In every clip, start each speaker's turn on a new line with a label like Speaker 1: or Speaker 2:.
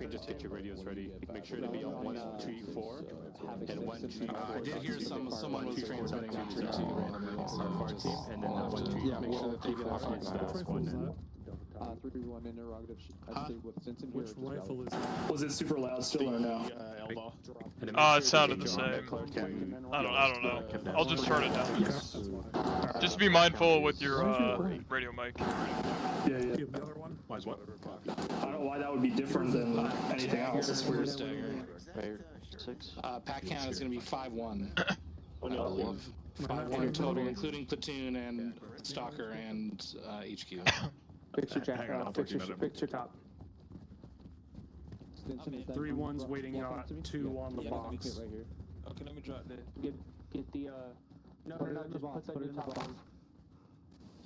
Speaker 1: If you just get your radios ready, make sure to be on 124 and 124.
Speaker 2: I did hear someone was transmitting on 2
Speaker 1: randomly far team, and then 124. Make sure that they get off on squad net.
Speaker 3: 3-1 interrogative.
Speaker 4: Which rifle is that? Was it super loud still or no?
Speaker 2: Elbow.
Speaker 5: It sounded the same. I don't know. I'll just turn it down. Just be mindful with your radio mic.
Speaker 4: Yeah. The other one?
Speaker 2: Why is what?
Speaker 4: I don't know why that would be different than anything else. It's weird.
Speaker 2: Pack count is going to be 5-1. I believe. 5-1 total, including platoon and stalker and HQ.
Speaker 6: Fix your jack. Fix your top.
Speaker 4: 3-1's waiting on 2 on the box.
Speaker 3: Right here.
Speaker 7: Okay, let me drop that.
Speaker 6: Get the no, just put that new top on.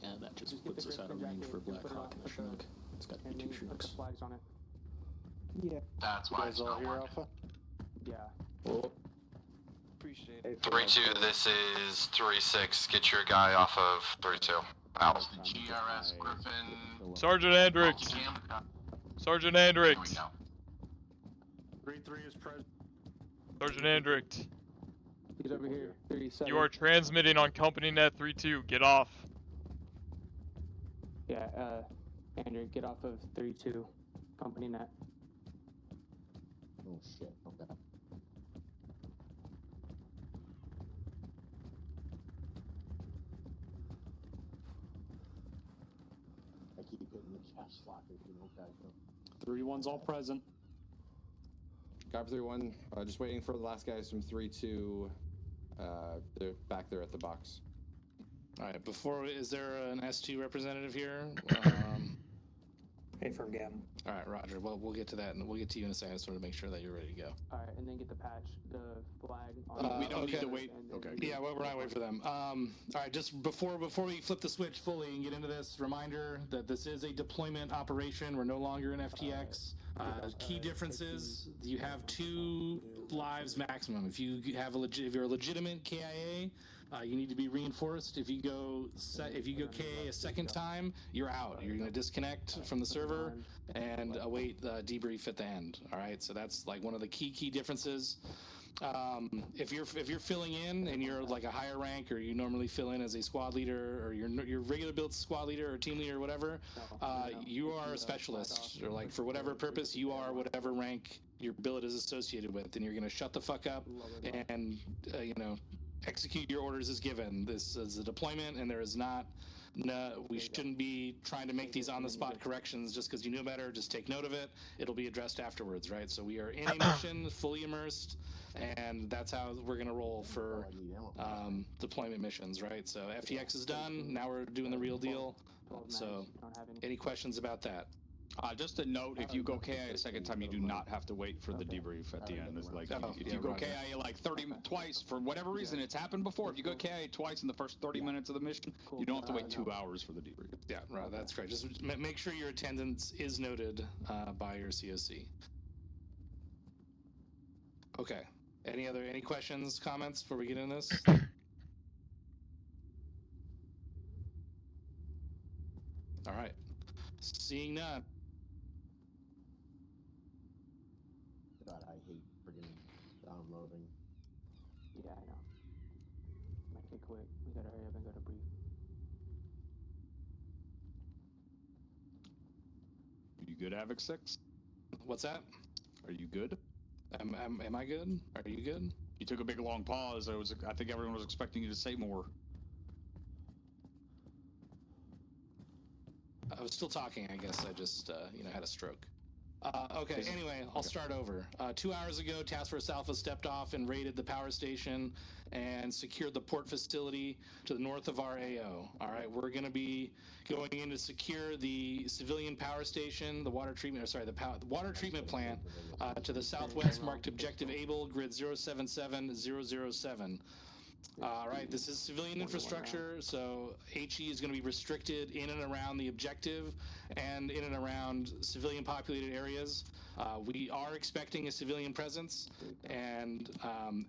Speaker 2: Yeah, that just puts us out of range for Black Hawk and the Chinook. It's got to be 2 Chinooks.
Speaker 6: Flags on it.
Speaker 3: Yeah.
Speaker 8: That's why it's not working.
Speaker 3: Alpha?
Speaker 6: Yeah.
Speaker 7: Appreciate it.
Speaker 8: 3-2, this is 3-6. Get your guy off of 3-2. Out. GRS Griffin.
Speaker 5: Sergeant Hendricks. Sergeant Hendricks.
Speaker 4: 3-3 is present.
Speaker 5: Sergeant Hendricks.
Speaker 6: He's over here. 37.
Speaker 5: You are transmitting on company net 3-2. Get off.
Speaker 6: Yeah, Andrew, get off of 3-2. Company net.
Speaker 3: Oh shit. Okay. I keep hitting the chest lock.
Speaker 4: 3-1's all present.
Speaker 9: Copy 3-1. Just waiting for the last guys from 3-2. They're back there at the box.
Speaker 2: All right. Is there an S2 representative here?
Speaker 4: Confirm Gavin.
Speaker 2: All right, Roger. Well, we'll get to that, and we'll get to you in a second. Sort of make sure that you're ready to go.
Speaker 6: All right, and then get the patch, the flag. On
Speaker 2: We don't
Speaker 6: need to wait.
Speaker 2: Okay. Yeah, we're not waiting for them. All right, just before we flip the switch fully and get into this, reminder that this is a deployment operation. We're no longer in FTX. Key differences: you have 2 lives maximum. If you have if you're a legitimate KIA, you need to be reinforced. If you go KIA a second time, you're out. You're going to disconnect from the server and await the debrief at the end. All right, so that's like one of the key differences. If you're filling in and you're like a higher rank, or you normally fill in as a squad leader, or you're regular build squad leader or team leader or whatever, you are a specialist, or like for whatever purpose you are, whatever rank your billet is associated with, and you're gonna shut the fuck up and execute your orders as given. This is a deployment, and there is not. No, we shouldn't be trying to make these on-the-spot corrections just because you know better. Just take note of it. It'll be addressed afterwards, right? So we are in a mission, fully immersed, and that's how we're going to roll for deployment missions, right? So FTX is done. Now we're doing the real deal. So any questions about that?
Speaker 10: Just a note, if you go KIA a second time, you do not have to wait for the debrief at the end. It's like, if you go KIA like twice, for whatever reason, it's happened before. If you go KIA twice in the first 30 minutes of the mission, you don't have to wait 2 hours for the debrief.
Speaker 2: Yeah, right, that's great. Just make sure your attendance is noted by your COC. Okay. Any questions, comments before we get into this? All right. Seeing none.
Speaker 3: God, I hate friggin' downloading.
Speaker 6: Yeah, I know. Make it quick. We gotta hurry up and go to brief.
Speaker 10: Are you good, Havoc 6?
Speaker 2: What's that?
Speaker 10: Are you good?
Speaker 2: Am I good? Are you good?
Speaker 10: You took a big long pause. I think everyone was expecting you to say more.
Speaker 2: I was still talking, I guess. I just, had a stroke. Okay, anyway, I'll start over. 2 hours ago, Task Force Alpha stepped off and raided the power station and secured the port facility to the north of our AO. All right, we're going to be going in to secure the civilian power station, the water treatment plant to the southwest, marked Objective Able, grid 077007. All right, this is civilian infrastructure, so HE is going to be restricted in and around the objective and in and around civilian populated areas. We are expecting a civilian presence, and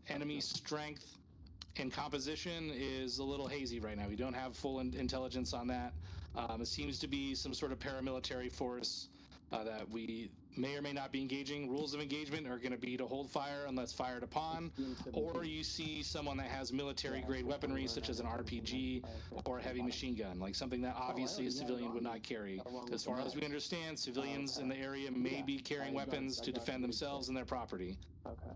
Speaker 2: enemy strength and composition is a little hazy right now. We don't have full intelligence on that. It seems to be some sort of paramilitary force that we may or may not be engaging. Rules of engagement are going to be to hold fire unless fired upon, or you see someone that has military-grade weaponry, such as an RPG or a heavy machine gun, like something that obviously a civilian would not carry. As far as we understand, civilians in the area may be carrying weapons to defend themselves and their property.
Speaker 6: Okay.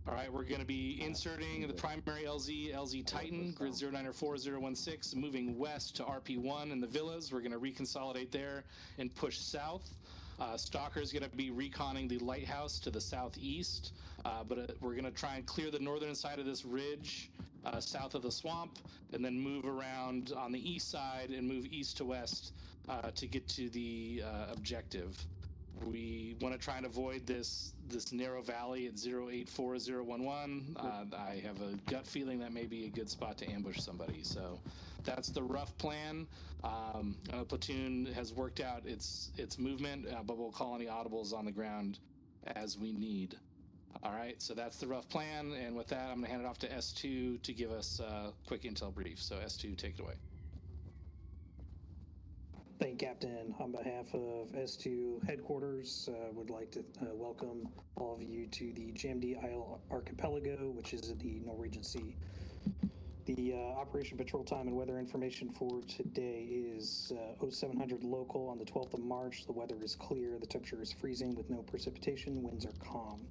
Speaker 2: All right, we're going to be inserting the primary LZ Titan, grid 094016, moving west to RP1 in the villas. We're going to reconsolidate there and push south. Stalker is going to be reconning the lighthouse to the southeast, but we're going to try and clear the northern side of this ridge south of the swamp, and then move around on the east side and move east to west to get to the objective. We want to try and avoid this narrow valley at 084011. I have a gut feeling that may be a good spot to ambush somebody. So that's the rough plan. Platoon has worked out its movement, but we'll call any audibles on the ground as we need. All right, so that's the rough plan. And with that, I'm going to hand it off to S2 to give us a quick intel brief. So S2, take it away.
Speaker 7: Thank you, Captain. On behalf of S2 headquarters, would like to welcome all of you to the JMD Isle Archipelago, which is in the Norwegian Sea. The operation patrol time and weather information for today is 0700 local on the 12th of March. The weather is clear. The temperature is freezing with no precipitation. Winds are calm.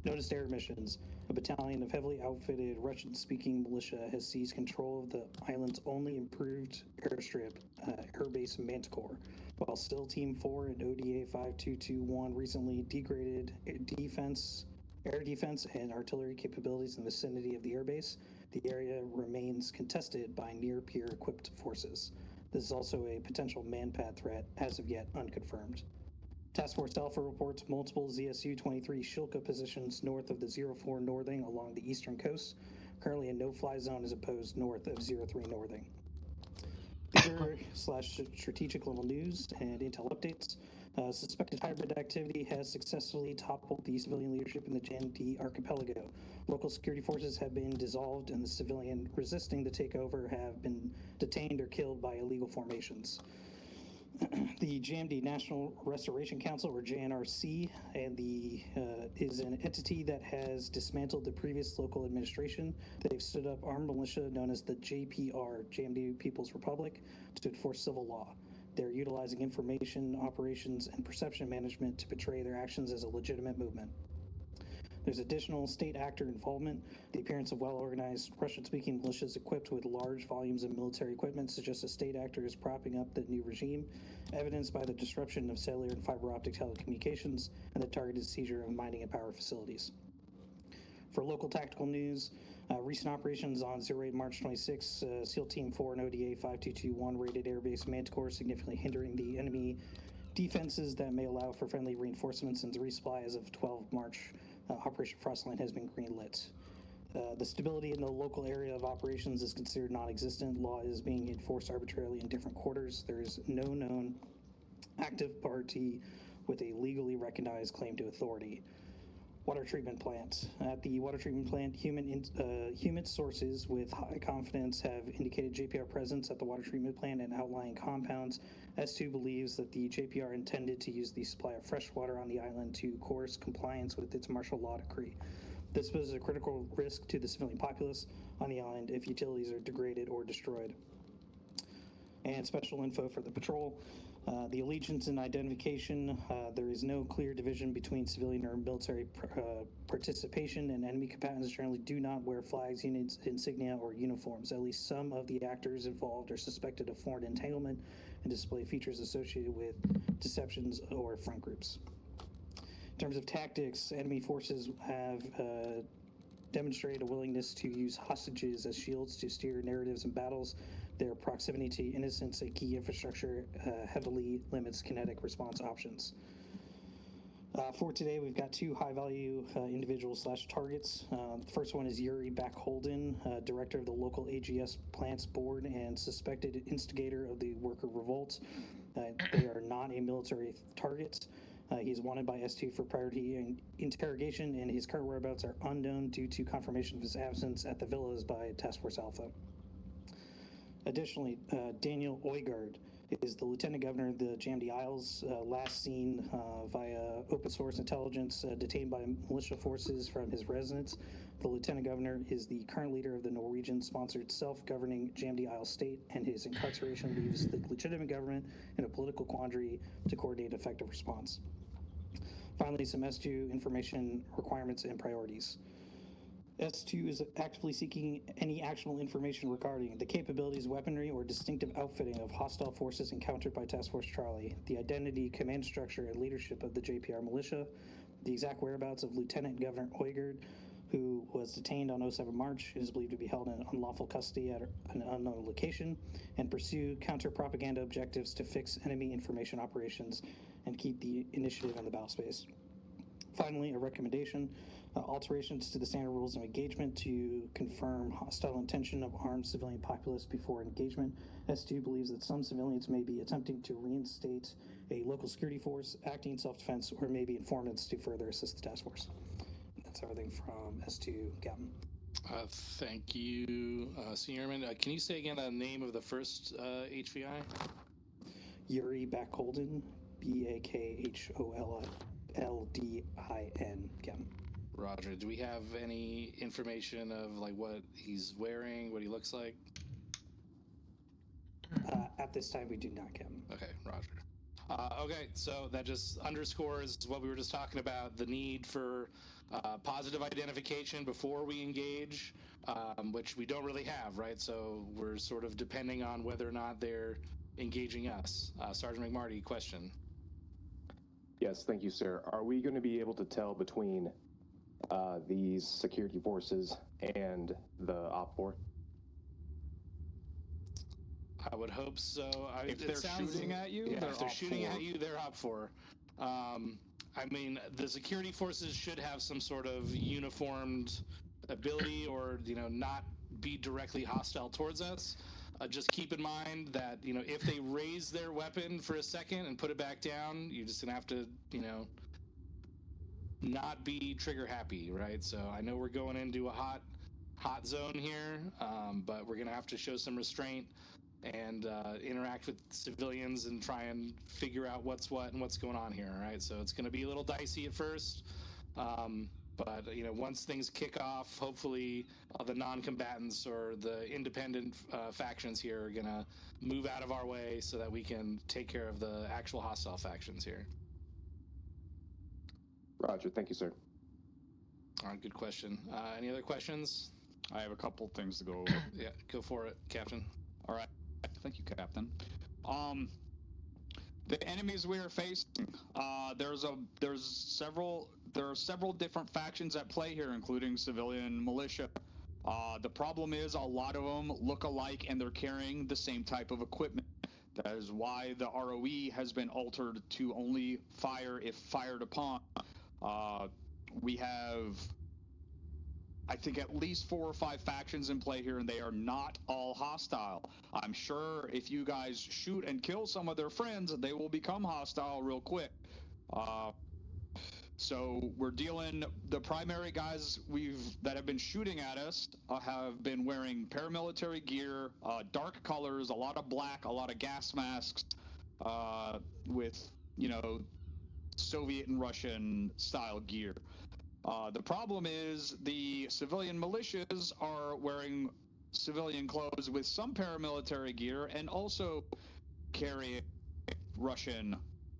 Speaker 7: Noticed air missions. A battalion of heavily outfitted Russian-speaking militia has seized control of the island's only improved airstrip, Airbase Manticore, while SEAL Team 4 and ODA 5221 recently degraded air defense and artillery capabilities in the vicinity of the airbase. The area remains contested by near-peer equipped forces. This is also a potential manpad threat, as of yet unconfirmed. Task Force Alpha reports multiple ZSU-23 Shilka positions north of the 04 Northing along the eastern coast. Currently a no-fly zone is imposed north of 03 Northing. Bigger/strategic level news and intel updates. Suspected hybrid activity has successfully toppled the civilian leadership in the JMD archipelago. Local security forces have been dissolved and the civilian resisting the takeover have been detained or killed by illegal formations. The JMD National Restoration Council, or JNRC, and is an entity that has dismantled the previous local administration. They've stood up armed militia known as the JPR, JMD People's Republic, to enforce civil law. They're utilizing information, operations, and perception management to portray their actions as a legitimate movement. There's additional state actor involvement. The appearance of well-organized Russian-speaking militias equipped with large volumes of military equipment suggests a state actor is propping up the new regime, evidenced by the disruption of cellular and fiber optic telecommunications and the targeted seizure of mining and power facilities. For local tactical news, recent operations on 08 March 26, SEAL Team 4 and ODA 5221 raided Airbase Manticore, significantly hindering the enemy defenses that may allow for friendly reinforcements and resupply. As of 12 March. Operation Frostline has been greenlit. The stability in the local area of operations is considered non-existent. Law is being enforced arbitrarily in different quarters. There is no known active party with a legally recognized claim to authority. Water treatment plant. At the water treatment plant, human sources with high confidence have indicated JPR presence at the water treatment plant and outlying compounds. S2 believes that the JPR intended to use the supply of fresh water on the island to coerce compliance with its martial law decree. This poses a critical risk to the civilian populace on the island if utilities are degraded or destroyed. And special info for the patrol. The allegiance and identification, there is no clear division between civilian or military participation, and enemy combatants generally do not wear flags, units, insignia, or uniforms. At least some of the actors involved are suspected of foreign entanglement and display features associated with deceptions or front groups. In terms of tactics, enemy forces have demonstrated a willingness to use hostages as shields to steer narratives and battles. Their proximity to innocents and key infrastructure heavily limits kinetic response options. For today, we've got two high-value individuals/targets. The first one is Yuri Backholden, director of the local AGS plants board and suspected instigator of the worker revolt. They are not a military target. He's wanted by S2 for priority and interrogation, and his current whereabouts are unknown due to confirmation of his absence at the villas by Task Force Alpha. Additionally, Daniel Oygard, is the Lieutenant Governor of the JMD Isles, last seen via open source intelligence, detained by militia forces from his residence. The Lieutenant Governor is the current leader of the Norwegian-sponsored self-governing JMD Isles state, and his incarceration leaves the legitimate government in a political quandary to coordinate effective response. Finally, some S2 information requirements and priorities. S2 is actively seeking any actionable information regarding the capabilities, weaponry, or distinctive outfitting of hostile forces encountered by Task Force Charlie, the identity, command structure, and leadership of the JPR militia, the exact whereabouts of Lieutenant Governor Oygard, who was detained on 07 March and is believed to be held in unlawful custody at an unknown location, and pursue counter-propaganda objectives to fix enemy information operations and keep the initiative in the battle space. Finally, a recommendation, alterations to the standard rules of engagement to confirm hostile intention of armed civilian populace before engagement. S2 believes that some civilians may be attempting to reinstate a local security force, acting in self-defense, or may be informants to further assist the task force. That's everything from S2, Captain.
Speaker 2: Thank you, Senior Airman. Can you say again the name of the first HVI?
Speaker 7: Yuri Backholden, BAKHOLLDIN, Captain.
Speaker 2: Roger. Do we have any information of like what he's wearing, what he looks like?
Speaker 7: At this time, we do not, Captain.
Speaker 2: Okay, Roger. Okay, so that just underscores what we were just talking about, the need for positive identification before we engage, which we don't really have, right? So we're sort of depending on whether or not they're engaging us. Sergeant McMarty, question.
Speaker 11: Yes, thank you, sir. Are we going to be able to tell between these security forces and the OPFOR?
Speaker 2: I would hope so.
Speaker 10: If they're shooting at you,
Speaker 2: yeah,
Speaker 10: they're
Speaker 2: if they're shooting
Speaker 10: OPFOR.
Speaker 2: at you, they're OPFOR. I mean, the security forces should have some sort of uniformed ability, or not be directly hostile towards us. Just keep in mind that if they raise their weapon for a second and put it back down, you're just gonna have to not be trigger happy, right? So I know we're going into a hot zone here, but we're gonna have to show some restraint and interact with civilians and try and figure out what's what and what's going on here, right? So it's gonna be a little dicey at first, but once things kick off, hopefully the non-combatants or the independent factions here are gonna move out of our way so that we can take care of the actual hostile factions here.
Speaker 11: Roger, thank you, sir.
Speaker 2: All right, good question. Any other questions?
Speaker 10: I have a couple things to go over.
Speaker 2: Yeah, go for it, Captain.
Speaker 10: All right, thank you, Captain. The enemies we are facing, there are several different factions at play here, including civilian militia. The problem is a lot of them look alike and they're carrying the same type of equipment. That is why the ROE has been altered to only fire if fired upon. We have, I think, at least 4 or 5 factions in play here, and they are not all hostile. I'm sure if you guys shoot and kill some of their friends, they will become hostile real quick. So we're dealing, the primary guys that have been shooting at us have been wearing paramilitary gear, dark colors, a lot of black, a lot of gas masks, with, Soviet and Russian style gear. The problem is the civilian militias are wearing civilian clothes with some paramilitary gear and also carrying Russian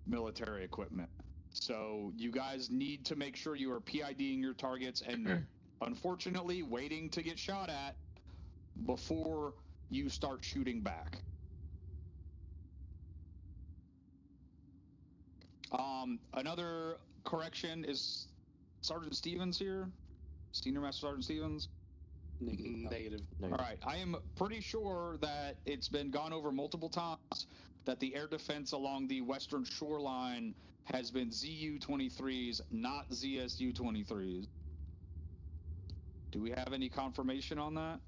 Speaker 10: military equipment. So you guys need to make sure you are PIDing your targets and unfortunately waiting to get shot at before you start shooting back. Another correction is Sergeant Stevens here? Senior Master Sergeant Stevens?
Speaker 2: Negative.
Speaker 10: All right. I am pretty sure that it's been gone over multiple times that the air defense along the western shoreline has been ZU-23s, not ZSU-23s. Do we have any confirmation on that?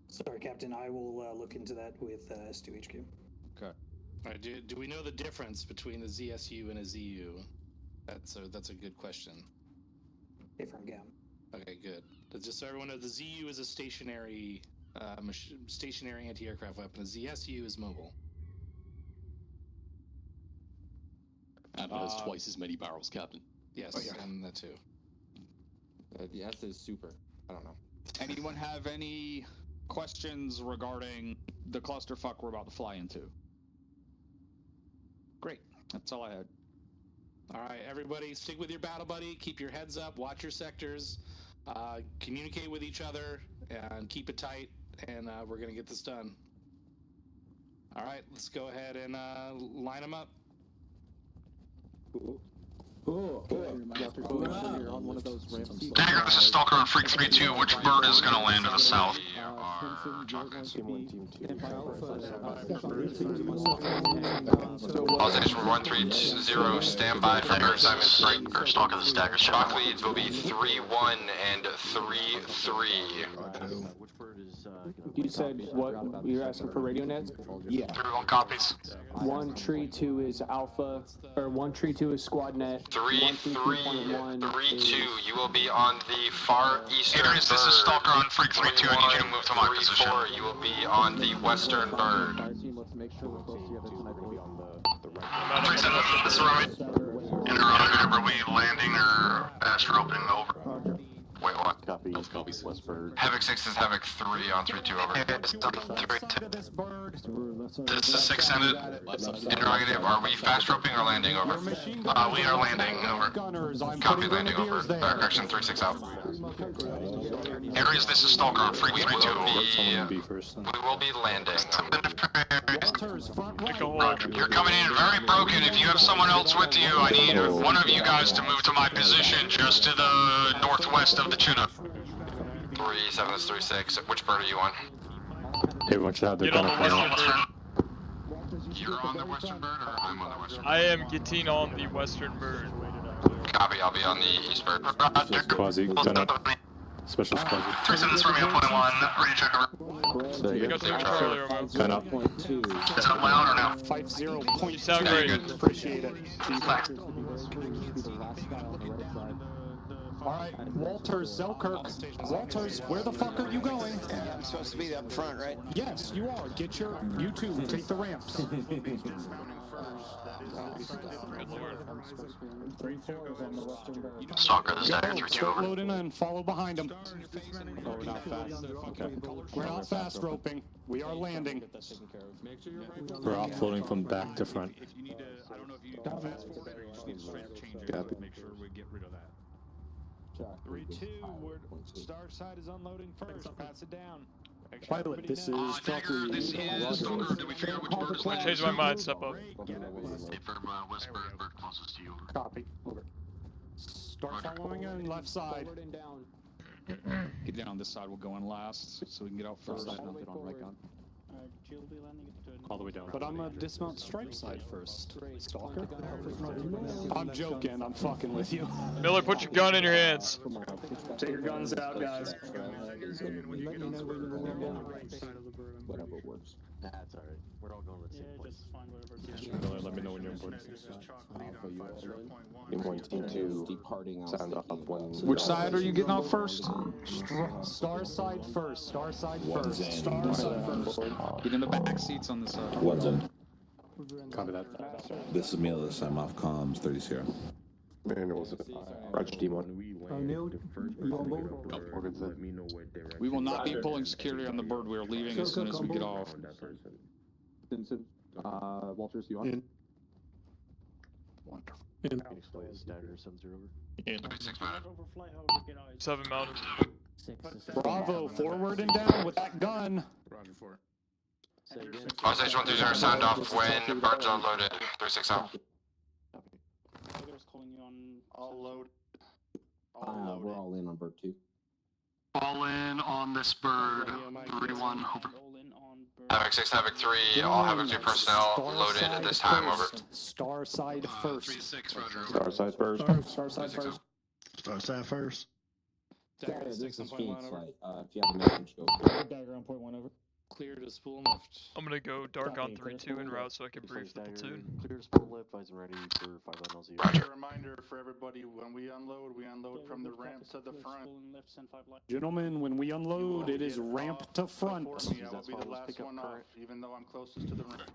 Speaker 7: Sorry, Captain. I will look into that with S2HQ.
Speaker 10: Okay.
Speaker 2: All right, do we know the difference between a ZSU and a ZU? That's a good question.
Speaker 7: Different GAM.
Speaker 2: Okay, good. Just so everyone knows, the ZU is a stationary stationary anti-aircraft weapon. The ZSU is mobile.
Speaker 12: And it has twice as many barrels, Captain.
Speaker 2: Yes, and that too.
Speaker 9: The S is super. I don't know.
Speaker 10: Anyone have any questions regarding the clusterfuck we're about to fly into? Great. That's all I had.
Speaker 2: All right, everybody, stick with your battle buddy. Keep your heads up. Watch your sectors. Communicate with each other and keep it tight. And we're gonna get this done. All right, let's go ahead and line them up.
Speaker 8: Dagger, this is Stalker on Freak 3-2. Which bird is going to land to the south? Osage 130, stand by for airtime is Striker. Stalker, this is Dagger. Shock leads will be 3-1 and 3-3.
Speaker 6: You said what? You're asking for radio nets?
Speaker 8: Yeah. 3-1 copies.
Speaker 6: 132 is Alpha, or 132 is Squad Net.
Speaker 8: 3-3-3-2. You will be on the far eastern bird. This is Stalker on Freak 3-2. I need you to move to my position. 3-4. You will be on the western bird. This is Romy. Interrogative, are we landing or astral opening over? Wait, what?
Speaker 11: Copy. Copies. Westbird.
Speaker 8: Havoc 6 is Havoc 3 on 3-2 over. This is 6 Senate. Interrogative, are we fast roping or landing over? We are landing over. Copy landing over. Correction 3-6 out. Aries, this is Stalker on Freak 3-2. We will be landing. Roger. You're coming in very broken. If you have someone else with you, I need one of you guys to move to my position just to the northwest of the Chinook. 3-7 is 3-6. Which bird are you on?
Speaker 1: Everyone should have their gun up.
Speaker 8: You're on the western bird, or I'm on the western bird?
Speaker 5: I am getting on the western bird.
Speaker 8: Copy, I'll be on the east bird.
Speaker 1: Quasi, gun up. Special Quasi.
Speaker 8: 3-7 is Romeo 1-1. Ready to check over.
Speaker 5: You got the control remote.
Speaker 1: Gun up.
Speaker 8: Is it loud or no?
Speaker 7: 50.
Speaker 5: You sound great.
Speaker 7: Appreciate it.
Speaker 13: All right, Walters, Selkirk. Walters, where the fuck are you going?
Speaker 14: Yeah, I'm supposed to be up front, right?
Speaker 13: Yes, you are. Get your YouTube. Take the ramps.
Speaker 8: Stalker, this is Dagger 3-2
Speaker 13: Start
Speaker 8: over.
Speaker 13: loading in. Follow behind them.
Speaker 9: Oh, we're not fast. Okay.
Speaker 13: We're not fast roping. We are landing.
Speaker 1: We're offloading from back to front.
Speaker 10: If you need to, I don't know if you need to fast forward or you just need to straight up change it. Make sure we get rid of that.
Speaker 15: 3-2, star side is unloading first. Pass it down.
Speaker 13: Pilot, this is
Speaker 8: Dagger, this is Stalker. Did we figure out which bird is landing?
Speaker 5: Change my mind, step up.
Speaker 8: West bird, bird closest to you.
Speaker 13: Copy. Over. Start following in left side.
Speaker 10: Get down on this side, we'll go in last, so we can get out first.
Speaker 1: All the way down.
Speaker 13: But I'm gonna dismount stripe side first. Stalker? I'm joking. I'm fucking with you.
Speaker 5: Miller, put your gun in your hands.
Speaker 4: Take your guns out, guys.
Speaker 3: Whatever works. That's alright. We're all going to the same place.
Speaker 1: Miller, let me know when you're on board.
Speaker 11: Team 1, Team 2, departing sound off when...
Speaker 10: Which side are you getting off first?
Speaker 13: Star side first. Star side first. Star side first.
Speaker 10: Get in the back seats on this side.
Speaker 16: One's in.
Speaker 1: Copy that.
Speaker 16: This is Mealis. I'm off comms. 30 0.
Speaker 11: Man, it was Roger Team 1.
Speaker 10: We will not be pulling security on the bird. We are leaving as soon as we get off.
Speaker 3: Walters, you on?
Speaker 10: Wonderful.
Speaker 3: In. Stagger 7-0 over.
Speaker 5: In. 7 mounted.
Speaker 13: Bravo, forward and down with that gun.
Speaker 9: Roger 4.
Speaker 8: Osage 130, sound off when birds are loaded. 3-6 out.
Speaker 15: All load.
Speaker 3: We're all in on bird 2.
Speaker 8: All in on this bird. 3-1 over. Havoc 6, Havoc 3, all Havoc 3 personnel loaded at this time, over.
Speaker 13: Star side first.
Speaker 8: 3-6, roger.
Speaker 11: Star side first.
Speaker 13: Star side first.
Speaker 16: Star side first.
Speaker 3: Dagger, this is Phoenix flight. If you have a message, go.
Speaker 15: Dagger on point 1 over.
Speaker 13: Clear to spool and lift.
Speaker 5: I'm gonna go dark on 3-2 en route so I can brief the platoon.
Speaker 3: Clear to spool lift, eyes and ready for 5 LZ.
Speaker 17: Roger. Reminder for everybody: when we unload from the ramp to the front.
Speaker 13: Gentlemen, when we unload, it is ramp to front.
Speaker 17: I will be the last one off, even though I'm closest to the ramp.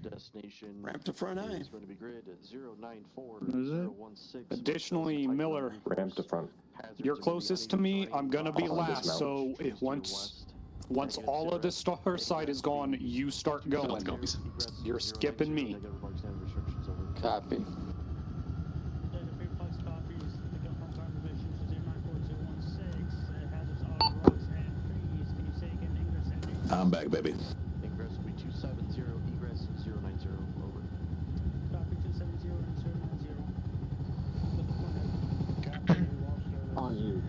Speaker 3: Destination.
Speaker 14: Ramp to front eye.
Speaker 3: Is going to be grid 094016.
Speaker 13: Additionally, Miller,
Speaker 11: Ramp to front.
Speaker 13: you're closest to me. I'm gonna be last, so once all of the star side is gone, you start going. You're skipping me.
Speaker 14: Copy.
Speaker 16: I'm back, baby.
Speaker 3: Ingress will be 270, egress 090, over.
Speaker 6: Copy 270 and 090.
Speaker 14: On you.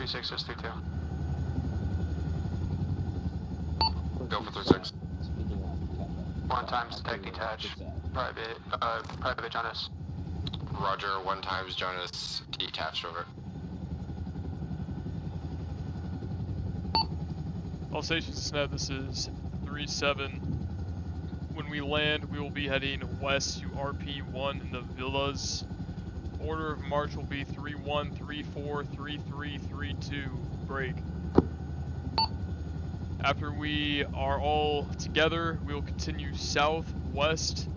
Speaker 8: Six is 32. Go for 36. 1 times tech detach. Private Jonas. Roger, 1 times Jonas detached, over.
Speaker 5: All stations net, this is 3-7. When we land, we will be heading west to RP1 in the villas. Order of march will be 3-1, 3-4, 3-3, 3-2. Break. After we are all together, we will continue southwest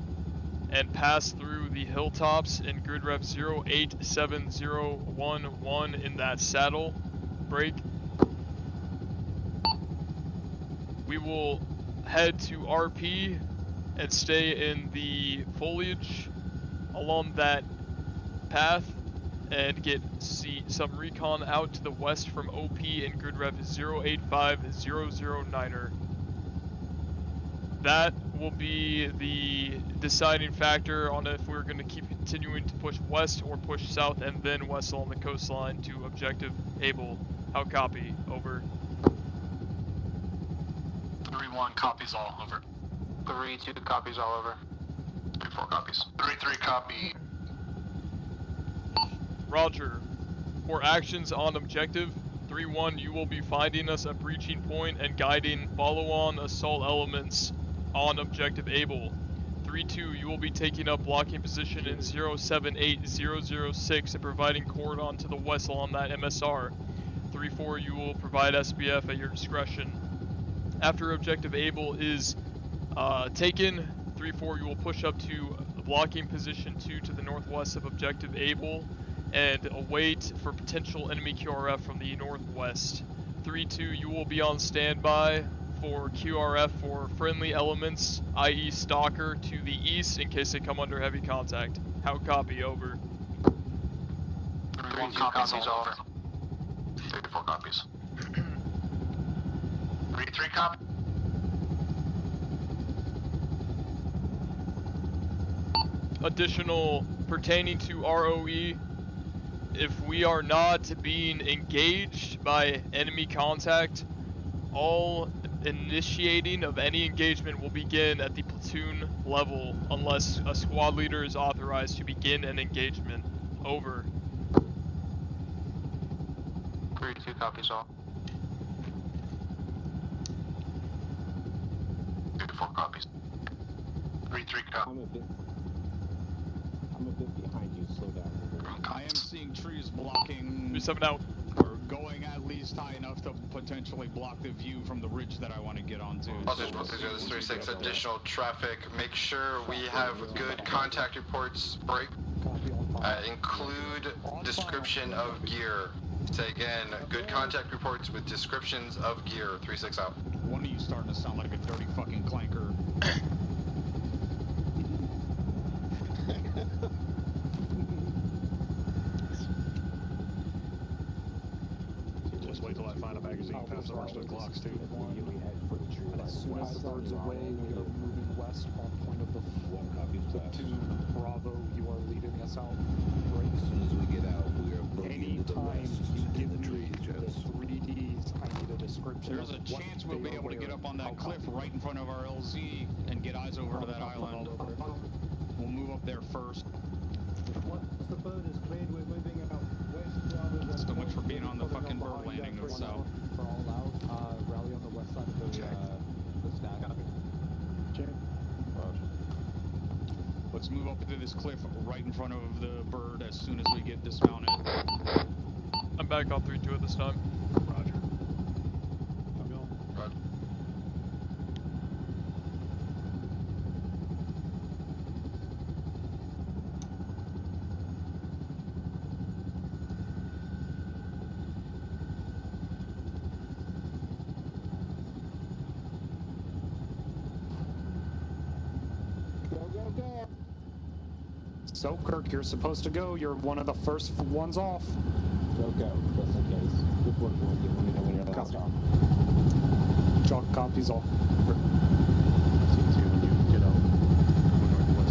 Speaker 5: and pass through the hilltops in grid rep 087011 in that saddle. Break. We will head to RP and stay in the foliage along that path and get some recon out to the west from OP in grid rep 085009er. That will be the deciding factor on if we're going to keep continuing to push west or push south and then west along the coastline to objective Able. How copy? Over.
Speaker 8: 3-1 copies all, over. 3-2 copies all, over. 3-4 copies. 3-3 copy.
Speaker 5: Roger. For actions on objective, 3-1, you will be finding us a breaching point and guiding follow-on assault elements on objective Able. 3-2, you will be taking up blocking position in 078006 and providing cordon to the west along that MSR. 3-4, you will provide SBF at your discretion. After objective Able is taken, 3-4, you will push up to blocking position 2 to the northwest of objective Able and await for potential enemy QRF from the northwest. 3-2, you will be on standby for QRF for friendly elements, i.e. Stalker, to the east in case they come under heavy contact. How copy? Over.
Speaker 8: 3-1 copies all, over. 3-4 copies. 3-3 copy.
Speaker 5: Additional pertaining to ROE, if we are not being engaged by enemy contact, all initiating of any engagement will begin at the platoon level unless a squad leader is authorized to begin an engagement. Over.
Speaker 8: 3-2 copies all. 3-4 copies. 3-3 copies.
Speaker 6: I'm a bit behind you, slow down.
Speaker 10: I am seeing trees blocking.
Speaker 5: 3-7 out.
Speaker 10: Or going at least high enough to potentially block the view from the ridge that I want to get onto.
Speaker 8: This 36 additional traffic. Make sure we have good contact reports. Break. Include description of gear. Say again, good contact reports with descriptions of gear. 3-6 out.
Speaker 10: One of you starting to sound like a dirty fucking clanker.
Speaker 13: Just wait till I find a magazine past the rest of the clocks too. As soon as the bird's away, we are moving west on point of the Platoon Bravo, you are leading us out. Right.
Speaker 16: As soon as we get out, we are booking into the
Speaker 13: Anytime
Speaker 16: west
Speaker 13: you
Speaker 16: in
Speaker 13: give
Speaker 16: the
Speaker 13: me
Speaker 16: trees,
Speaker 13: the
Speaker 16: Jess.
Speaker 13: 3Ds, I need a description.
Speaker 10: There's a
Speaker 13: of what
Speaker 10: chance we'll
Speaker 13: they
Speaker 10: be
Speaker 13: are
Speaker 10: able to get
Speaker 13: wearing.
Speaker 10: up on that
Speaker 13: How
Speaker 10: cliff
Speaker 13: copy?
Speaker 10: right in front of our LZ and get eyes over to that island. We'll move up there first.
Speaker 3: Once the bird is cleared, we're moving out west rather than
Speaker 10: So much for
Speaker 3: point,
Speaker 10: being on the
Speaker 3: coming
Speaker 10: fucking bird
Speaker 3: behind
Speaker 10: landing to
Speaker 3: us
Speaker 10: the
Speaker 3: right
Speaker 10: south.
Speaker 3: now.
Speaker 6: For all out, rally on the west side of the stack.
Speaker 3: Check.
Speaker 10: Let's move up to this cliff right in front of the bird as soon as we get dismounted.
Speaker 5: I'm back on 3-2 at this time.
Speaker 10: Roger.
Speaker 9: Roger.
Speaker 13: So, Kirk, you're supposed to go. You're one of the first ones off.
Speaker 6: Go, just in case. Good work, Let me know when you're last off.
Speaker 13: Chalk copies all.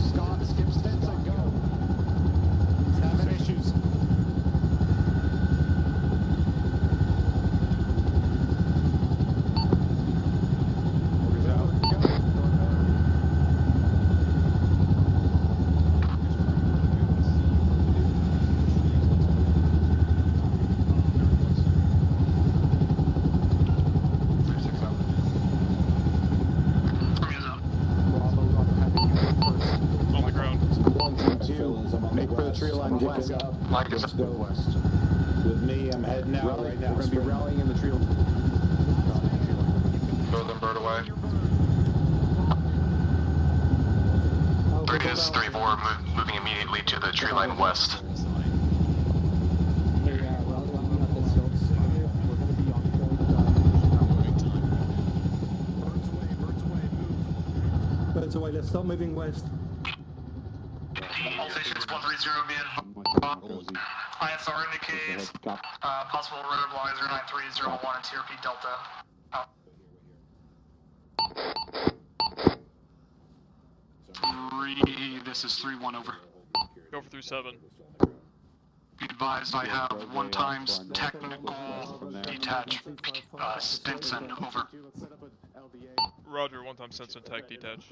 Speaker 3: Scott, skip Stetson, go.
Speaker 13: Having issues.
Speaker 5: On the ground.
Speaker 16: 1, 2, 2. Make for the tree line west.
Speaker 8: Mike is
Speaker 16: Let's go west. With me, I'm heading out right now.
Speaker 6: We're going to be rallying in the tree.
Speaker 8: Northern bird away. 3 is 3-4, moving immediately to the tree line west.
Speaker 3: Birds away, let's start moving west.
Speaker 8: All stations 130 be ISR indicates possible roadblock 09301 and TRP Delta. This is 3-1 over.
Speaker 5: Go for 3-7.
Speaker 8: Be advised I have 1 times technical detach Stinson over.
Speaker 5: Roger, 1-time Stinson tech detach.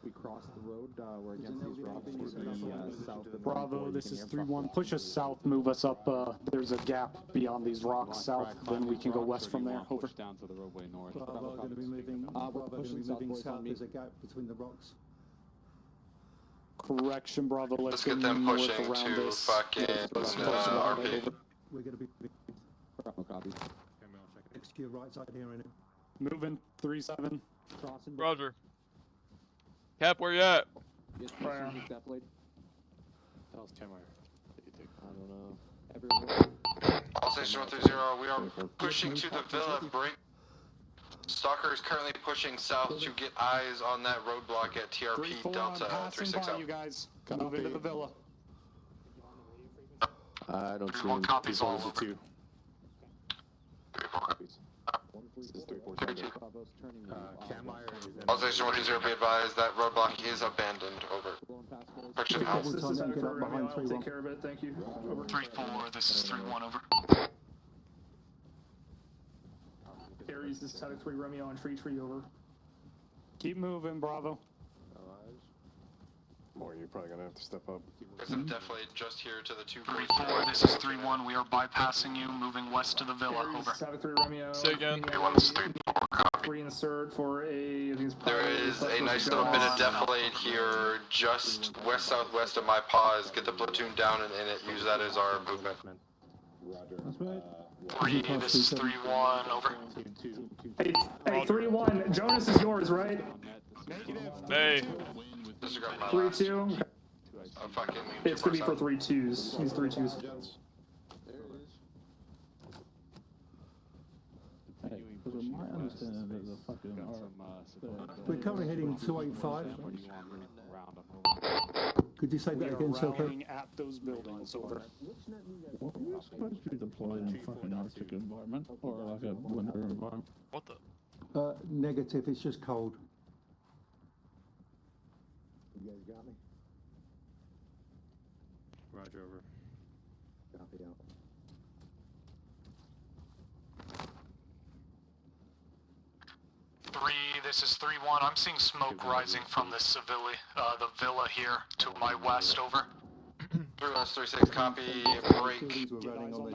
Speaker 6: We cross the road, we're against these rocks to the south of
Speaker 13: Bravo, this is 3-1. Push us south, move us up. There's a gap beyond these rocks south, then we can go west from there. Over.
Speaker 3: Down to the roadway north. Bravo going to be moving. Bravo going to be moving south. There's a gap between the rocks.
Speaker 13: Correction, Bravo.
Speaker 8: Let's get them
Speaker 13: north
Speaker 8: pushing
Speaker 13: around
Speaker 8: to
Speaker 13: this.
Speaker 8: fucking RP.
Speaker 3: We're going to be
Speaker 6: Bravo copy.
Speaker 3: next to your right side here, innit?
Speaker 13: Moving 3-7.
Speaker 6: Crossing.
Speaker 5: Roger. Cap, where you at?
Speaker 6: Fire.
Speaker 3: That was Tamar.
Speaker 6: I don't know. Everyone.
Speaker 8: All station 130, we are pushing to the villa break. Stalker is currently pushing south to get eyes on that roadblock at TRP
Speaker 13: 3-4,
Speaker 8: Delta
Speaker 13: I'm passing by
Speaker 8: 360.
Speaker 13: you guys. Move into the villa.
Speaker 6: I don't see
Speaker 8: 1 copies all over.
Speaker 11: 2.
Speaker 8: 3-4 copies.
Speaker 11: This is 3-4.
Speaker 8: All station 130, be advised that roadblock is abandoned. Over. Friction house.
Speaker 4: This is Havoc for Romeo. I'll take care of it. Thank you. Over.
Speaker 8: 3-4, this is 3-1 over.
Speaker 4: Aries, this is Havoc 3 Romeo on Tree over.
Speaker 13: Keep moving, Bravo.
Speaker 11: More, you're probably gonna have to step up.
Speaker 8: I'm definitely just here to the 244. This is 3-1. We are bypassing you, moving west to the villa.
Speaker 4: Aries,
Speaker 8: Over.
Speaker 4: Havoc 3 Romeo.
Speaker 5: Say again.
Speaker 8: 3-1, this is 3-4. Copy.
Speaker 4: 3 insert for a. I think it's
Speaker 8: There is a nice little bit of defilade here, just west-southwest of my pause. Get the platoon down and in it. Use that as our movement.
Speaker 3: Roger.
Speaker 8: 3, this is 3-1. Over.
Speaker 4: Hey, 3-1. Jonas is yours, right?
Speaker 5: Hey.
Speaker 8: Disregard my
Speaker 4: 3-2.
Speaker 8: fucking.
Speaker 4: It's gonna be for 3-2s. He's 3-2s.
Speaker 3: My understanding that the fucking we're currently heading 285. Could you say that again, Silver?
Speaker 13: Rallying at those buildings. Over.
Speaker 3: Well, we're supposed to be deployed in a fucking Arctic environment or like a winter environment.
Speaker 5: What the?
Speaker 3: Negative. It's just cold. You guys got me?
Speaker 1: Roger, over.
Speaker 3: Copy out.
Speaker 13: This is 3-1. I'm seeing smoke rising from the the villa here to my west, over.
Speaker 8: 3-1-36, copy, break.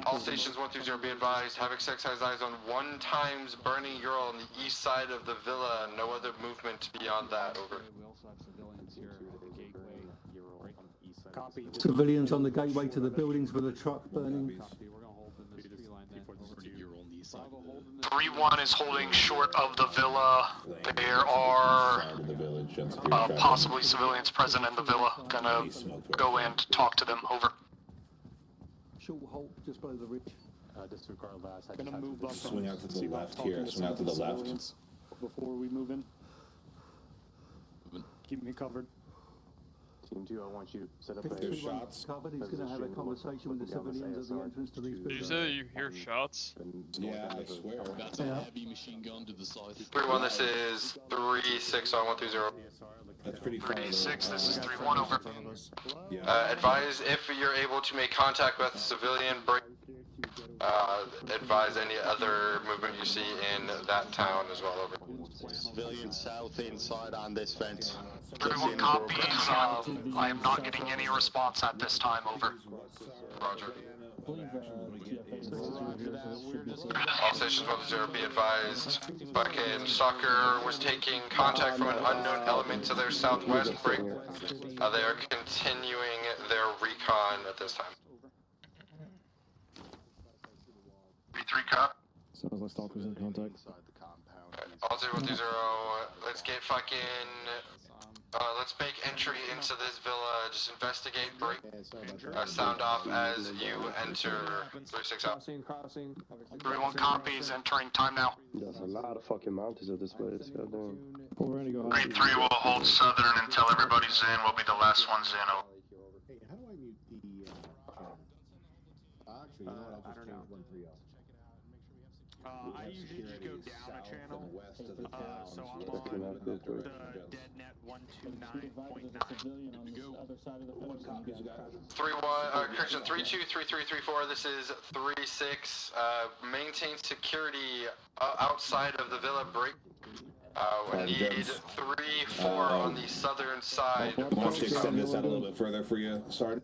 Speaker 8: All stations 1 through 0 be advised. Havoc 6 has eyes on 1 times burning Ural on the east side of the villa. No other movement beyond that, over.
Speaker 6: We also have civilians here at the gateway.
Speaker 3: Copy. Civilians on the gateway to the buildings with a truck burning.
Speaker 6: Copy. We're gonna hold in this tree line then.
Speaker 12: You're on the east side.
Speaker 13: 3-1 is holding short of the villa. There are possibly civilians present in the villa. Gonna go in to talk to them, over.
Speaker 3: Short halt just below the ridge.
Speaker 1: Disregard last.
Speaker 13: Gonna move up.
Speaker 16: Swing out to the left here. Swing out to the left.
Speaker 13: Before we move in. Keep me covered.
Speaker 11: Team 2, I want you to set up
Speaker 3: If
Speaker 11: a
Speaker 3: there's shots. Covered, he's going to have a conversation with the civilians at the entrance to these
Speaker 5: Did you
Speaker 3: buildings.
Speaker 5: say that you hear shots?
Speaker 16: Yeah, I swear.
Speaker 12: That's a heavy machine gun to the south.
Speaker 8: 3-1, this is 3-6 on 1 through 0.
Speaker 16: That's pretty far.
Speaker 13: 3-6, this is 3-1, over.
Speaker 8: Advise if you're able to make contact with civilian break. Advise any other movement you see in that town as well, over.
Speaker 1: Civilian south inside on this fence.
Speaker 13: Everyone copies. I am not getting any response at this time, over.
Speaker 8: Roger. All stations 1 to 0 be advised. Fucking Stalker was taking contact from an unknown element to their southwest break. They are continuing their recon at this time.
Speaker 13: 3 cop.
Speaker 3: Sounds like Stalker's in contact.
Speaker 8: All 0 1 0. Let's get fucking. Let's make entry into this villa. Just investigate. Break. Sound off as you enter. 3-6 out.
Speaker 6: Crossing.
Speaker 13: 3-1 copies. Entering time now.
Speaker 11: There's a lot of fucking mountains at this place. Goddamn.
Speaker 13: Grade 3 will hold Southern until everybody's in. We'll be the last ones in.
Speaker 3: Hey, how do I mute the actually, you know what, I'll just change 130 off.
Speaker 15: I usually just go down a channel, so I'm on the deadnet 129.9.
Speaker 8: 3-1, correction, 3-2, 3-3, 3-4, this is 3-6, maintain security outside of the villa break. We need 3-4 on the southern side.
Speaker 16: Want to extend this out a little bit further for you, Sergeant?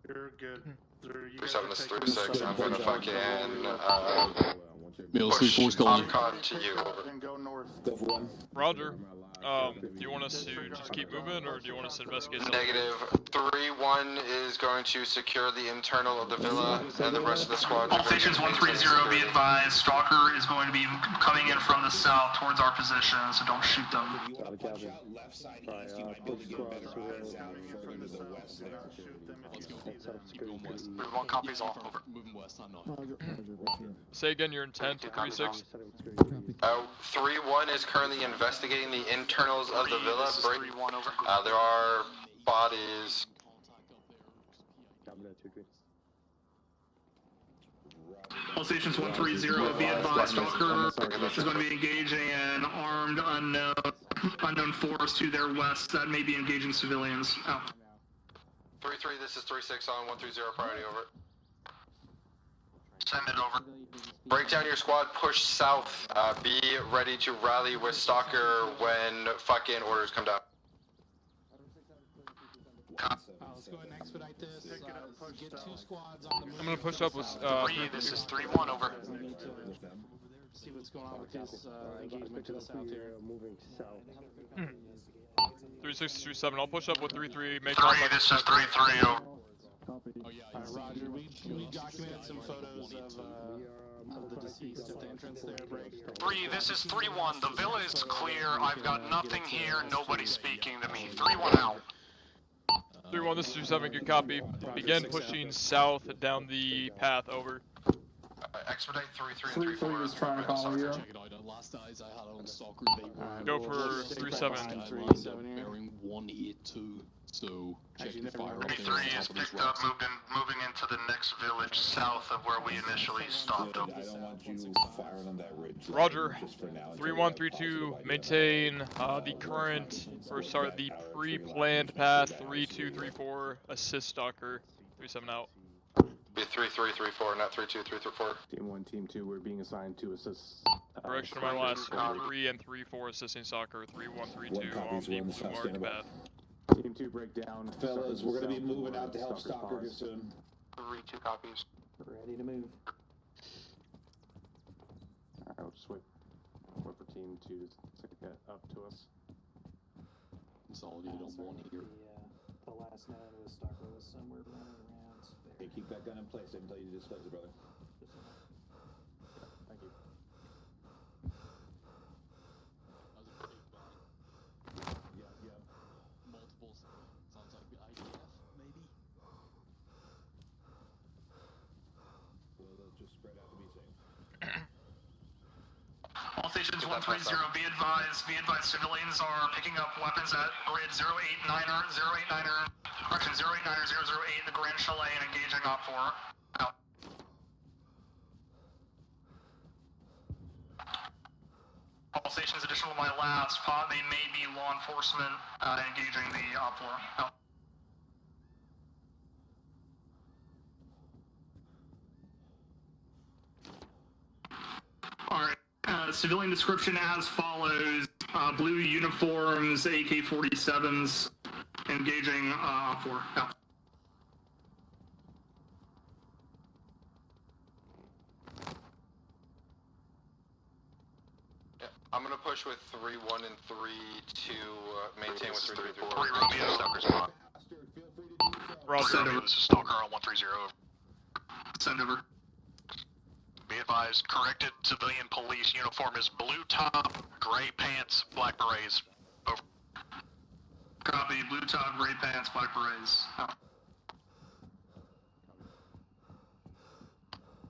Speaker 17: You're good.
Speaker 8: 3-7 is 3-6, I'm gonna fucking,
Speaker 12: push
Speaker 8: Hopcon to you.
Speaker 17: And go north.
Speaker 16: Go for one.
Speaker 5: Roger. Do you want us to just keep moving, or do you want us to investigate something?
Speaker 8: Negative. 3-1 is going to secure the internal of the villa, and the rest of the squad.
Speaker 13: All stations 130 be advised. Stalker is going to be coming in from the south towards our position, so don't shoot them.
Speaker 16: Watch out left side east. You might be able to get better eyes out further to the west there.
Speaker 12: Let's go. Keep going west.
Speaker 13: 3-1 copies all over.
Speaker 12: Moving west, I'm not.
Speaker 5: Say again your intent to 3-6.
Speaker 8: 3-1 is currently investigating the internals of the villa. There are bodies.
Speaker 13: All stations 130 be advised. Stalker is going to be engaging an armed unknown force to their west that may be engaging civilians. Out.
Speaker 8: 3-3, this is 3-6 on 130 priority, over.
Speaker 13: Send it over.
Speaker 8: Break down your squad, push south. Be ready to rally with Stalker when fucking orders come down.
Speaker 2: Let's go ahead and expedite this. Get 2 squads on the move.
Speaker 5: I'm gonna push up with
Speaker 13: 3. This is 3-1 over.
Speaker 2: See what's going on with this engagement to the south here.
Speaker 11: Moving south.
Speaker 5: 3-6 to 3-7. I'll push up with 3-3. Make
Speaker 13: 3.
Speaker 5: contact.
Speaker 13: This is 3-3 over.
Speaker 2: Roger, we documented some photos of the deceased at the entrance there. Break.
Speaker 13: 3. This is 3-1. The villa is clear. I've got nothing here. Nobody's speaking to me. 3-1 out.
Speaker 5: 3-1, this is 2-7. Good copy. Begin pushing south down the path. Over.
Speaker 8: Expedite 3-3 and
Speaker 13: 3-3 was trying to follow you.
Speaker 12: Check it out. Last eyes I had on Stalker, they were
Speaker 5: Go for 3-7.
Speaker 12: bearing 182. So check your fire up there.
Speaker 13: 3 is picked up, moving into the next village south of where we initially stopped.
Speaker 16: I don't want you firing on that ridge.
Speaker 5: Roger.
Speaker 16: Just for now.
Speaker 5: 3132. Maintain the current, or sorry, the pre-planned path. 3234. Assist Stalker. 37 out.
Speaker 8: Be 3-3-3-4, not 3-2-3-3-4.
Speaker 11: Team 1, Team 2, we're being assigned to assist.
Speaker 5: Correction of my last. 3 and 3-4 assisting Stalker. 3-1-3-2 on the blue marked path.
Speaker 11: Team 2 breakdown.
Speaker 16: Fellas, we're going to be moving out to help Stalker here soon.
Speaker 8: 3-2 copies.
Speaker 7: Ready to move.
Speaker 11: Alright, we'll just wait for Team 2 to get up to us.
Speaker 12: Consolidated on 1 here.
Speaker 7: The last known was Stalker was somewhere running around there.
Speaker 16: Hey, keep that gun in place until you disclose it, brother.
Speaker 11: Thank you.
Speaker 12: Yeah. Multiple. Sounds like the IDF, maybe.
Speaker 16: Well, they'll just spread out to be safe.
Speaker 13: All stations 130, be advised, civilians are picking up weapons at grid 089er, correction, 089er008, the Grand Chalet, and engaging Op 4. Out. All stations, additional to my last pod, they may be law enforcement engaging the Op 4. Out. Alright. Civilian description as follows: blue uniforms, AK-47s, engaging Op 4. Out.
Speaker 8: Yeah, I'm gonna push with 3-1 and 3-2, maintain with 3-3-4.
Speaker 13: 3 Romeo.
Speaker 8: Stalker's spot.
Speaker 13: Send over. This is Stalker on 130. Send over. Be advised, corrected civilian police uniform is blue top, gray pants, black berets. Over. Copy, blue top, gray pants, black berets. Out.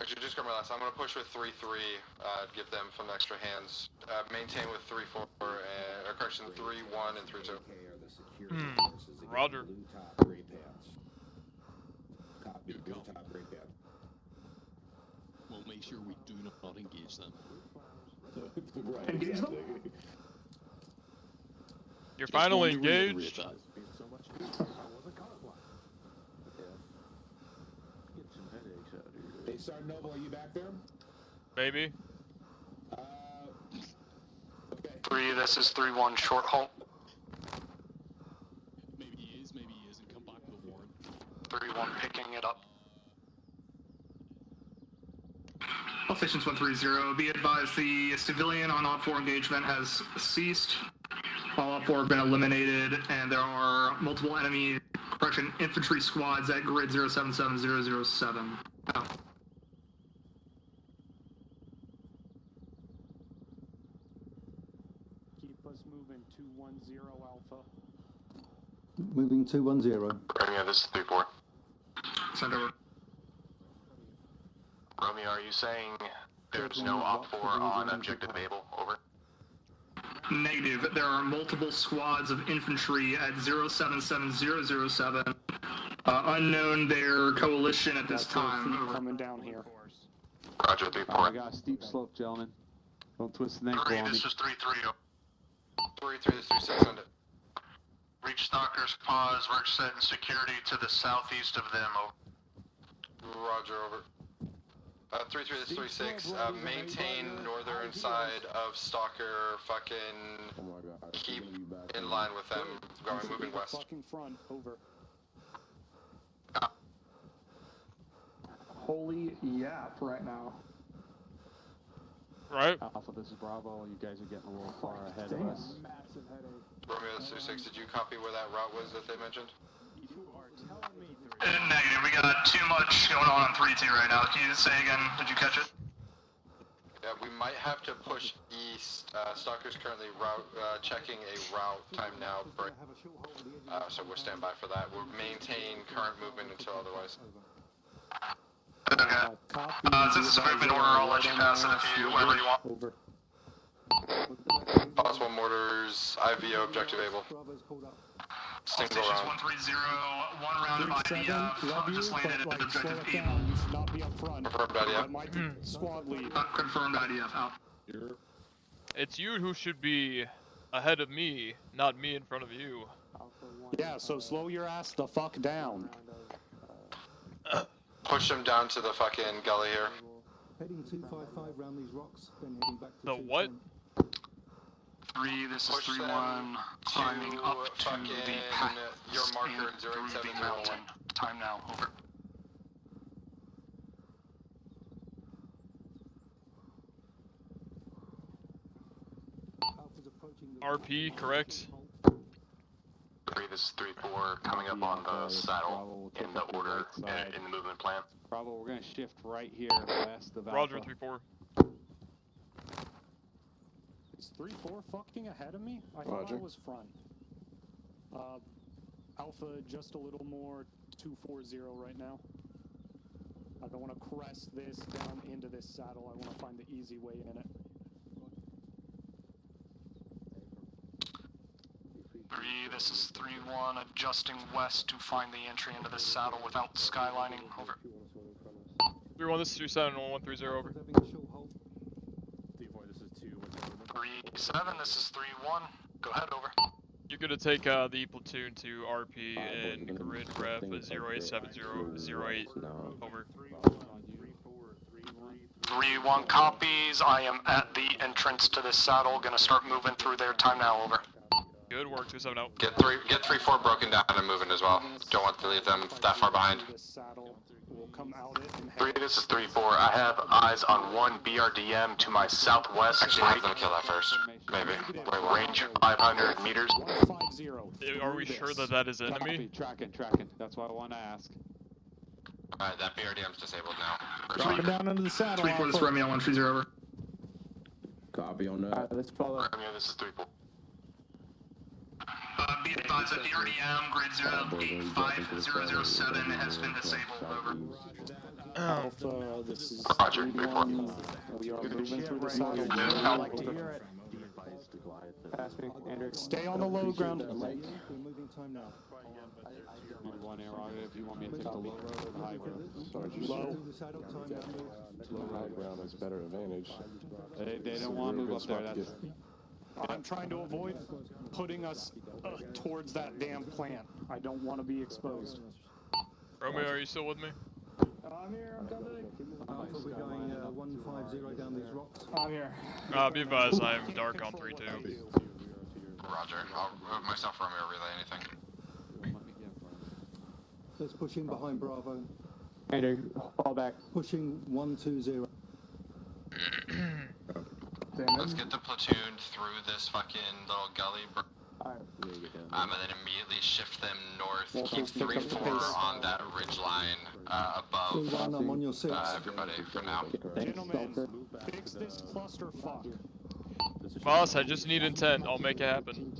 Speaker 8: Actually, just got my last. I'm gonna push with 3-3, give them some extra hands. Maintain with 3-4, and correction 3-1 and 3-2.
Speaker 5: Roger.
Speaker 16: Blue top, gray pants. Copy, blue top, gray pants.
Speaker 12: We'll make sure we do not engage them.
Speaker 16: Right,
Speaker 13: Engage them?
Speaker 5: You're finally engaged.
Speaker 16: Hey, Sergeant Noble, are you back there?
Speaker 5: Maybe.
Speaker 16: Okay.
Speaker 13: 3, this is 3-1, short halt.
Speaker 12: Maybe he is, and come back with a warrant.
Speaker 13: 3-1, picking it up. All stations 130, be advised the civilian on Op 4 engagement has ceased. All Op 4 have been eliminated, and there are multiple enemy, correction, infantry squads at grid 077007. Out.
Speaker 6: Keep us moving 210 Alpha.
Speaker 3: Moving 210.
Speaker 13: Romeo, this is 3-4. Send over. Romeo, are you saying there's no Op 4 on Objective Able? Over. Negative. There are multiple squads of infantry at 077007. Unknown their coalition at this time. Over.
Speaker 6: Coming down here.
Speaker 13: Roger, 3-4.
Speaker 6: I got a steep slope, gentlemen. Don't twist the ankle
Speaker 13: 3,
Speaker 6: on me.
Speaker 13: this is 3-3.
Speaker 8: 3-3, this is 3-6, send it.
Speaker 13: Reach Stalker's pause. We're setting security to the southeast of them. Over.
Speaker 8: Roger, over. 3-3, this is 3-6, maintain northern side of Stalker, keep in line with them, moving west.
Speaker 6: Fucking front, over. Holy yap right now.
Speaker 5: Right.
Speaker 6: Alpha, this is Bravo. You guys are getting a little far ahead of us. Massive headache.
Speaker 8: Romeo, this is 3-6, did you copy where that route was that they mentioned?
Speaker 13: Negative. We got too much going on 3-2 right now. Can you say again? Did you catch it?
Speaker 8: Yeah, we might have to push east. Stalker's currently checking a route time now. So we'll stand by for that. We'll maintain current movement until otherwise.
Speaker 13: Since it's a movement order, I'll let you pass it whenever you want.
Speaker 3: Over.
Speaker 8: Possible mortars, IVO, objective able. Single
Speaker 13: Stations
Speaker 8: round.
Speaker 13: 130, one round of IDF. Just landed at objective B.
Speaker 15: You should not be up front.
Speaker 8: Confirmed IDF.
Speaker 15: That might be squad lead.
Speaker 13: Confirmed IDF out.
Speaker 5: It's you who should be ahead of me, not me in front of you.
Speaker 15: Yeah, so slow your ass the fuck down.
Speaker 8: Push him down to the fucking gully here.
Speaker 3: Heading 255 round these rocks, then heading back to
Speaker 5: The what?
Speaker 13: 3, this is 3-1, climbing up to the path
Speaker 8: your marker
Speaker 13: and through the
Speaker 8: 08701.
Speaker 13: mountain. Time now, over.
Speaker 5: RP, correct?
Speaker 8: 3, this is 3-4, coming up on the saddle in the order, in the movement plan.
Speaker 10: Bravo, we're gonna shift right here west of
Speaker 5: Roger,
Speaker 10: Alpha.
Speaker 5: 3-4.
Speaker 15: Is 3-4 fucking ahead of me? I thought I was front. Alpha just a little more 240 right now. I don't want to crest this down into this saddle. I want to find the easy way in it.
Speaker 13: 3, this is 3-1, adjusting west to find the entry into this saddle without skylining, over.
Speaker 5: 3-1, this is 37, 130, over.
Speaker 13: 3-7, this is 3-1, go ahead, over.
Speaker 5: You're gonna take the platoon to RP and grid ref 087008, over.
Speaker 13: 3-1 copies, I am at the entrance to this saddle, gonna start moving through there, time now, over.
Speaker 5: Good work, 270.
Speaker 8: Get 3-4 broken down and moving as well. Don't want to leave them that far behind.
Speaker 13: 3, this is 3-4. I have eyes on one BRDM to my southwest.
Speaker 8: Actually, have them kill that first. Maybe.
Speaker 13: Range 500 meters.
Speaker 5: Are we sure that that is enemy?
Speaker 10: Tracking. That's why I want to ask.
Speaker 8: Alright, that BRDM's disabled now.
Speaker 15: Dropping down into the saddle.
Speaker 13: 3-4, this is Romeo 130, over.
Speaker 14: Copy on that.
Speaker 6: Let's follow.
Speaker 8: Romeo, this is 3-4.
Speaker 13: Be advised that BRDM grid 085007 has been disabled, over.
Speaker 15: Alpha, this is
Speaker 8: Roger, 3-4.
Speaker 15: we are moving through the saddle.
Speaker 6: I'd like to hear it. Pass me, Andrew.
Speaker 15: Stay on the low ground.
Speaker 3: We're moving time now.
Speaker 10: One arrow if you want me to take the low road or the high road.
Speaker 15: Low.
Speaker 11: Low ground has better advantage.
Speaker 10: They don't want to move up there. That's.
Speaker 15: I'm trying to avoid putting us towards that damn plant. I don't want to be exposed.
Speaker 5: Romeo, are you still with me?
Speaker 15: I'm here, I'm coming.
Speaker 3: Alpha, we're going 150 down these rocks.
Speaker 15: I'm here.
Speaker 5: Be advised, I am dark on 3-2.
Speaker 8: Roger. I'll myself, Romeo, relay anything.
Speaker 3: Let's push in behind Bravo.
Speaker 6: Andrew, fall back.
Speaker 3: Pushing 120.
Speaker 8: Let's get the platoon through this fucking little gully. And then immediately shift them north. Keep 3-4 on that ridge line above
Speaker 3: 3-1, I'm on your 6.
Speaker 8: everybody for now.
Speaker 15: Gentlemen, fix this clusterfuck.
Speaker 5: Boss, I just need intent. I'll make it happen.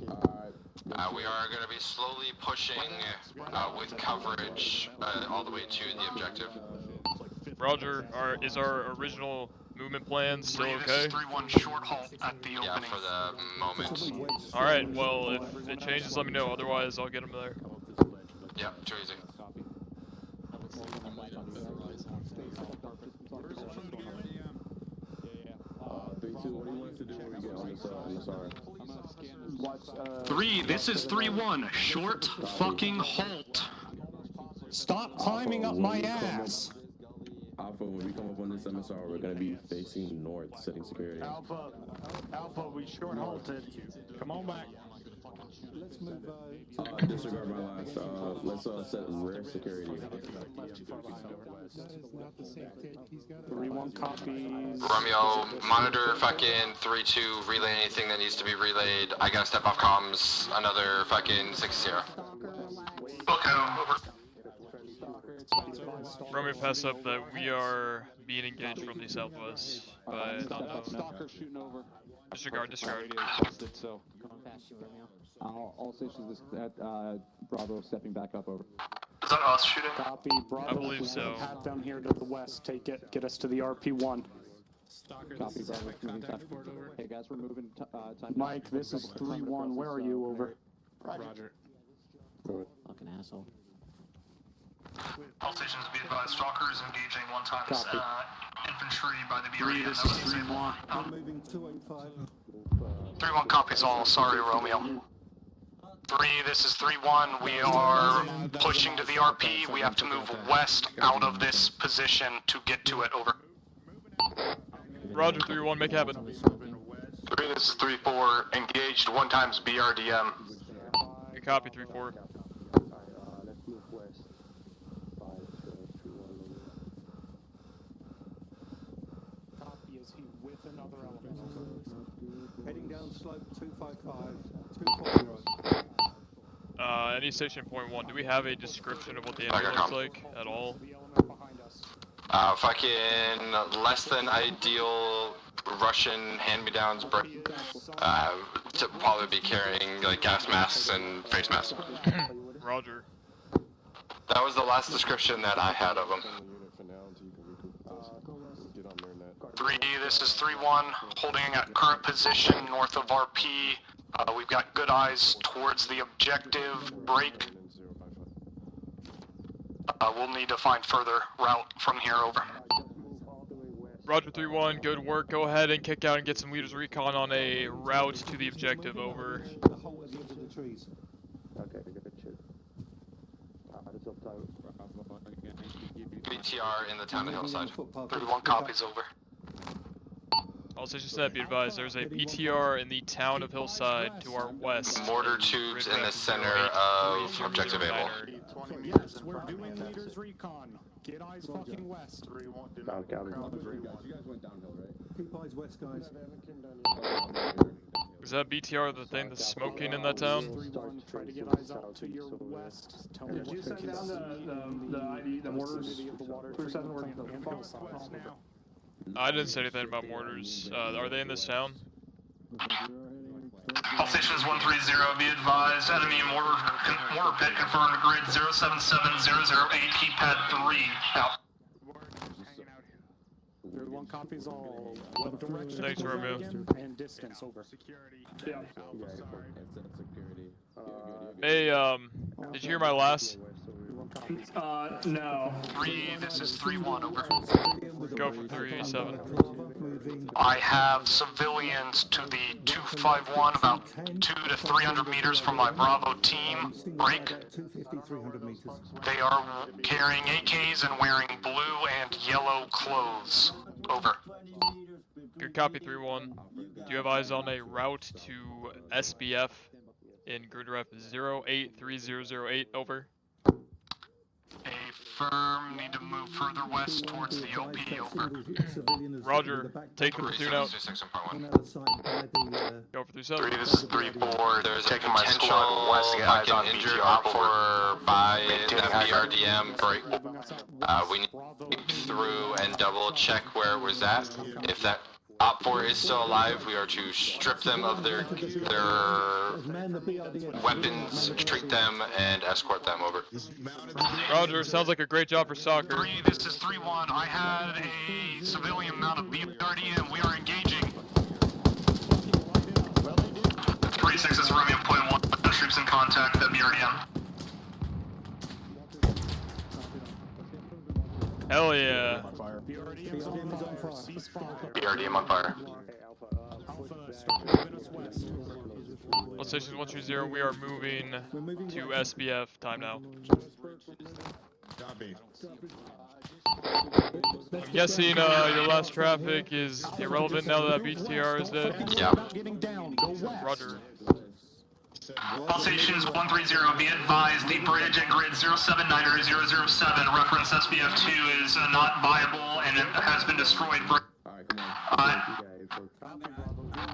Speaker 8: We are going to be slowly pushing with coverage all the way to the objective.
Speaker 5: Roger, is our original movement plan still okay?
Speaker 13: This is 3-1 short halt at the opening.
Speaker 8: Yeah, for the moment.
Speaker 5: Alright, well, if it changes, let me know. Otherwise, I'll get him there.
Speaker 8: Yep, too easy.
Speaker 13: Three, this is 3-1. Short fucking halt.
Speaker 15: Stop climbing up my ass.
Speaker 14: Alpha, when we come up on this MSR, we're going to be facing north, setting security.
Speaker 15: Alpha, we short halted. Come on back.
Speaker 3: Let's move.
Speaker 14: Disregard my last. Let's set rear security.
Speaker 15: 3-1 copies.
Speaker 8: Romeo, monitor fucking 3-2, relay anything that needs to be relayed. I gotta step off comms, another fucking 6-0.
Speaker 13: Okay, over.
Speaker 5: Romeo, pass up that we are being engaged from the southwest.
Speaker 10: Stalker shooting over.
Speaker 5: Disregard.
Speaker 6: All stations at Bravo stepping back up, over.
Speaker 13: that us shooting?
Speaker 15: Copy. Bravo.
Speaker 5: I believe so.
Speaker 15: Pat down here to the west. Take it. Get us to the RP1.
Speaker 6: Copy, Bravo. Hey guys, we're moving. Time
Speaker 15: Mike, this is 3-1. Where are you? Over.
Speaker 2: Roger.
Speaker 6: Fucking asshole.
Speaker 13: All stations be advised, stalkers engaging one times
Speaker 15: Copy.
Speaker 13: infantry by the
Speaker 15: Three,
Speaker 13: BRDM.
Speaker 15: this is 3-1.
Speaker 3: Moving 285.
Speaker 13: 3-1 copies all, sorry Romeo. 3, this is 3-1, we are pushing to the RP, we have to move west out of this position to get to it, over.
Speaker 5: Roger, 3-1, make happen.
Speaker 8: 3, this is 3-4, engaged one times BRDM.
Speaker 5: You copy, 3-4.
Speaker 6: Let's move west. 5, 2, Copy, is he with another element?
Speaker 3: Heading down slope 255. 240.
Speaker 5: Any station point 1, do we have a description of what the enemy looks like at all?
Speaker 8: Fucking less than ideal Russian hand-me-downs, to probably be carrying like gas masks and face masks.
Speaker 5: Roger.
Speaker 8: That was the last description that I had of them. 3, this is 3-1, holding at current position north of RP. We've got good eyes towards the objective break. We'll need to find further route from here, over.
Speaker 5: Roger, 3-1, good work. Go ahead and kick out and get some leaders recon on a route to the objective, over.
Speaker 8: BTR in the town of Hillside. 31 copies, over.
Speaker 5: All stations set, be advised, there's a BTR in the town of Hillside to our west.
Speaker 8: Mortar tubes in the center of objective Able.
Speaker 15: Yes, we're doing leaders recon. Get eyes fucking west.
Speaker 3: You guys went downhill, right? Keep eyes west, guys.
Speaker 5: Is that BTR the thing that's smoking in that town?
Speaker 15: Try to get eyes out to your west. Tell me
Speaker 4: Did you send down the ID, the mortars? Clear 7, we're now.
Speaker 5: I didn't say anything about mortars. Are they in this town?
Speaker 13: All stations 130, be advised, enemy mortar pit confirmed, grid 077008, keypad 3, out.
Speaker 15: 31 copies all. What direction?
Speaker 5: Thanks, Romeo.
Speaker 15: And distance, over.
Speaker 4: Yeah.
Speaker 5: Hey, did you hear my last?
Speaker 4: No.
Speaker 13: 3, this is 3-1, over.
Speaker 5: Go for 3-7.
Speaker 8: I have civilians to the 251, about 200 to 300 meters from my Bravo team. Break.
Speaker 3: 250, 300 meters.
Speaker 8: They are carrying AKs and wearing blue and yellow clothes. Over.
Speaker 5: Good copy, 3-1. Do you have eyes on a route to SBF in grid rep 083008, over?
Speaker 8: Firm, need to move further west towards the OP, over.
Speaker 5: Roger, take the platoon out. Go for 3-7.
Speaker 8: 3, this is 3-4, there's a potential fucking injured OPFOR by BRDM break. We need to look through and double check where it was at. If that OPFOR is still alive, we are to strip them of their weapons, treat them, and escort them, over.
Speaker 5: Roger, sounds like a great job for soccer.
Speaker 8: 3, this is 3-1. I had a civilian mount of BRDM. We are engaging.
Speaker 13: 3-6, this is Romeo, point 1, troops in contact at BRDM.
Speaker 5: Hell yeah.
Speaker 8: BRDM on fire.
Speaker 5: All stations 130, we are moving to SBF. Time now. I'm guessing your last traffic is irrelevant now that BTR is dead?
Speaker 8: Yeah.
Speaker 5: Roger.
Speaker 13: All stations 130, be advised, the bridge at grid 079007, reference SBF2, is not viable and it has been destroyed.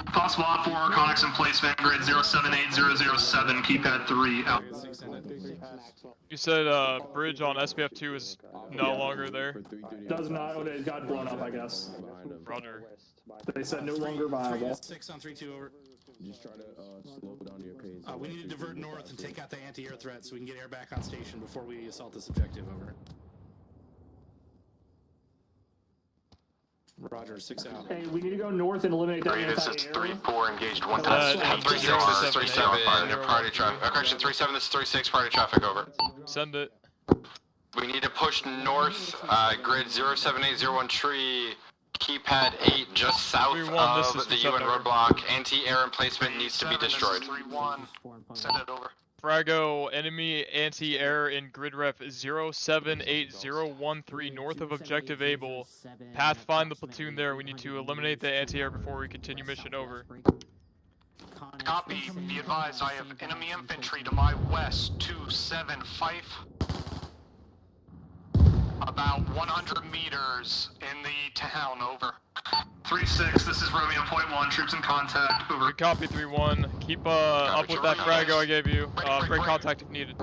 Speaker 13: Possible OPFOR, conics emplacement, grid 078007, keypad 3, out.
Speaker 5: You said bridge on SPF2 is no longer there?
Speaker 4: Does not, it got blown up, I guess.
Speaker 5: Roger.
Speaker 4: They said no longer viable.
Speaker 2: 6 on 3-2, over.
Speaker 14: Just try to slow down your pace.
Speaker 2: We need to divert north and take out the anti-air threat so we can get air back on station before we assault this objective. Over. Roger, 6 out.
Speaker 4: Hey, we need to go north and eliminate that
Speaker 8: This is
Speaker 4: anti-air.
Speaker 8: 3-4 engaged 1,000. 36, this is 37, party traffic. Correction, 37, this is 36, party traffic, over.
Speaker 5: Send it.
Speaker 8: We need to push north, grid 07801 tree, keypad 8, just south of the UN roadblock. Anti-air emplacement needs to be destroyed.
Speaker 13: 3-1, send it over.
Speaker 5: Frago, enemy anti-air in grid ref 078013 north of objective Able. Pathfind the platoon there. We need to eliminate the anti-air before we continue mission. Over.
Speaker 13: Copy. Be advised, I have enemy infantry to my west, 275. About 100 meters in the town, over. 3-6, this is Romeo point 1, troops in contact, over.
Speaker 5: Good copy, 3-1. Keep up with that Frago I gave you. Break contact if needed.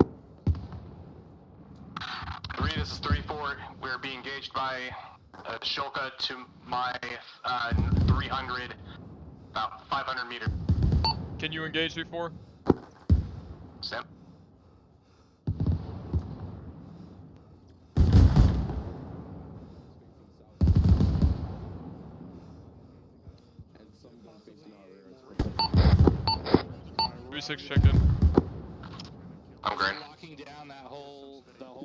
Speaker 13: 3, this is 3-4. We're being engaged by Shilka to my 300, about 500 meters.
Speaker 5: Can you engage 3-4?
Speaker 13: Sam?
Speaker 5: Three 6 chicken.
Speaker 8: I'm green.
Speaker 10: Locking down that whole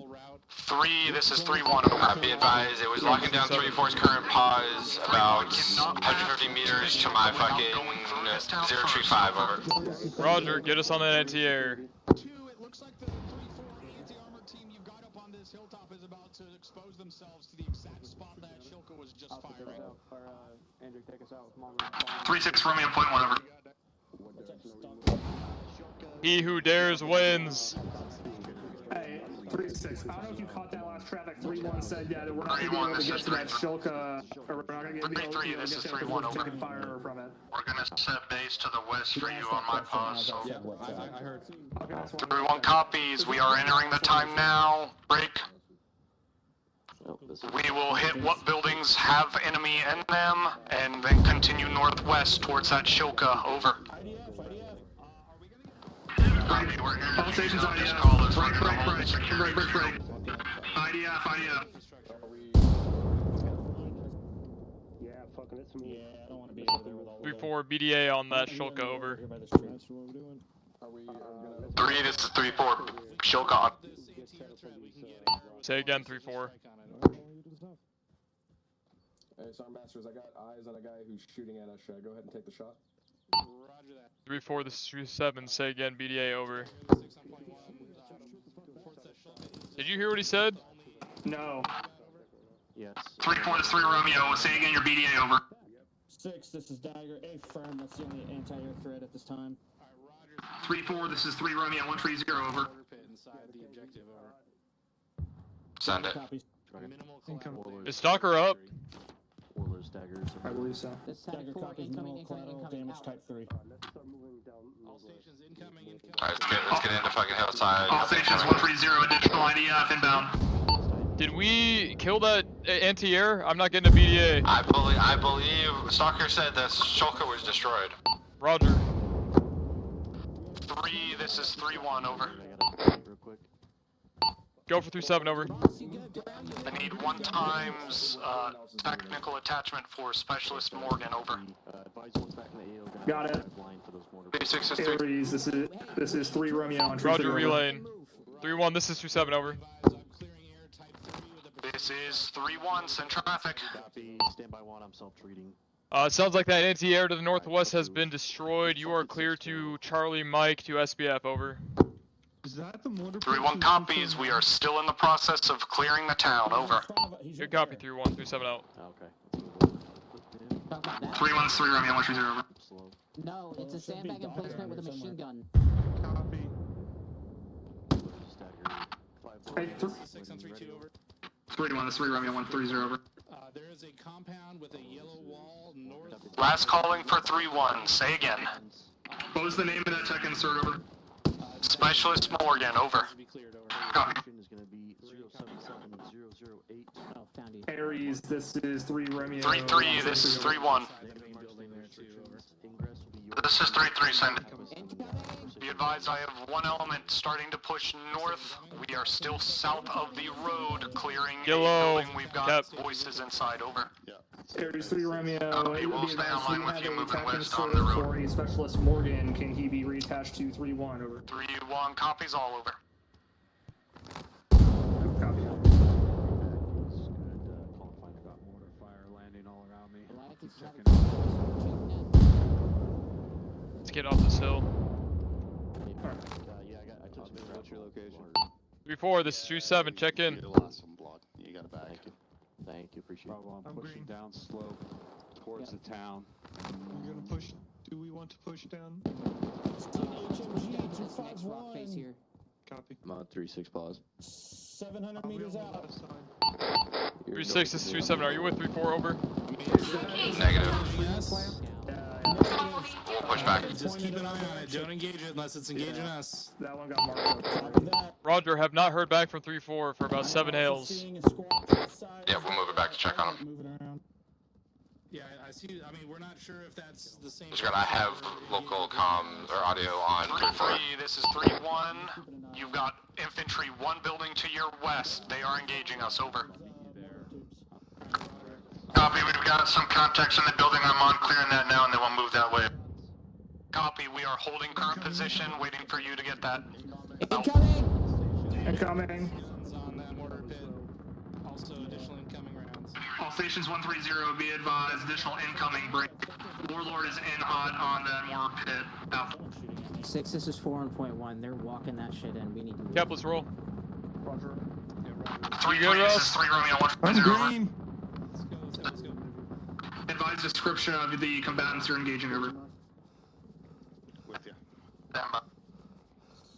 Speaker 10: route.
Speaker 8: 3, this is 3-1. Be advised, it was locking down 3-4's current pause about 150 meters to my fucking 035, over.
Speaker 5: Roger, get us on that anti-air.
Speaker 10: 2, it looks like the 3-4 anti-armor team you got up on this hilltop is about to expose themselves to the exact spot that Shilka was just firing.
Speaker 6: Andrew, take us out. Come on.
Speaker 13: 3-6, Romeo point 1, over.
Speaker 5: He who dares wins.
Speaker 4: Hey, 3-6. I don't know if you caught that last traffic. 3-1 said, yeah, that we're not going to be able to get to that Shilka, or we're not going to be able to get there because we're taking fire from it.
Speaker 13: We're gonna set base to the west for you on my pause, so.
Speaker 9: Yeah, I heard.
Speaker 4: Okay, that's one.
Speaker 13: 3-1 copies, we are entering the time now. Break. We will hit what buildings have enemy in them, and then continue northwest towards that Shilka, over. Copy, we're here.
Speaker 4: All stations IDF. Break. IDF.
Speaker 6: Yeah, fucking it's me. Yeah, I don't want to be over there with all
Speaker 5: 3-4 BDA on that Shulka, over.
Speaker 8: 3, this is 3-4. Shilka on.
Speaker 5: Say again, 3-4.
Speaker 9: Hey, Sergeant Masters, I got eyes on a guy who's shooting at us. Should I go ahead and take the shot?
Speaker 10: Roger that.
Speaker 5: 3-4, this is 3-7. Say again, BDA, over. Did you hear what he said?
Speaker 4: No.
Speaker 6: Yes.
Speaker 13: 3-4, this is 3 Romeo. Say again your BDA, over.
Speaker 6: 6, this is Dagger. Affirm, that's the only anti-air threat at this time.
Speaker 13: 3-4, this is 3 Romeo, 130, over.
Speaker 8: Send it.
Speaker 5: Is Stalker up?
Speaker 4: I believe so.
Speaker 6: Dagger copies, minimal collateral damage type 3.
Speaker 8: Alright, let's get into fucking hillside.
Speaker 13: All stations 130, additional IDF inbound.
Speaker 5: Did we kill that anti-air? I'm not getting a BDA.
Speaker 8: I believe Stalker said that Shulka was destroyed.
Speaker 5: Roger.
Speaker 13: 3, this is 3-1, over.
Speaker 5: Go for 3-7, over.
Speaker 13: I need 1 times technical attachment for Specialist Morgan, over.
Speaker 4: Got it.
Speaker 8: 36 is 3.
Speaker 4: Aries, this is 3 Romeo and
Speaker 5: Roger, relaying. 3-1, this is 2-7, over.
Speaker 13: This is 3-1, send traffic.
Speaker 6: Stand by 1, I'm self-treating.
Speaker 5: It sounds like that anti-air to the northwest has been destroyed. You are clear to Charlie Mike to SBF, over.
Speaker 3: Is that the mortar?
Speaker 13: 3-1 copies, we are still in the process of clearing the town, over.
Speaker 5: Good copy, 3-1, 3-7 out.
Speaker 6: Okay.
Speaker 13: 3-1 is 3 Romeo, 130, over.
Speaker 18: No, it's a sandbag emplacement with a machine gun.
Speaker 4: Copy. Hey,
Speaker 13: 3-1 is 3 Romeo, 130, over.
Speaker 10: There is a compound with a yellow wall north.
Speaker 13: Last calling for 3-1, say again. What was the name of that tech insert, over? Specialist Morgan, over. Copy.
Speaker 4: Aries, this is 3 Romeo.
Speaker 13: 3-3, this is 3-1. This is 3-3, send it. Be advised, I have one element starting to push north. We are still south of the road, clearing a building. We've got voices inside, over.
Speaker 4: Aries 3 Romeo,
Speaker 13: Copy, we'll stay online with you moving west on the road.
Speaker 4: For a specialist Morgan, can he be reattached to 3-1, over?
Speaker 13: 3-1, copies all over.
Speaker 4: Copy.
Speaker 5: Let's get off this hill.
Speaker 19: I took some. What's your location?
Speaker 5: 3-4, this is 3-7, check in.
Speaker 19: You got it back. Thank you, appreciate it.
Speaker 17: I'm pushing down slope towards the town. We're gonna push. Do we want to push down?
Speaker 18: HMG 251.
Speaker 17: Copy.
Speaker 19: I'm on 3-6 pause.
Speaker 3: 700 meters out.
Speaker 5: 3-6, this is 3-7, are you with 3-4, over?
Speaker 8: Negative.
Speaker 2: Yes.
Speaker 8: We'll push back.
Speaker 2: Just keep an eye on it. Don't engage it unless it's engaging us.
Speaker 4: That one got marked.
Speaker 5: Roger, have not heard back from 3-4 for about 7 hails.
Speaker 8: Yeah, we'll move it back to check on him.
Speaker 2: Yeah, I see. I mean, we're not sure if that's the same.
Speaker 8: Just gonna have local comms or audio on
Speaker 13: 3-3, this is 3-1. You've got infantry one building to your west. They are engaging us, over.
Speaker 8: Copy, we've got some contacts in the building. I'm on clearing that now and then we'll move that way.
Speaker 13: Copy, we are holding current position, waiting for you to get that.
Speaker 4: Incoming.
Speaker 2: On that mortar pit. Also, additional incoming rounds.
Speaker 4: All stations 130, be advised, additional incoming break. Warlord is in hot on that mortar pit. Out.
Speaker 18: 6, this is 4-1.1. They're walking that shit in. We need to move.
Speaker 5: Cap, let's roll.
Speaker 4: Roger.
Speaker 13: 3-3, this is 3 Romeo 140.
Speaker 4: I'm green.
Speaker 2: Let's go.
Speaker 4: Advise description of the combatants you're engaging, over.
Speaker 17: With you.
Speaker 13: Stand by.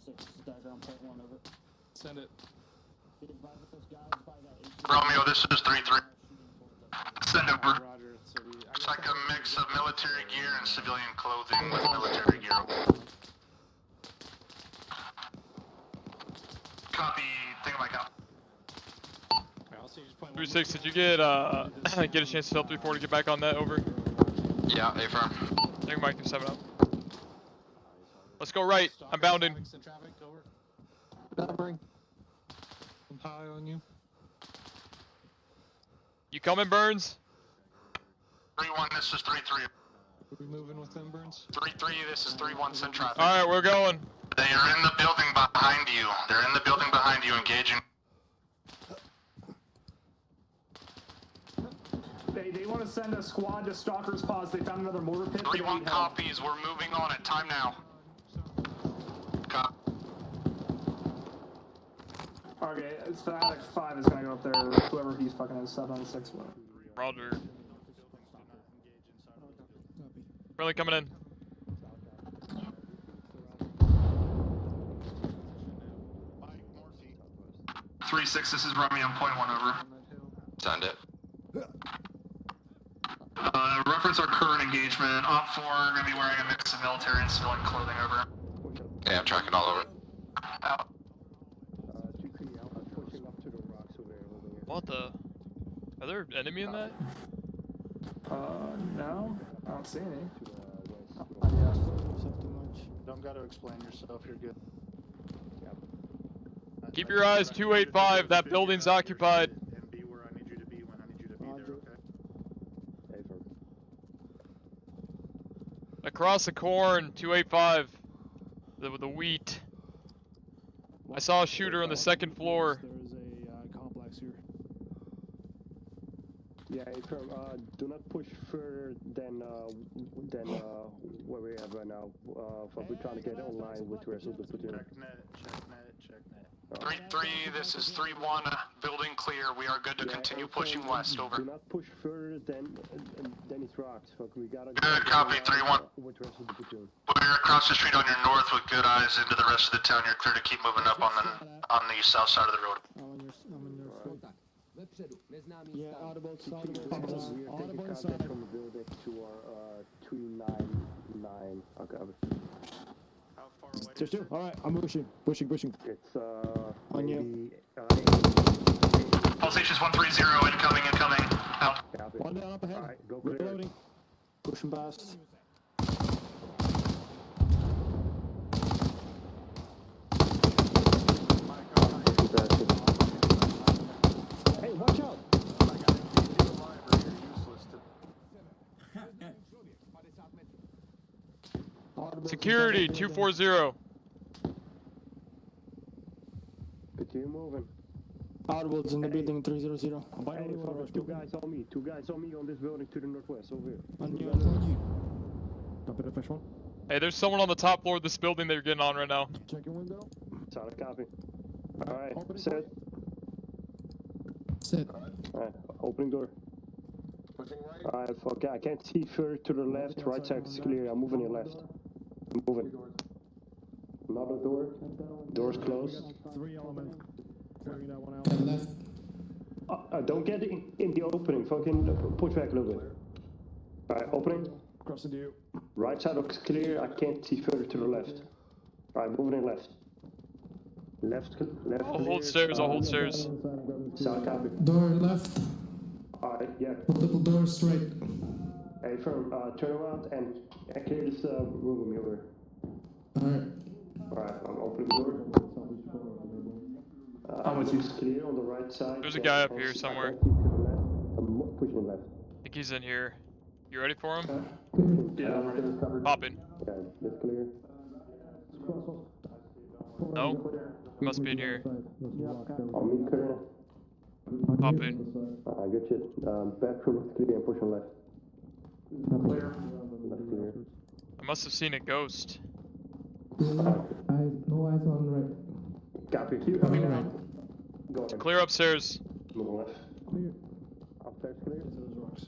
Speaker 3: 6, diagram point 1 over.
Speaker 2: Send it.
Speaker 8: Romeo, this is 3-3.
Speaker 13: Send over.
Speaker 2: Roger. So
Speaker 8: It's like a mix of military gear and civilian clothing with military gear.
Speaker 13: Copy, think about out.
Speaker 5: 3-6, did you get get a chance to help 3-4 to get back on that, over?
Speaker 8: Yeah, affirm.
Speaker 5: Bring Mike 7 up. Let's go right, I'm bounding.
Speaker 3: Numbering.
Speaker 17: I'm high on you.
Speaker 5: You coming, Burns?
Speaker 8: 3-1, this is 3-3.
Speaker 17: Are we moving with them, Burns?
Speaker 13: 3-3, this is 3-1, send traffic.
Speaker 5: Alright, we're going.
Speaker 8: They are in the building behind you. They're in the building behind you, engaging.
Speaker 4: They want to send a squad to Stalker's Paws. They found another mortar pit.
Speaker 13: 3-1 copies, we're moving on it, time now.
Speaker 4: Okay, it's Havoc 5 is gonna go up there. Whoever he's fucking is 7-6.
Speaker 5: Roger. Friendly coming in.
Speaker 13: Three 6, this is Romeo, point 1 over.
Speaker 8: Send it.
Speaker 13: Reference our current engagement. Op 4 gonna be wearing a mix of military and civilian clothing, over.
Speaker 8: Yeah, I'm tracking all over.
Speaker 13: Out.
Speaker 5: What the? Are there enemy in that?
Speaker 4: No. I don't see any.
Speaker 17: Don't gotta explain yourself, you're good.
Speaker 5: Keep your eyes 285, that building's occupied.
Speaker 17: And be where I need you to be when I need you to be there, okay?
Speaker 5: Across the corn, 285. The wheat. I saw a shooter on the second floor.
Speaker 15: There is a complex here.
Speaker 3: Yeah, do not push further than where we are right now. We're trying to get online with the rest of the platoon.
Speaker 17: Checkmate.
Speaker 13: 3-3, this is 3-1, building clear. We are good to continue pushing west, over.
Speaker 3: Do not push further than it's rocks. We gotta
Speaker 8: Good, copy, 3-1.
Speaker 3: with the rest of the platoon.
Speaker 8: We're across the street on your north with good eyes into the rest of the town. You're clear to keep moving up on the south side of the road.
Speaker 3: Yeah, audible side. We are taking contact from the building to our 299. Okay.
Speaker 17: How far away?
Speaker 3: Just do. All right, I'm pushing. It's on you.
Speaker 13: All stations 130, incoming. Out.
Speaker 3: One down up ahead. All right, go clear.
Speaker 15: Reloading. Pushing past.
Speaker 5: Security 240.
Speaker 3: Continue moving.
Speaker 6: Outwards in the building 300.
Speaker 3: Hey, two guys on me. Two guys on me on this building to the northwest. Over here.
Speaker 6: On you.
Speaker 15: Copy the first one.
Speaker 5: Hey, there's someone on the top floor of this building that you're getting on right now.
Speaker 15: Check your window.
Speaker 3: Solid copy. Alright, set.
Speaker 6: Set.
Speaker 3: Alright, opening door. Alright, fuck, I can't see further to the left. Right side is clear. I'm moving in left. I'm moving. Another door. Door's closed.
Speaker 15: 3 element. Clearing that one out.
Speaker 3: Left. Don't get in the opening. Fucking push back a little bit. Alright, opening.
Speaker 15: Crossing to you.
Speaker 3: Right side looks clear. I can't see further to the left. Alright, moving in left. Left.
Speaker 5: I'll hold stairs. I'll hold stairs.
Speaker 3: Solid copy.
Speaker 6: Door left.
Speaker 3: Alright, yeah.
Speaker 6: Multiple doors straight.
Speaker 3: Hey, firm, turn around and clear this room with me over.
Speaker 6: Alright.
Speaker 3: Alright, I'm opening the door. It's clear on the right side.
Speaker 5: There's a guy up here somewhere.
Speaker 3: I'm pushing left.
Speaker 5: I think he's in here. You ready for him?
Speaker 3: Yeah, I'm ready.
Speaker 5: Pop in.
Speaker 3: Yeah, that's clear.
Speaker 5: No? He must be in here.
Speaker 3: On me, clear.
Speaker 5: Pop in.
Speaker 3: Good shit. Bathroom looks clear and pushing left.
Speaker 15: Clear.
Speaker 3: Left clear.
Speaker 5: I must have seen a ghost.
Speaker 6: No eyes on right.
Speaker 3: Copy.
Speaker 6: Coming right.
Speaker 3: Go ahead.
Speaker 5: Clear upstairs.
Speaker 3: Move left.
Speaker 6: Clear.
Speaker 3: Upstairs clear.
Speaker 15: Those rocks.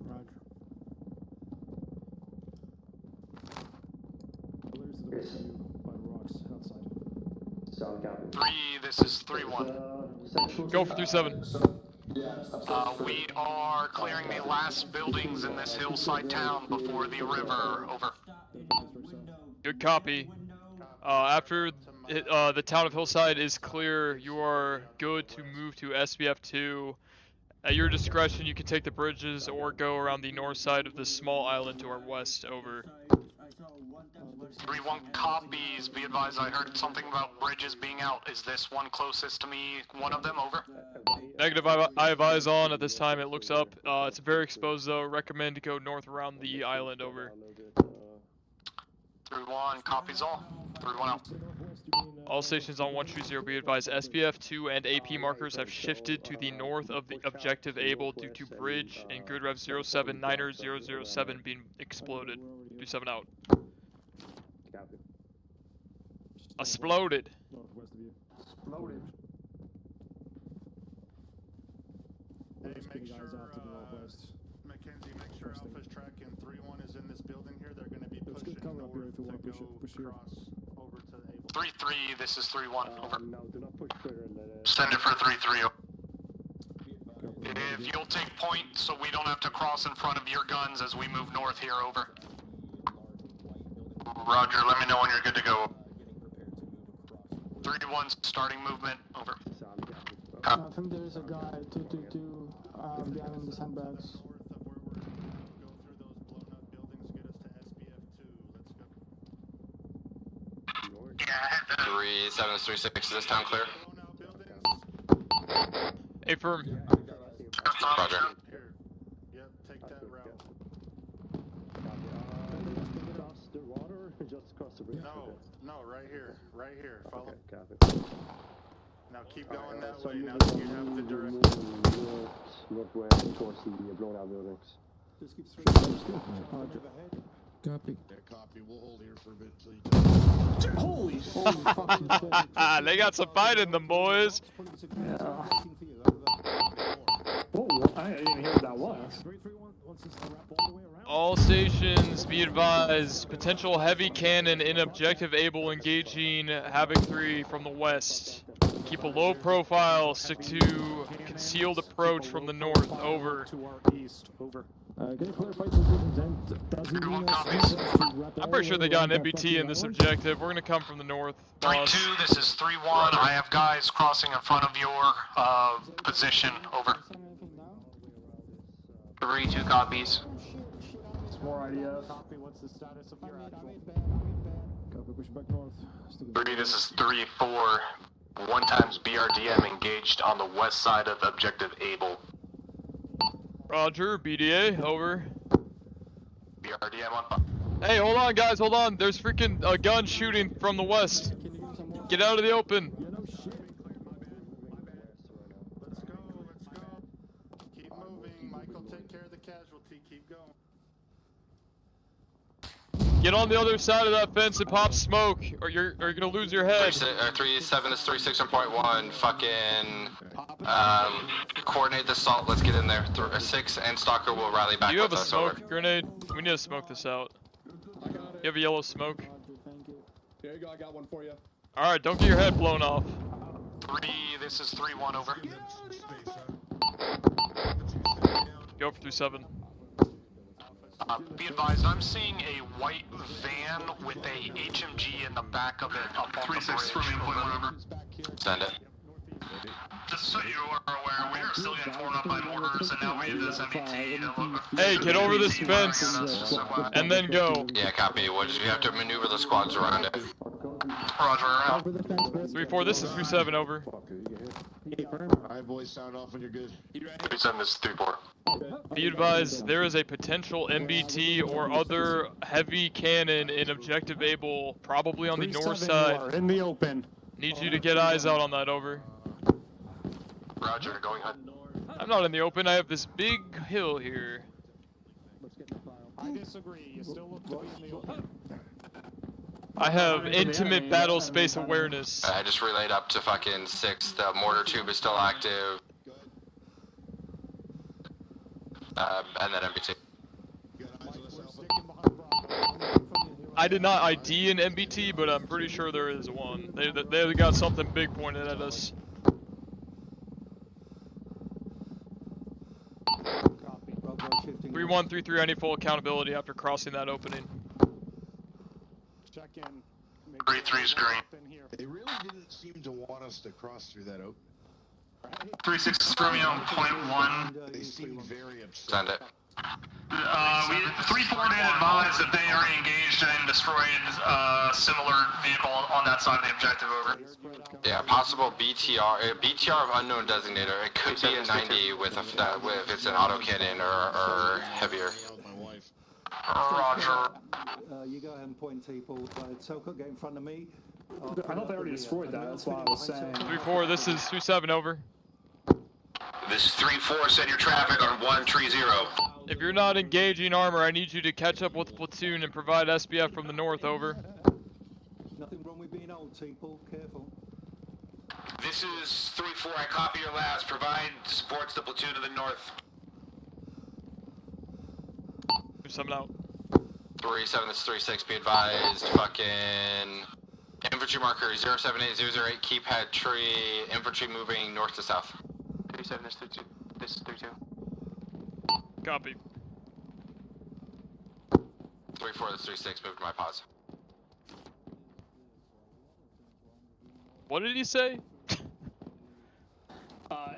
Speaker 15: Roger. Clears to the west of you by the rocks outside.
Speaker 3: Solid copy.
Speaker 13: 3, this is 3-1.
Speaker 5: Go for 3-7.
Speaker 13: We are clearing the last buildings in this hillside town before the river. Over.
Speaker 5: Good copy. After the town of Hillside is clear, you are good to move to SBF 2. At your discretion, you can take the bridges or go around the north side of this small island to our west. Over.
Speaker 13: 3-1 copies. Be advised, I heard something about bridges being out. Is this one closest to me? One of them? Over.
Speaker 5: Negative. I have eyes on at this time. It looks up. It's very exposed though. Recommend to go north around the island. Over.
Speaker 13: 3-1 copies all. 3-1 out.
Speaker 5: All stations on 130 be advised. SBF 2 and AP markers have shifted to the north of the objective Able due to bridge and grid rev 079er007 being exploded. 27 out. Exploded.
Speaker 15: Northwest of you.
Speaker 3: Exploded.
Speaker 16: Hey, make sure, Mackenzie, make sure Alpha's tracking 3-1 is in this building here. They're going to be pushing north to go across over to Able.
Speaker 13: 3-3, this is 3-1. Over.
Speaker 3: No, do not push further.
Speaker 13: Send it for 3-3. If you'll take point so we don't have to cross in front of your guns as we move north here. Over. Roger, let me know when you're good to go. 3-1 starting movement. Over.
Speaker 6: I think there is a guy 222 behind the sandbags.
Speaker 13: Yeah, 3-7-3-6, is this town clear?
Speaker 5: Hey, firm.
Speaker 13: Roger.
Speaker 16: Yep, take that route.
Speaker 3: Across the water or just across the bridge?
Speaker 16: No, right here. Right here. Follow.
Speaker 3: Okay, copy.
Speaker 16: Now keep going that
Speaker 3: So
Speaker 16: way.
Speaker 3: you
Speaker 16: Now
Speaker 3: move
Speaker 16: that you have the direction.
Speaker 3: northwest towards the blown out buildings.
Speaker 15: Just keep straight. Roger.
Speaker 6: Copy.
Speaker 16: Yeah, copy. We'll hold here for a bit till you
Speaker 6: Holy fucking shit.
Speaker 5: They got some fight in them, boys.
Speaker 6: Yeah.
Speaker 4: Whoa, I didn't even hear what that was.
Speaker 5: All stations be advised. Potential heavy cannon in objective Able engaging Havoc 3 from the west. Keep a low profile. Stick to concealed approach from the north. Over.
Speaker 15: To our east. Over. Can you clarify positions and does it mean
Speaker 5: I'm pretty sure they got an MBT in this objective. We're gonna come from the north.
Speaker 13: 3-2, this is 3-1. I have guys crossing in front of your position. Over. 3-2 copies.
Speaker 4: More IDF.
Speaker 15: Copy, what's the status of your actual? Copy, push back north.
Speaker 13: 3, this is 3-4. 1 times BRDM engaged on the west side of objective Able.
Speaker 5: Roger, BDA, over.
Speaker 13: BRDM on.
Speaker 5: Hey, hold on, guys, hold on. There's freaking a gun shooting from the west. Get out of the open.
Speaker 16: Let's go. Keep moving. Michael, take care of the casualty. Keep going.
Speaker 5: Get on the other side of that fence and pop smoke, or you're gonna lose your head.
Speaker 8: 37 is 36.1. Fucking coordinate the assault. Let's get in there. 6 and Stalker will rally back.
Speaker 5: Do you have
Speaker 8: with
Speaker 5: a
Speaker 8: us,
Speaker 5: smoke
Speaker 8: over.
Speaker 5: grenade? We need to smoke this out. You have a yellow smoke?
Speaker 14: There you go, I got one for you.
Speaker 5: Alright, don't get your head blown off.
Speaker 13: this is 3-1, over.
Speaker 5: Go for 37.
Speaker 13: Be advised, I'm seeing a white van with a HMG in the back of it up on the bridge.
Speaker 8: 3-6, over. Send it.
Speaker 13: Just so you are aware, we are still getting torn up by mortars, and now we have this MBT.
Speaker 5: Hey, get over this fence, and then go.
Speaker 8: Yeah, copy. We have to maneuver the squads around it.
Speaker 13: Roger, out.
Speaker 5: 3-4, this is 3-7, over.
Speaker 20: Alright, boys, sound off when you're good.
Speaker 8: 3-7, this is 3-4.
Speaker 5: Be advised, there is a potential MBT or other heavy cannon in Objective Able, probably on the north side.
Speaker 15: In the open.
Speaker 5: Need you to get eyes out on that, over.
Speaker 8: Roger, going ahead.
Speaker 5: I'm not in the open, I have this big hill here.
Speaker 15: I disagree. You still look to be in the open.
Speaker 5: I have intimate battle space awareness.
Speaker 8: I just relayed up to fucking 6. The mortar tube is still active. And then MBT.
Speaker 5: I did not ID an MBT, but I'm pretty sure there is one. They got something big pointed at us.
Speaker 15: Copy.
Speaker 5: 3133, I need full accountability after crossing that opening.
Speaker 15: Check in.
Speaker 13: 3-3's green.
Speaker 20: They really didn't seem to want us to cross through that open.
Speaker 13: 3-6 is Romeo on .1.
Speaker 20: They seemed very upset.
Speaker 8: Send it.
Speaker 13: 3-4 did advise that they already engaged and destroyed a similar vehicle on that side of the objective, over.
Speaker 8: Yeah, possible BTR. BTR of unknown designator. It could be a 90 with if it's an autocannon or heavier.
Speaker 13: Roger.
Speaker 21: You go ahead and point people. Selkirk, get in front of me.
Speaker 4: I thought they already destroyed that, that's what I was saying.
Speaker 5: 3-4, this is 2-7, over.
Speaker 8: This is 3-4, send your traffic on 130.
Speaker 5: If you're not engaging armor, I need you to catch up with the platoon and provide SBF from the north, over.
Speaker 21: Nothing wrong with being old, people. Careful.
Speaker 8: This is 3-4, I copy your last. Provide support to the platoon to the north.
Speaker 5: 2-7 out.
Speaker 8: 3-7, this is 3-6, be advised. Fucking infantry marker 078008, keypad tree, infantry moving north to south.
Speaker 6: 37, this is 32. This is 32.
Speaker 5: Copy.
Speaker 8: 3-4, this is 3-6, move to my pause.
Speaker 5: What did he say?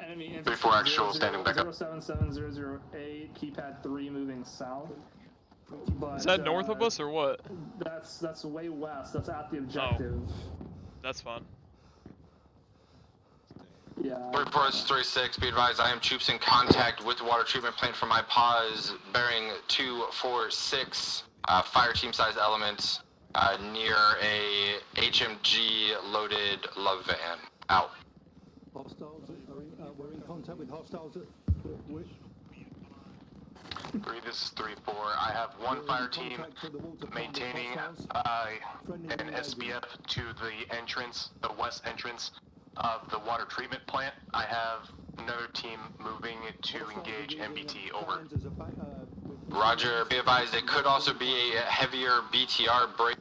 Speaker 4: Enemy
Speaker 8: 3-4 actual, standing back up.
Speaker 4: 077008, keypad 3 moving south. But,
Speaker 5: Is that north of us or what?
Speaker 4: That's way west. That's at the objective.
Speaker 5: Oh, that's fine.
Speaker 4: Yeah.
Speaker 8: 3-4, this is 3-6, be advised, I am troops in contact with the water treatment plant from my pause, bearing 246 fire team size elements near a HMG loaded love van. Out.
Speaker 21: Hostiles. We're in contact with hostiles.
Speaker 13: 3, this is 3-4. I have one fire team maintaining an SBF to the entrance, the west entrance of the water treatment plant. I have another team moving to engage MBT, over.
Speaker 8: Roger, be advised, it could also be a heavier BTR break.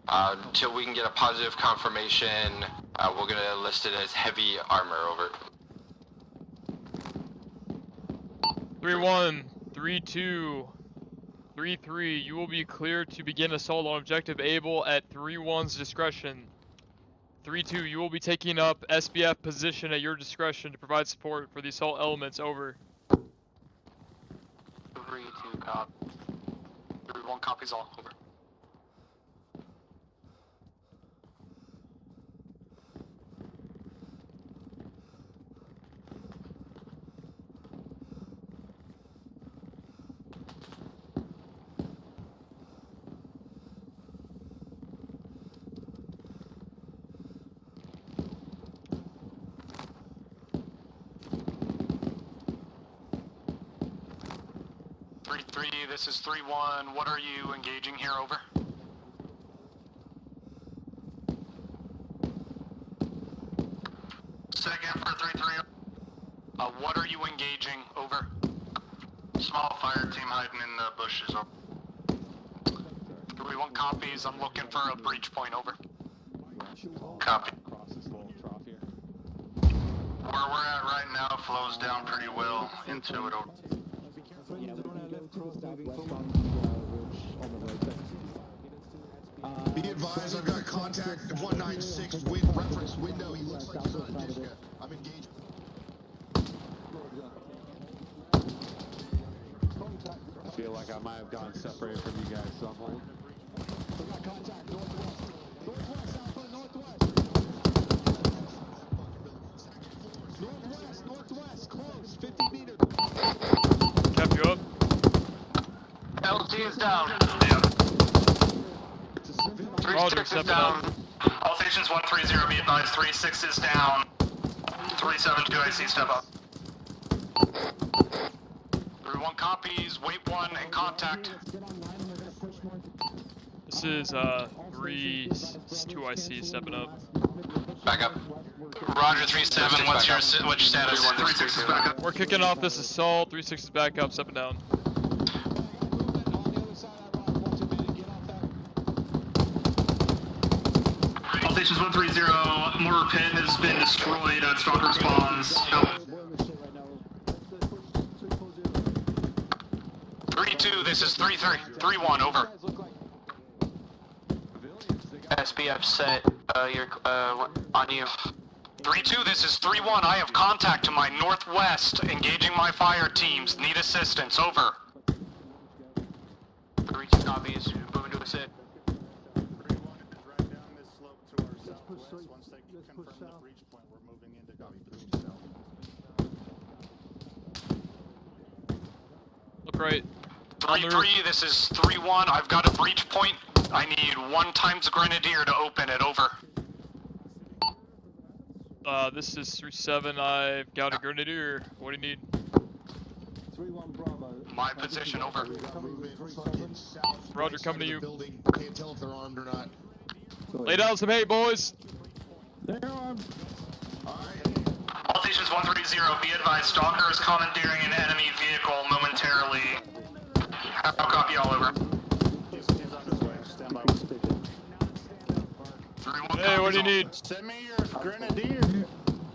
Speaker 8: Until we can get a positive confirmation, we're gonna list it as heavy armor, over.
Speaker 5: 3-1, 3-2, 3-3, you will be cleared to begin assault on objective Able at 3-1's discretion. 3-2, you will be taking up SBF position at your discretion to provide support for the assault elements, over.
Speaker 13: 3-2, copy. 3-1 copies all, over. 3-3, this is 3-1. What are you engaging here? Over. Second for 3-3. What are you engaging? Over. Small fire team hiding in the bushes. Over. 3-1 copies. I'm looking for a breach point. Over. Copy. Where we're at right now flows down pretty well into it. Over.
Speaker 20: Be advised, I've got contact 196 reference window. He looks like he's on a dish. I'm engaged.
Speaker 17: I feel like I might have gotten separated from you guys somewhere. We got contact northwest. Northwest, Alpha, northwest. Northwest, close, 50 meters.
Speaker 5: Cap you up.
Speaker 13: LT is down.
Speaker 5: Yeah.
Speaker 13: 3-6 is down. All stations 130, be advised, 3-6 is down. 3-7, IC, step up. 3-1 copies, wait 1 and contact.
Speaker 5: This is 3-2 IC stepping up.
Speaker 13: Back up. Roger 3-7, what's your status? 3-6 is back up.
Speaker 5: We're kicking off this assault. 3-6 is back up, stepping down.
Speaker 13: All stations 130, mortar pit has been destroyed. Stalker responds. Help. 3-2, this is 3-3. 3-1, over. SBF set, you're, on you. 3-2, this is 3-1. I have contact to my northwest, engaging my fire teams. Need assistance, over. 3-2 copies, moving to assist.
Speaker 16: 3-1 is right down this slope to our southwest. Once they confirm the breach point, we're moving into copy 3 south.
Speaker 5: Look right.
Speaker 13: 3-3, this is 3-1. I've got a breach point. I need 1 times Grenadier to open it, over.
Speaker 5: This is 3-7. I've got a Grenadier. What do you need?
Speaker 20: 3-1 Bravo.
Speaker 13: My position, over.
Speaker 5: Roger, coming to you.
Speaker 20: Building. Can't tell if they're armed or not.
Speaker 5: Lay down some hate, boys.
Speaker 20: They're armed.
Speaker 13: All stations 130, be advised, Stalker is commandeering an enemy vehicle momentarily. I'll copy all over.
Speaker 5: Hey, what do you need?
Speaker 16: Send me your Grenadier.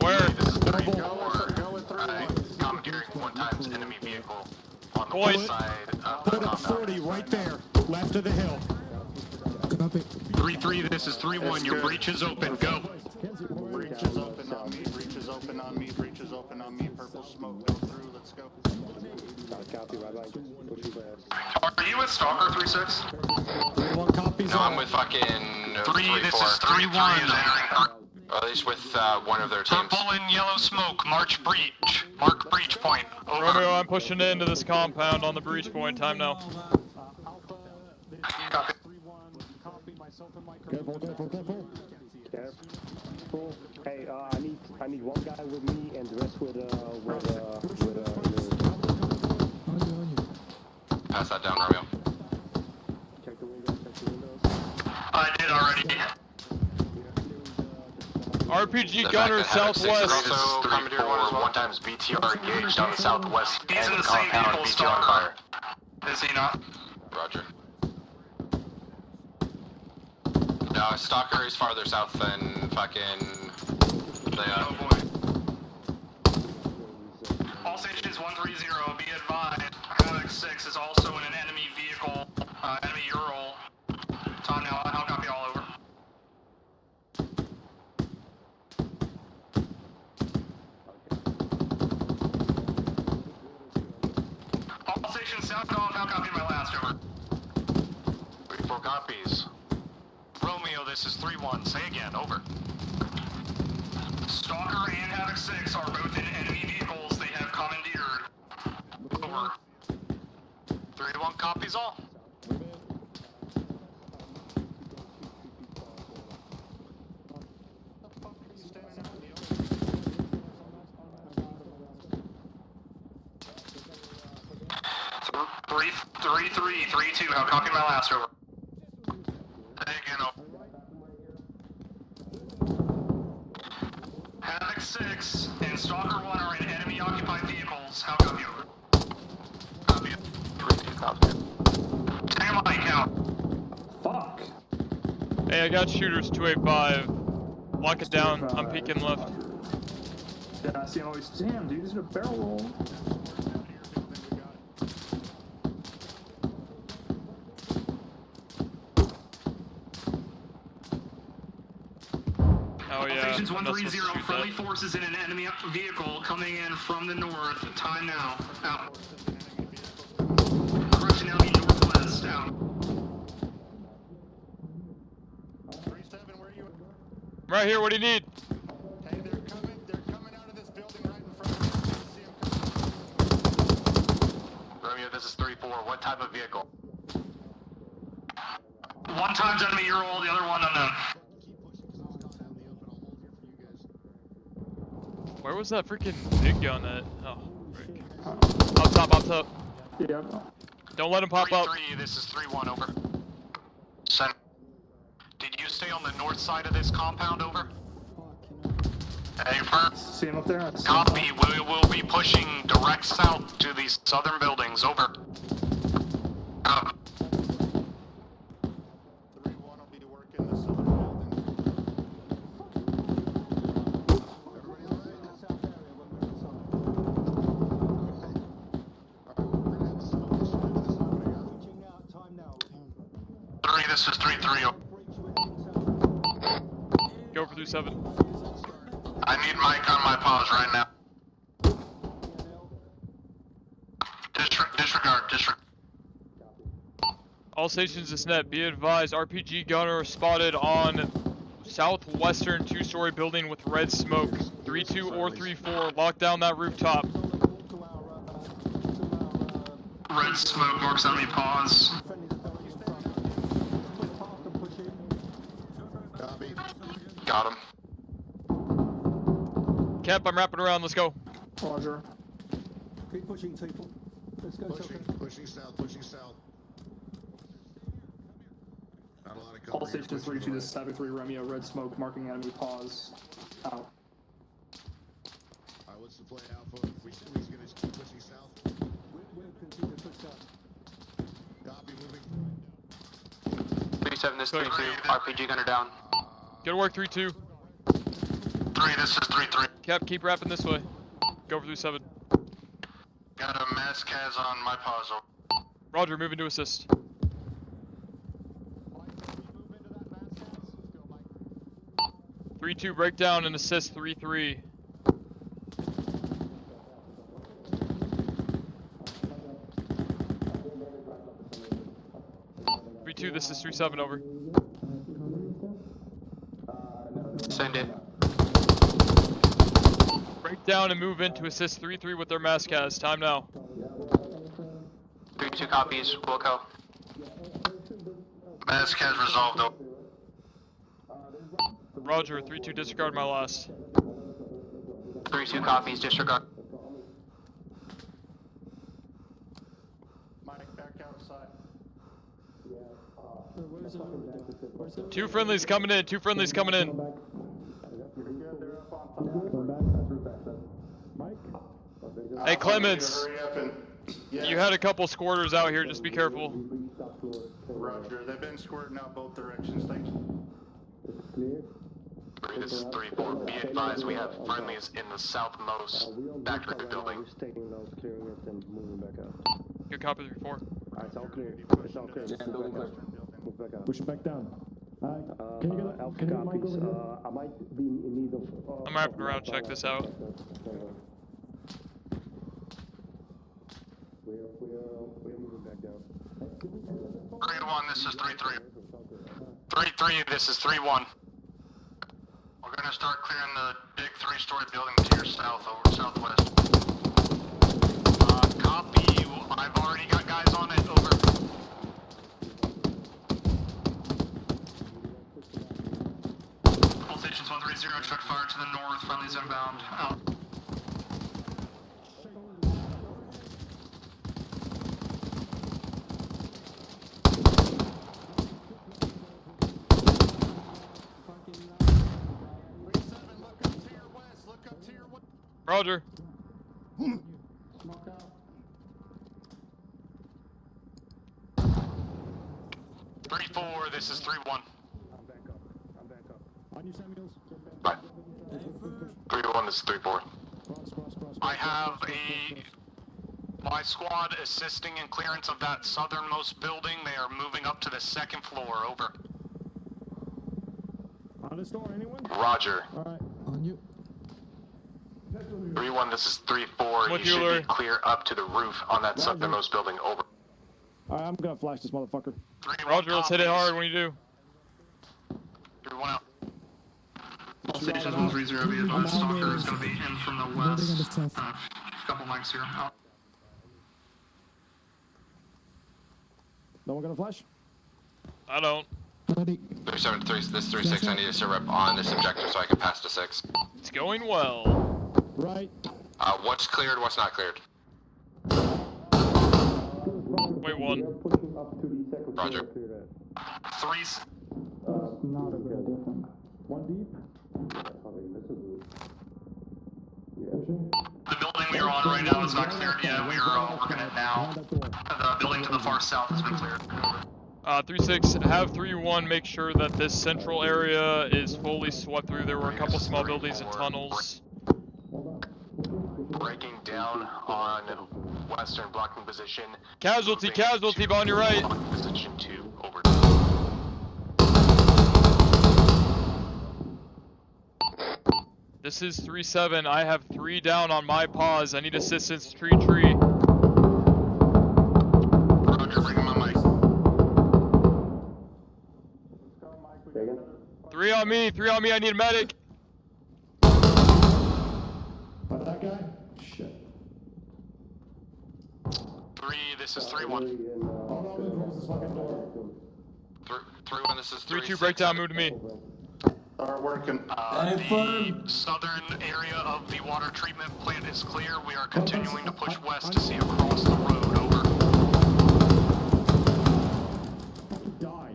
Speaker 5: Where?
Speaker 13: Go with 3-1. Commandeering 1 times enemy vehicle on the west side of the
Speaker 15: Put a
Speaker 13: compound.
Speaker 15: 40 right there, left of the hill.
Speaker 13: 3-3, this is 3-1. Your breach is open. Go.
Speaker 16: Breach is open on me. Breach is open on me. Breach is open on me. Purple smoke. Go through. Let's go.
Speaker 3: Copy, right back.
Speaker 13: Are you with Stalker 3-6?
Speaker 15: 3-1 copies.
Speaker 8: No, I'm with fucking
Speaker 13: 3, this is 3-1.
Speaker 8: Or at least with one of their teams.
Speaker 13: Purple and yellow smoke. March breach. Mark breach point. Over.
Speaker 5: Romeo, I'm pushing into this compound on the breach point. Time now.
Speaker 13: Copy.
Speaker 15: Careful, careful, careful.
Speaker 3: Careful. Hey, I need 1 guy with me and the rest with
Speaker 8: Pass that down, Romeo.
Speaker 3: check the windows.
Speaker 13: I did already.
Speaker 5: RPG
Speaker 8: The
Speaker 5: gunner
Speaker 8: fact that Havoc 6 is
Speaker 5: southwest.
Speaker 8: also commandeered one as well. 1 times BTR engaged on the southwest
Speaker 13: He's
Speaker 8: end
Speaker 13: in
Speaker 8: of
Speaker 13: the
Speaker 8: the
Speaker 13: same
Speaker 8: compound.
Speaker 13: vehicle,
Speaker 8: BTR on fire.
Speaker 13: Stalker. Is he not?
Speaker 8: Roger. No, Stalker is farther south than fucking the,
Speaker 13: Oh boy. All stations 130, be advised. Havoc 6 is also in an enemy vehicle, enemy Ural. Time now, I'll copy all over. All stations south off, I'll copy my last over.
Speaker 8: 3-4 copies.
Speaker 13: Romeo, this is 3-1. Say again, over. Stalker and Havoc 6 are both in enemy vehicles they have commandeered. Over. 3-1 copies all. 3-3-3-2, how copy my last over? Taken over. Havoc 6 and Stalker 1 are in enemy occupied vehicles, how copy over? Copy. 3-2, copy. Take my count.
Speaker 4: Fuck.
Speaker 5: Hey, I got shooters 285. Lock it down. I'm peeking left.
Speaker 4: Yeah, I see him always. Damn, dude, this is a barrel roll.
Speaker 5: Oh yeah.
Speaker 13: Stations 130, friendly forces in an enemy vehicle coming in from the north. Time now. Out. Russian enemy northwest. Out.
Speaker 16: 3-7, where are you?
Speaker 5: Right here, what do you need?
Speaker 16: Hey, they're coming out of this building right in front of us. See them coming.
Speaker 13: Romeo, this is 3-4. What type of vehicle? One time's enemy, you're all, the other one unknown.
Speaker 5: Where was that freaking big gun at? Oh, frick. Up top, up top.
Speaker 4: Yeah.
Speaker 5: Don't let him pop up.
Speaker 13: 3-3, this is 3-1, over. Center. Did you stay on the north side of this compound, over? Hey, firm.
Speaker 4: See him up there?
Speaker 13: Copy, we will be pushing direct south to these southern buildings, over.
Speaker 16: 3-1 will be working the southern building.
Speaker 13: This is 3-3.
Speaker 5: Go for 3-7.
Speaker 13: I need Mike on my pause right now. Disregard.
Speaker 5: All stations is net. Be advised, RPG gunner spotted on southwestern two-story building with red smoke. 3-2 or 3-4. Lock down that rooftop.
Speaker 13: Red smoke marks enemy pause. Got him.
Speaker 5: Cap, I'm wrapping around. Let's go.
Speaker 4: Roger.
Speaker 21: Keep pushing, people. Let's go.
Speaker 20: Pushing south. Not a lot of
Speaker 4: All stations 3-2 to 7-3 Romeo, red smoke marking enemy pause. Out.
Speaker 20: Alright, what's the play, Alpha? We're gonna keep pushing south.
Speaker 21: We'll continue to push south.
Speaker 20: Copy, moving.
Speaker 13: 3-7, this 3-2. RPG gunner down.
Speaker 5: Good work, 3-2.
Speaker 13: 3, this is 3-3.
Speaker 5: Cap, keep wrapping this way. Go for 3-7.
Speaker 13: Got a mass Kaz on my pause.
Speaker 5: Roger, moving to assist. 3-2 breakdown and assist 3-3. This is 3-7 over.
Speaker 13: Send it.
Speaker 5: Break down and move in to assist 3-3 with their mass Kaz. Time now.
Speaker 13: 3-2 copies. Wilco. Mass Kaz resolved though.
Speaker 5: Roger, 3-2 disregard my last.
Speaker 13: 3-2 copies. Disregard.
Speaker 16: Mike, back outside.
Speaker 5: Two friendlies coming in. Hey, Clements. You had a couple squirters out here. Just be careful.
Speaker 16: Roger. They've been squirting out both directions. Thank you.
Speaker 13: This is 3-4. Be advised, we have friendlies in the southmost factory building.
Speaker 3: Taking those, clearing it, and moving back out.
Speaker 5: Good copy, 3-4.
Speaker 3: It's all clear. It's all clear. Move back out.
Speaker 15: Push it back down.
Speaker 3: Can you get Alpha copies? I might be in need of.
Speaker 5: I'm wrapping around. Check this out.
Speaker 3: We're moving back down.
Speaker 13: 3-1, this is 3-3. 3-3, this is 3-1. We're gonna start clearing the big 3-story building to your south, over southwest. Copy. I've already got guys on it, over. All stations 130, expect fire to the north, friendlies inbound. Out.
Speaker 5: Roger.
Speaker 13: 3-4, this is 3-1.
Speaker 15: I'm back up. On you, Samuels.
Speaker 13: Bye. 3-1, this is 3-4. I have my squad assisting in clearance of that southernmost building. They are moving up to the 2nd floor, over.
Speaker 15: On the store, anyone?
Speaker 13: Roger.
Speaker 15: Alright, on you.
Speaker 13: 3-1, this is 3-4. You should be clear up to the roof on that southernmost building, over.
Speaker 15: Alright, I'm gonna flash this motherfucker.
Speaker 5: Roger, let's hit it hard when you do.
Speaker 13: 3-1 out.
Speaker 16: All City says 130, be advised, Stalker is going to be in from the west. A couple mics here. Out.
Speaker 15: No one gonna flash?
Speaker 5: I don't.
Speaker 8: 373, this 36, I need a sit rep on this objective so I can pass to 6.
Speaker 5: It's going well.
Speaker 15: Right.
Speaker 8: What's cleared, what's not cleared?
Speaker 5: Wait, 1.
Speaker 8: Roger.
Speaker 13: 3s.
Speaker 15: Not a good different. 1 deep.
Speaker 13: The building we are on right now is not cleared yet. We are working it now. The building to the far south has been cleared.
Speaker 5: 3-6, have 3-1 make sure that this central area is fully swept through. There were a couple small buildings and tunnels.
Speaker 11: Breaking down on western blocking position.
Speaker 5: Casualty, on your right.
Speaker 11: Position 2, over.
Speaker 5: This is 3-7. I have 3 down on my pause. I need assistance. Tree.
Speaker 13: Roger, bring my mic.
Speaker 5: 3 on me. I need a medic.
Speaker 15: That guy? Shit.
Speaker 13: 3, this is 3-1.
Speaker 15: Hold on, close this fucking door.
Speaker 8: 3-1, this is
Speaker 5: 3-2, breakdown, move to me.
Speaker 16: Start working.
Speaker 13: The southern area of the water treatment plant is clear. We are continuing to push west to see across the road, over.
Speaker 15: Die.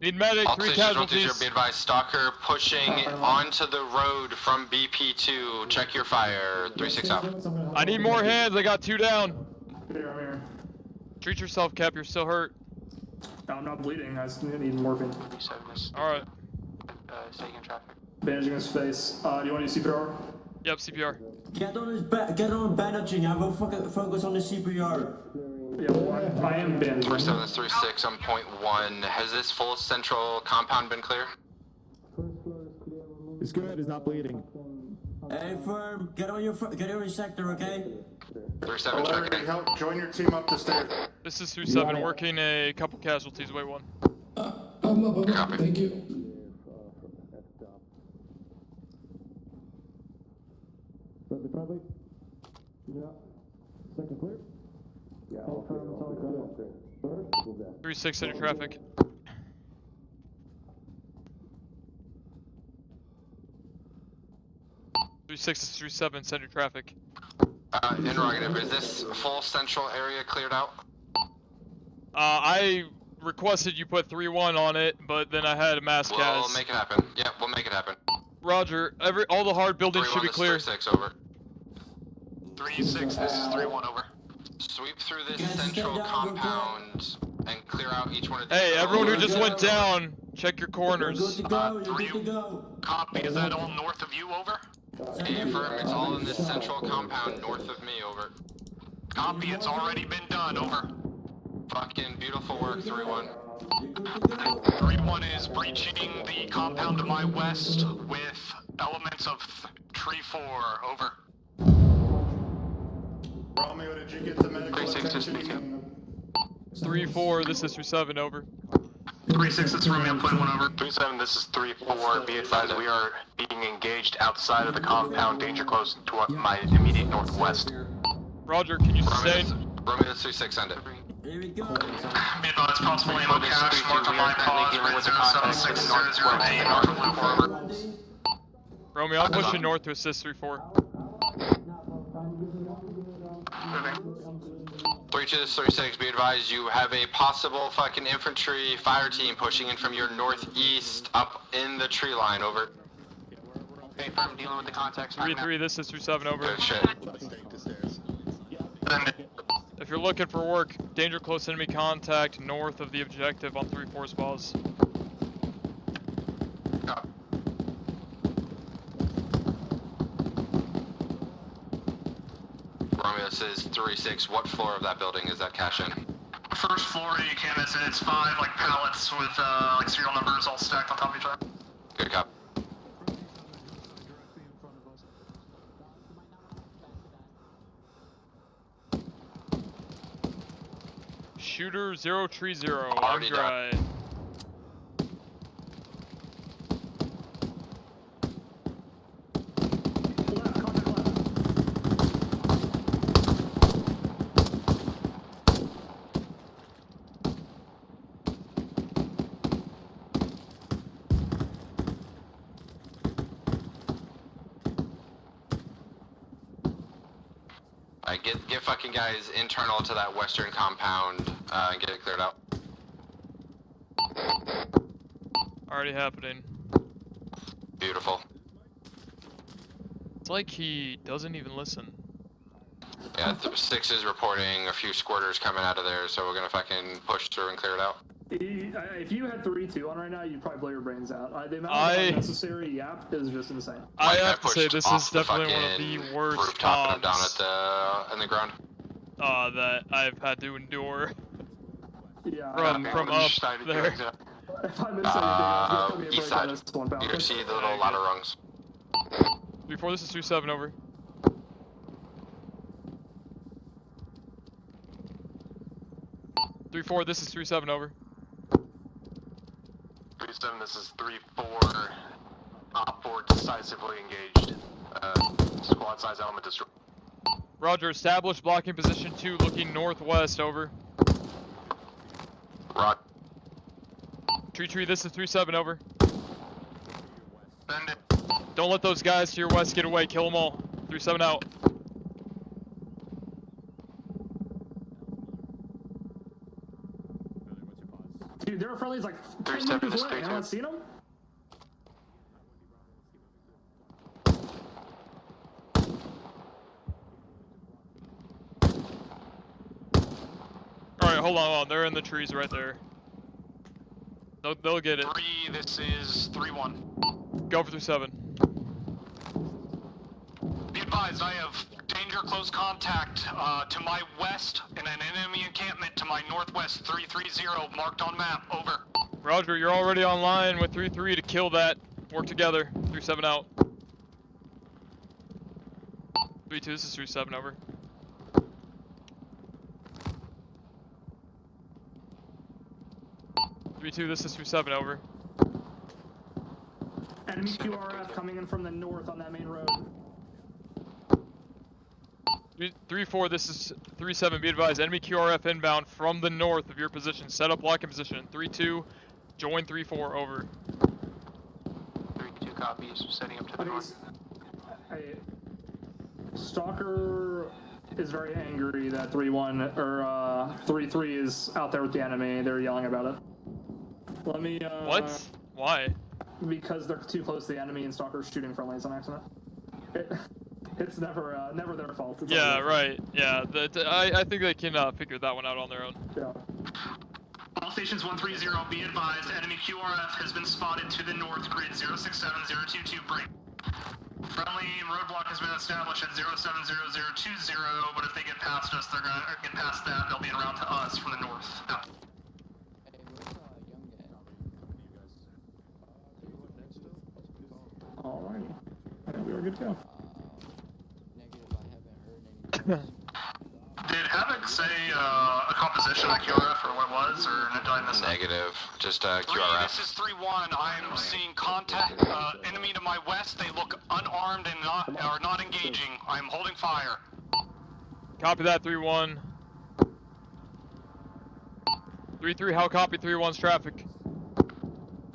Speaker 5: Need medic,
Speaker 8: All
Speaker 5: 3
Speaker 8: casualties.
Speaker 5: casualties.
Speaker 8: Be advised, Stalker pushing onto the road from BP2. Check your fire. 3-6 out.
Speaker 5: I need more hands, I got 2 down.
Speaker 4: Here, I'm here.
Speaker 5: Treat yourself, Cap, you're still hurt.
Speaker 4: No, I'm not bleeding, I just need morphine.
Speaker 5: Alright.
Speaker 19: Taking traffic.
Speaker 4: Bandaging his face. Do you want to use CPR?
Speaker 5: Yep, CPR.
Speaker 1: Get on bandaging, I will focus on the CPR.
Speaker 4: Yeah, well, I am bandaging.
Speaker 8: 3-7, this 3-6 on point 1. Has this full central compound been clear?
Speaker 15: It's good, it's not bleeding.
Speaker 1: Hey, firm, get on your sector, okay?
Speaker 8: 3-7, check in.
Speaker 16: Help, join your team up the stairs.
Speaker 5: This is 3-7, working a couple casualties, wait 1.
Speaker 20: I'm up,
Speaker 8: Copy.
Speaker 20: Thank you.
Speaker 15: Friendly. Yeah. Second clear. Yeah, all clear.
Speaker 5: 3-6 into traffic. Six is 3-7, center traffic.
Speaker 8: Interrogative, is this full central area cleared out?
Speaker 5: I requested you put 3-1 on it, but then I had a mass gas.
Speaker 8: We'll make it happen. Yeah, we'll make it happen.
Speaker 5: Roger, all the hard buildings should be clear.
Speaker 8: 3-6, over.
Speaker 13: 3-6, this is 3-1, over.
Speaker 8: Sweep through this central compound and clear out each one of these.
Speaker 5: Hey, everyone who just went down, check your corners.
Speaker 13: 3, copy, is that all north of you, over?
Speaker 8: Affirm, it's all in this central compound north of me, over.
Speaker 13: Copy, it's already been done, over.
Speaker 8: Fucking beautiful work, 3-1.
Speaker 13: 3-1 is breaching the compound to my west with elements of Tree 4, over.
Speaker 16: Romeo, did you get the medical
Speaker 8: 3-6 is
Speaker 16: attention?
Speaker 5: 3-4, this is 3-7, over.
Speaker 13: 3-6, this is Romeo, point 1, over.
Speaker 11: 3-7, this is 3-4. Be advised, we are being engaged outside of the compound, danger close to my immediate northwest.
Speaker 5: Roger, can you sustain?
Speaker 8: Romeo, 3-6, send it.
Speaker 1: Here we go.
Speaker 13: Be advised, possible ammo cache, marked on my pause, red 07600A, north of Loop, over.
Speaker 5: Romeo, I'm pushing north to assist 3-4.
Speaker 13: Moving.
Speaker 8: 3-2, this 3-6, be advised, you have a possible fucking infantry fire team pushing in from your northeast up in the tree line, over. Hey, firm, dealing with the contacts.
Speaker 5: 3-3, this is 2-7 over.
Speaker 8: Good shit.
Speaker 5: If you're looking for work, danger close enemy contact north of the objective on 3-4 spalls.
Speaker 8: Romeo, this is 3-6. What floor of that building is that cash in?
Speaker 13: First floor, you can miss it. It's 5 like pallets with like serial numbers all stacked on top of each other.
Speaker 8: Good cop.
Speaker 5: Shooter 030, I'm
Speaker 8: Already
Speaker 5: dry.
Speaker 8: Alright, get fucking guys internal to that western compound and get it cleared out.
Speaker 5: Already happening.
Speaker 8: Beautiful.
Speaker 5: It's like he doesn't even listen.
Speaker 8: Yeah, 6 is reporting a few squirters coming out of there, so we're gonna fucking push through and clear it out.
Speaker 4: If you had 3-2 on right now, you'd probably blow your brains out. The amount of unnecessary yap is just insane.
Speaker 5: I have to say, this is definitely one of the worst
Speaker 8: rooftop and
Speaker 5: jobs
Speaker 8: down at in the ground.
Speaker 5: that I've had to endure.
Speaker 4: Yeah,
Speaker 5: from up there.
Speaker 4: If I miss anything, I'll give me a
Speaker 8: East
Speaker 4: break on
Speaker 8: side.
Speaker 4: this one, pal.
Speaker 8: You see the little ladder rungs.
Speaker 5: Before this is 2-7 over. Three-4, this is 3-7 over.
Speaker 11: 3-7, this is 3-4. Op 4 decisively engaged. Squad size element destroyed.
Speaker 5: Roger, establish blocking position 2 looking northwest, over.
Speaker 8: Rod.
Speaker 5: Tree, this is 3-7 over.
Speaker 13: Bend it.
Speaker 5: Don't let those guys to your west get away, kill them all. 3-7 out.
Speaker 4: Dude, there are friendlies like 10
Speaker 8: 7
Speaker 4: meters
Speaker 8: is
Speaker 4: away. I haven't seen them.
Speaker 5: Alright, hold on, they're in the trees right there. They'll get it.
Speaker 13: 3, this is 3-1.
Speaker 5: Go for 3-7.
Speaker 13: Be advised, I have danger close contact to my west and an enemy encampment to my northwest 330 marked on map, over.
Speaker 5: Roger, you're already online with 3-3 to kill that. Work together. 3-7 out. 3-2, this is 3-7 over. This is 3-7 over.
Speaker 4: Enemy QRF coming in from the north on that main road.
Speaker 5: 3-4, this is 3-7, be advised. Enemy QRF inbound from the north of your position. Set up locking position. 3-2, join 3-4, over.
Speaker 8: 3-2 copies, setting up to the north.
Speaker 4: Stalker is very angry that 3-1 or 3-3 is out there with the enemy. They're yelling about it. Let me.
Speaker 5: What? Why?
Speaker 4: Because they're too close to the enemy and Stalker's shooting friendlies on accident. It's never their fault. It's
Speaker 5: yeah, right. Yeah, I think they can figure that one out on their own.
Speaker 4: Yeah.
Speaker 13: All stations 130, be advised, enemy QRF has been spotted to the north, grid 067022, break. Friendly roadblock has been established at 070020, but if they get past us, they're gonna get past that, they'll be en route to us from the north. No.
Speaker 4: Alrighty. I think we were good to go.
Speaker 13: Did Havoc say a composition at QRF or what it was, or did I miss it?
Speaker 8: Negative, just QRF.
Speaker 13: This is 3-1. I'm seeing contact enemy to my west. They look unarmed and are not engaging. I'm holding fire.
Speaker 5: Copy that, 3-1. 3-3, how copy 3-1's traffic?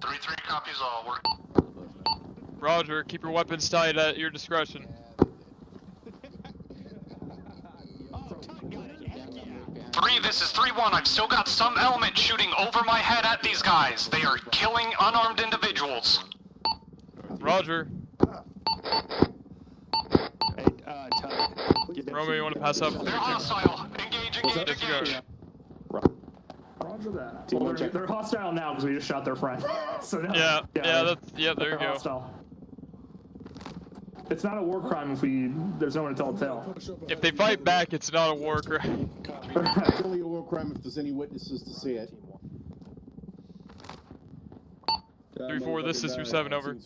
Speaker 13: 3-3 copies all. We're...
Speaker 5: Roger, keep your weapons tight at your discretion.
Speaker 13: 3, this is 3-1. I've still got some element shooting over my head at these guys. They are killing unarmed individuals.
Speaker 5: Roger.
Speaker 10: Hey,
Speaker 5: Romeo, you want to pass up?
Speaker 13: They're hostile. Engage, engage, engage.
Speaker 4: Roger that. Well, they're hostile now because we just shot their friend. So now,
Speaker 5: yeah, there you go.
Speaker 4: Hostile. It's not a war crime if there's no one to tell a tale.
Speaker 5: If they fight back, it's not a war crime.
Speaker 17: It's only a war crime if there's any witnesses to see it.
Speaker 5: 3-4, this is 2-7 over.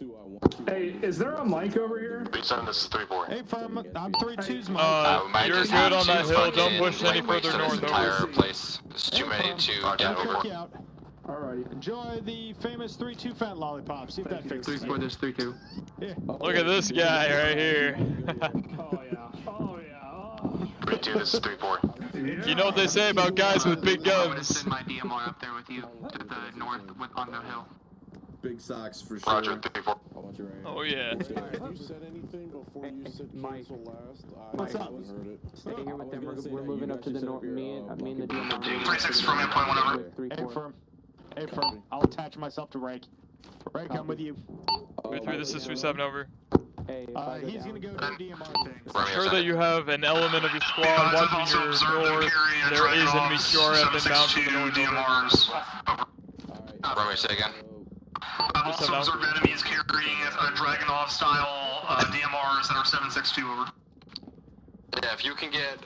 Speaker 4: Hey, is there a mic over here?
Speaker 13: 3-7, this is 3-4.
Speaker 17: Hey, firm, I'm 3-2's mic.
Speaker 5: You're good on that hill. Don't push any further north.
Speaker 8: Entire place. There's too many to get over.
Speaker 17: Alrighty. Enjoy the famous 3-2 fat lollipop. See if that fixes it.
Speaker 6: 3-4, this 3-2.
Speaker 17: Yeah.
Speaker 5: Look at this guy right here.
Speaker 4: Oh yeah.
Speaker 13: 3-2, this is 3-4.
Speaker 5: You know what they say about guys with big guns.
Speaker 6: I'm gonna send my DMR up there with you to the north on the hill.
Speaker 14: Big socks for sure.
Speaker 13: Roger, 3-4.
Speaker 5: Oh yeah.
Speaker 14: Have you said anything before you said cancel last?
Speaker 17: What's up?
Speaker 14: haven't heard it.
Speaker 18: Stay here with them. We're moving up to the north. Me and the DMR.
Speaker 13: 3-6 is from endpoint 1 over.
Speaker 18: 3-4.
Speaker 17: Hey, firm. I'll attach myself to Rake. Rake, I'm with you.
Speaker 5: 3-3, this is 3-7 over.
Speaker 18: Hey,
Speaker 17: he's gonna go to the DMR thing.
Speaker 5: Sure that you have an element of your squad watching your north. There is enemy QRF inbound from the north.
Speaker 13: DMRs.
Speaker 8: Romeo, say again.
Speaker 13: I've also observed enemies carrying a Dragonov style DMRs that are 762 over.
Speaker 8: Yeah, if you can get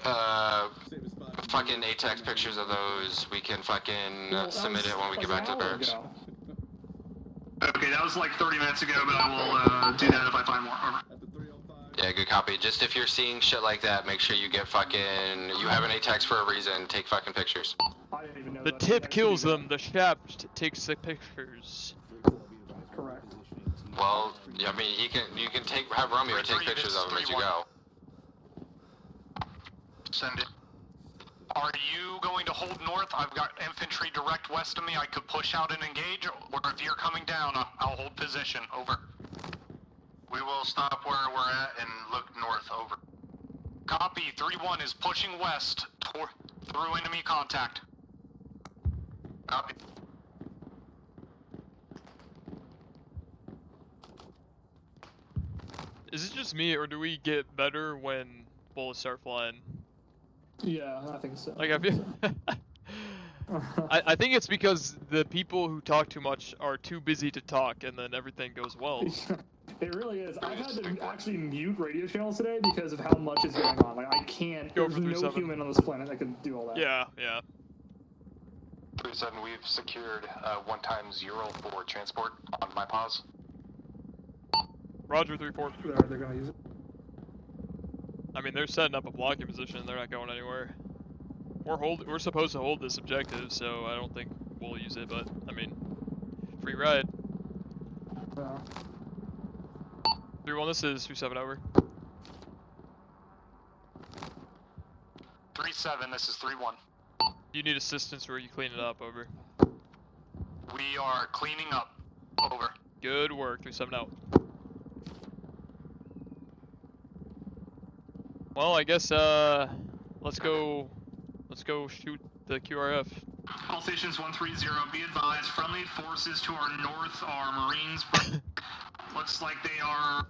Speaker 8: fucking ATEX pictures of those, we can fucking submit it when we get back to the barracks.
Speaker 13: Okay, that was like 30 minutes ago, but I will do that if I find more. Over.
Speaker 8: Yeah, good copy. Just if you're seeing shit like that, make sure you get fucking... You have an ATEX for a reason, take fucking pictures.
Speaker 5: The tip kills them, the shaft takes the pictures.
Speaker 4: Correct.
Speaker 8: Well, yeah, I mean, you can have Romeo take pictures of them as you go.
Speaker 13: Send it. Are you going to hold north? I've got infantry direct west of me. I could push out and engage, or if you're coming down, I'll hold position. Over. We will stop where we're at and look north. Over. Copy. 3-1 is pushing west through enemy contact. Copy.
Speaker 5: Is it just me, or do we get better when bullets start flying?
Speaker 4: Yeah, I think so.
Speaker 5: Like, I feel... I think it's because the people who talk too much are too busy to talk, and then everything goes well.
Speaker 4: It really is. I've had to actually mute radio channels today because of how much is going on. Like, I can't. There's no human on this planet that can do all that.
Speaker 5: Yeah, yeah.
Speaker 11: 3-7, we've secured 1x0 for transport on my pause.
Speaker 5: Roger, 3-4.
Speaker 4: They're gonna use it.
Speaker 5: I mean, they're setting up a blocking position. They're not going anywhere. We're supposed to hold this objective, so I don't think we'll use it. But I mean, free ride. 3-1. This is 2-7 over.
Speaker 13: 3-7. This is 3-1.
Speaker 5: You need assistance, or are you cleaning it up? Over.
Speaker 13: We are cleaning up. Over.
Speaker 5: Good work. 3-7 out. Well, I guess let's go shoot the QRF.
Speaker 13: All stations 130, be advised, friendly forces to our north are Marines, but looks like they are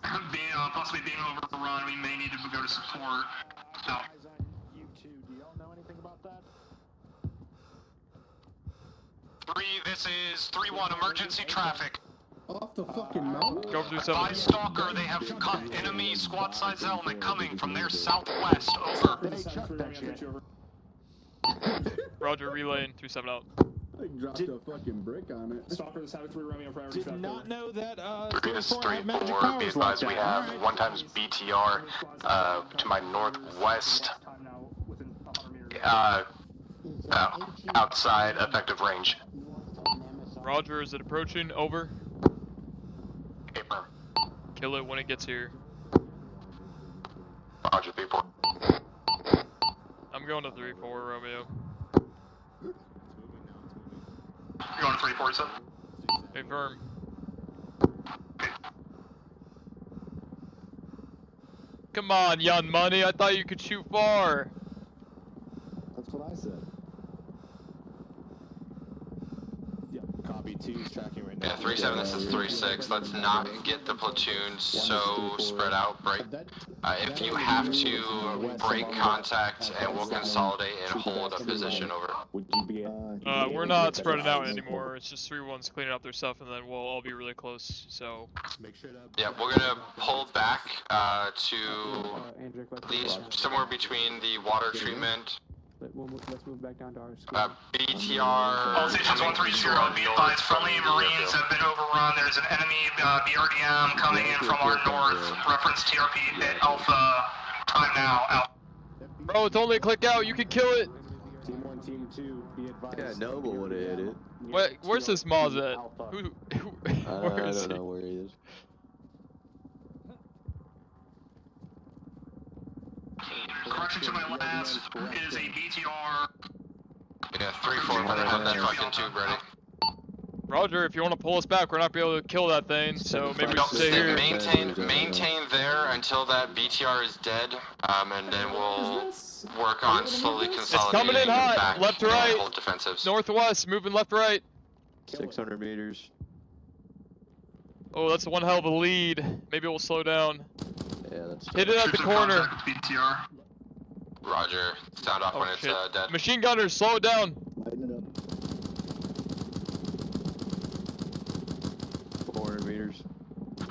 Speaker 13: possibly being overrun. We may need to go to support. Out.
Speaker 17: Do y'all know anything about that?
Speaker 13: 3, this is 3-1, emergency traffic.
Speaker 17: Off the fucking mountain?
Speaker 5: Go through something.
Speaker 13: By Stalker, they have cut enemy squad size element coming from their southwest. Over.
Speaker 5: Roger, relaying. 3-7 out.
Speaker 14: I dropped a fucking brick on it.
Speaker 4: Stalker, this Havoc 3 Romeo priority.
Speaker 17: Did not know that.
Speaker 13: 3, this is 3-4. Be advised, we have 1x BTR to my northwest. Outside effective range.
Speaker 5: Roger, is it approaching? Over.
Speaker 13: Paper.
Speaker 5: Kill it when it gets here.
Speaker 13: Roger, 3-4.
Speaker 5: I'm going to 3-4, Romeo.
Speaker 13: You're going to 3-4,
Speaker 5: Hey, firm. Come on, young money. I thought you could shoot far.
Speaker 17: That's what I said. copy. 2's tracking right now.
Speaker 8: Yeah, 3-7, this is 3-6. Let's not get the platoons so spread out. Break. If you have to, break contact and we'll consolidate and hold a position over.
Speaker 5: We're not spreading out anymore. It's just 3-1's cleaning up their stuff, and then we'll all be really close. So.
Speaker 8: Yeah, we're gonna pull back to somewhere between the water treatment.
Speaker 6: Let's move back down to our school.
Speaker 8: BTR.
Speaker 13: All stations 130, be advised, friendly Marines have been overrun. There's an enemy BRDM coming in from our north. Reference TRP at Alpha. Time now. Alpha.
Speaker 5: Bro, it's only a click out. You can kill it.
Speaker 3: Team 1, Team 2, be advised.
Speaker 19: Yeah, Noble would have hit it.
Speaker 5: Where's this Moz at?
Speaker 19: I don't know where he is.
Speaker 13: Correction to my last is a BTR.
Speaker 8: Yeah, 3-4, better have that fucking tube ready.
Speaker 5: Roger, if you want to pull us back, we're not be able to kill that thing, so maybe we should stay here.
Speaker 8: Maintain there until that BTR is dead, and then we'll work on slowly consolidating.
Speaker 5: It's coming in hot,
Speaker 8: back
Speaker 5: left to right,
Speaker 8: hold defensives.
Speaker 5: northwest, moving left to right.
Speaker 19: 600 meters.
Speaker 5: Oh, that's one hell of a lead. Maybe we'll slow down.
Speaker 19: Yeah, that's
Speaker 5: hit it at the corner.
Speaker 13: BTR.
Speaker 8: Roger, sound off when it's dead.
Speaker 5: Machine gunners, slow it down.
Speaker 19: 400 meters.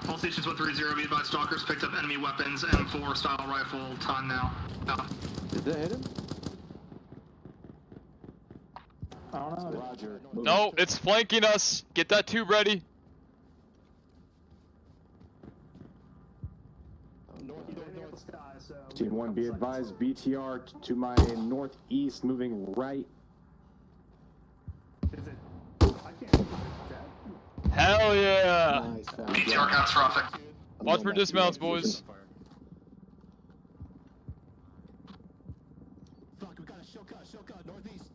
Speaker 13: All stations 130, be advised, stalkers picked up enemy weapons, M4 style rifle, time now.
Speaker 19: Did that hit him?
Speaker 6: I don't know.
Speaker 3: Roger.
Speaker 5: No, it's flanking us. Get that tube ready.
Speaker 11: Team 1, be advised, BTR to my northeast, moving right.
Speaker 4: Is it? I can't. Is it dead?
Speaker 5: Hell yeah.
Speaker 13: BTR catastrophic.
Speaker 5: Watch for dismounts, boys.
Speaker 21: Fuck, we got a Shilka, northeast.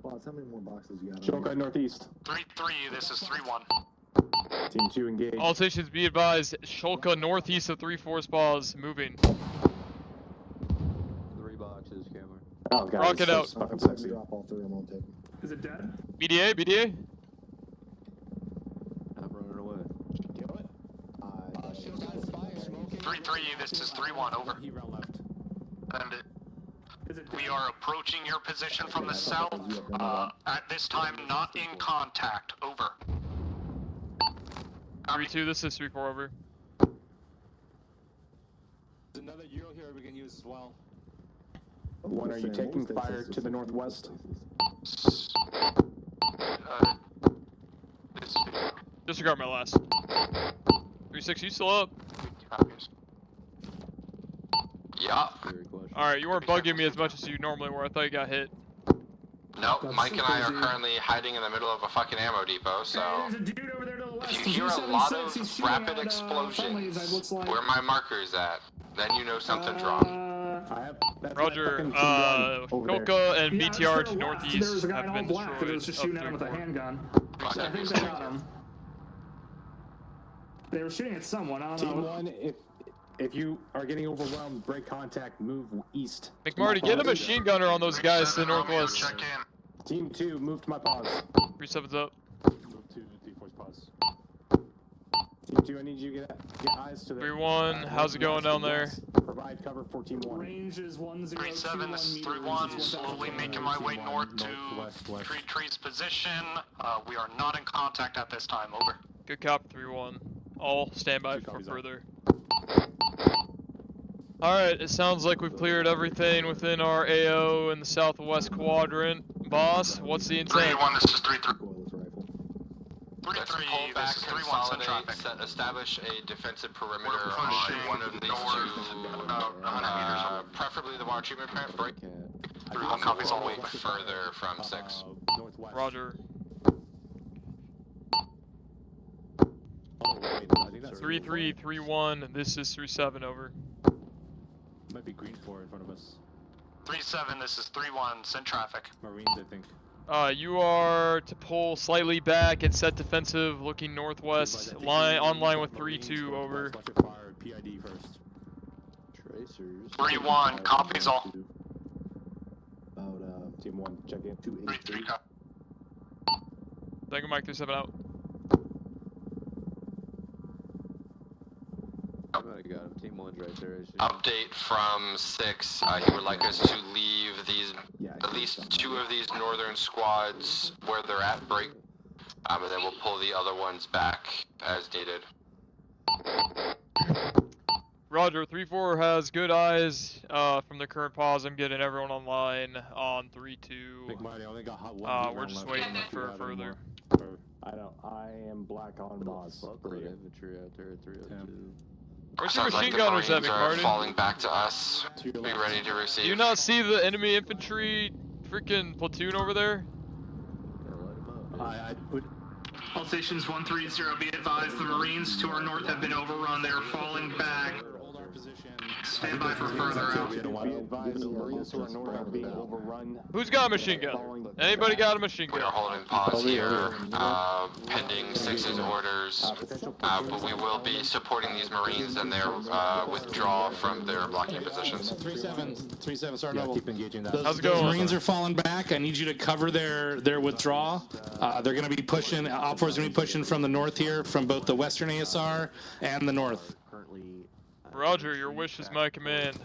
Speaker 3: Boss, how many more boxes you got?
Speaker 11: Shilka northeast.
Speaker 13: 3-3, this is 3-1.
Speaker 11: Team 2, engage.
Speaker 5: All stations be advised, Shulka northeast of 3-4 spas, moving.
Speaker 19: 3 boxes, Cameron.
Speaker 11: Oh god,
Speaker 5: Rocket out.
Speaker 11: so fucking sexy.
Speaker 3: Drop all 3, I won't take them.
Speaker 4: Is it dead?
Speaker 5: BDA, BDA.
Speaker 19: I'm running away.
Speaker 3: Kill it?
Speaker 13: 3-3, this is 3-1, over.
Speaker 4: He ran left.
Speaker 13: And we are approaching your position from the south. At this time, not in contact, over.
Speaker 5: 3-2, this is 3-4, over.
Speaker 17: There's another Euro here we can use as well.
Speaker 11: 1, are you taking fire to the northwest?
Speaker 5: Disregard my last. 3-6, you still up?
Speaker 8: Yeah.
Speaker 5: Alright, you weren't bugging me as much as you normally were. I thought you got hit.
Speaker 8: Nope, Mike and I are currently hiding in the middle of a fucking ammo depot, so
Speaker 4: There's a dude over there to the left.
Speaker 8: if you hear a lot of rapid explosions where my marker's at, then you know something's wrong.
Speaker 5: Roger, Shulka and BTR to northeast have been destroyed.
Speaker 4: It was just shooting at him with a handgun. I think they got him. They were shooting at someone, I don't
Speaker 11: Team
Speaker 4: know.
Speaker 11: 1, if you are getting overwhelmed, break contact, move east.
Speaker 5: McMarty, get a machine gunner on those guys to the northwest.
Speaker 13: Check in.
Speaker 11: Team 2, move to my pause.
Speaker 5: 3-7's up.
Speaker 17: Move to 3-4's pause.
Speaker 11: Team 2, I need you to get eyes to the...
Speaker 5: 3-1, how's it going down there?
Speaker 11: Provide cover for Team 1.
Speaker 4: Range is 1021
Speaker 13: 3-7, this is 3-1, slowly making my way north to Tree's position. We are not in contact at this time, over.
Speaker 5: Good cop, 3-1. All standby for further. Alright, it sounds like we've cleared everything within our AO in the southwest quadrant. Boss, what's the intent?
Speaker 13: 3-1, this is 3-3.
Speaker 8: 3-3, this is 3-1, consolidate, establish a defensive perimeter on one of these two, preferably the water treatment plant, break.
Speaker 13: 3-1 copies all
Speaker 8: way further from 6.
Speaker 5: Roger. 3-3, 3-1, this is 3-7, over.
Speaker 17: Might be green 4 in front of us.
Speaker 13: 3-7, this is 3-1, send traffic.
Speaker 17: Marines, I think.
Speaker 5: You are to pull slightly back and set defensive, looking northwest, online with 3-2, over.
Speaker 17: Watch your fire, PID first.
Speaker 19: Tracers.
Speaker 13: 3-1, copies all.
Speaker 3: About,
Speaker 11: Team 1, check in.
Speaker 13: 3-3,
Speaker 5: Tango Mike 37 out.
Speaker 19: I got him. Team 1's right there.
Speaker 8: Update from 6. He would like us to leave these, at least 2 of these northern squads where they're at, break, and then we'll pull the other ones back as needed.
Speaker 5: Roger, 3-4 has good eyes from the current pause. I'm getting everyone online on 3-2.
Speaker 17: Big Marty only got hot one.
Speaker 5: We're just waiting for further.
Speaker 11: I am black on Moz.
Speaker 19: Infantry out there at 302.
Speaker 5: Where's your
Speaker 8: Sounds like
Speaker 5: machine
Speaker 8: the
Speaker 5: gunners at,
Speaker 8: Marines are
Speaker 5: McMartin?
Speaker 8: falling back to us. Be ready to receive.
Speaker 5: Do you not see the enemy infantry freaking platoon over there?
Speaker 17: I would.
Speaker 4: All stations 130, be advised the Marines to our north have been overrun. They are falling back. Stand by for further out.
Speaker 11: Be advised, the Marines who are north are being overrun.
Speaker 5: Who's got a machine gun? Anybody got a machine gun?
Speaker 8: We are holding pause here, pending 6's orders, but we will be supporting these Marines and their withdrawal from their blocking positions.
Speaker 2: 3-7, Sergeant Noble.
Speaker 17: Keep engaging that.
Speaker 2: How's it going? Marines are falling back. I need you to cover their withdrawal. They're going to be pushing, Op 4 is going to be pushing from the north here, from both the western ASR and the north.
Speaker 5: Roger, your wish is my command.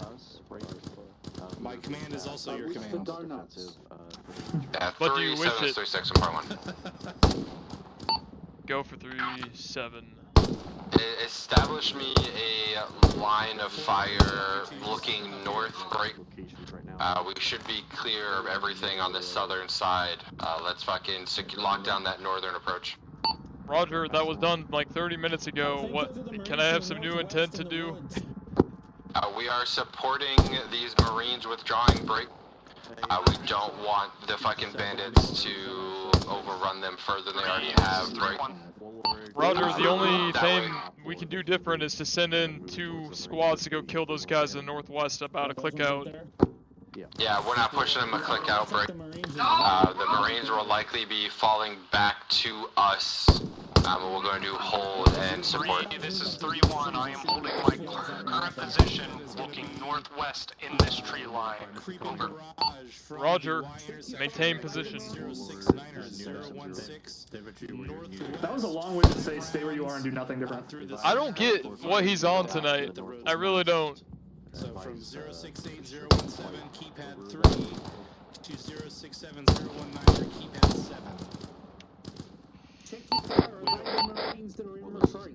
Speaker 2: My command is also your command.
Speaker 8: Yeah,
Speaker 5: But do you wish it?
Speaker 8: 3736 on part 1.
Speaker 5: Go for 3-7.
Speaker 8: Establish me a line of fire looking north, break. We should be clear of everything on the southern side. Let's fucking lock down that northern approach.
Speaker 5: Roger, that was done like 30 minutes ago. What? Can I have some new intent to do?
Speaker 8: We are supporting these Marines withdrawing break. We don't want the fucking bandits to overrun them further than they already have, right?
Speaker 5: Roger, the only thing we can do different is to send in 2 squads to go kill those guys in the northwest about a click out.
Speaker 8: Yeah, we're not pushing them a click out break. The Marines will likely be falling back to us. We're going to hold and support.
Speaker 7: This is 3-1. I am holding my current position looking northwest in this tree line. Over.
Speaker 5: Roger, maintain position.
Speaker 4: That was a long way to say stay where you are and do nothing different.
Speaker 5: I don't get what he's on tonight. I really don't.
Speaker 2: So from 068017 keypad 3 to 067019 for keypad 7.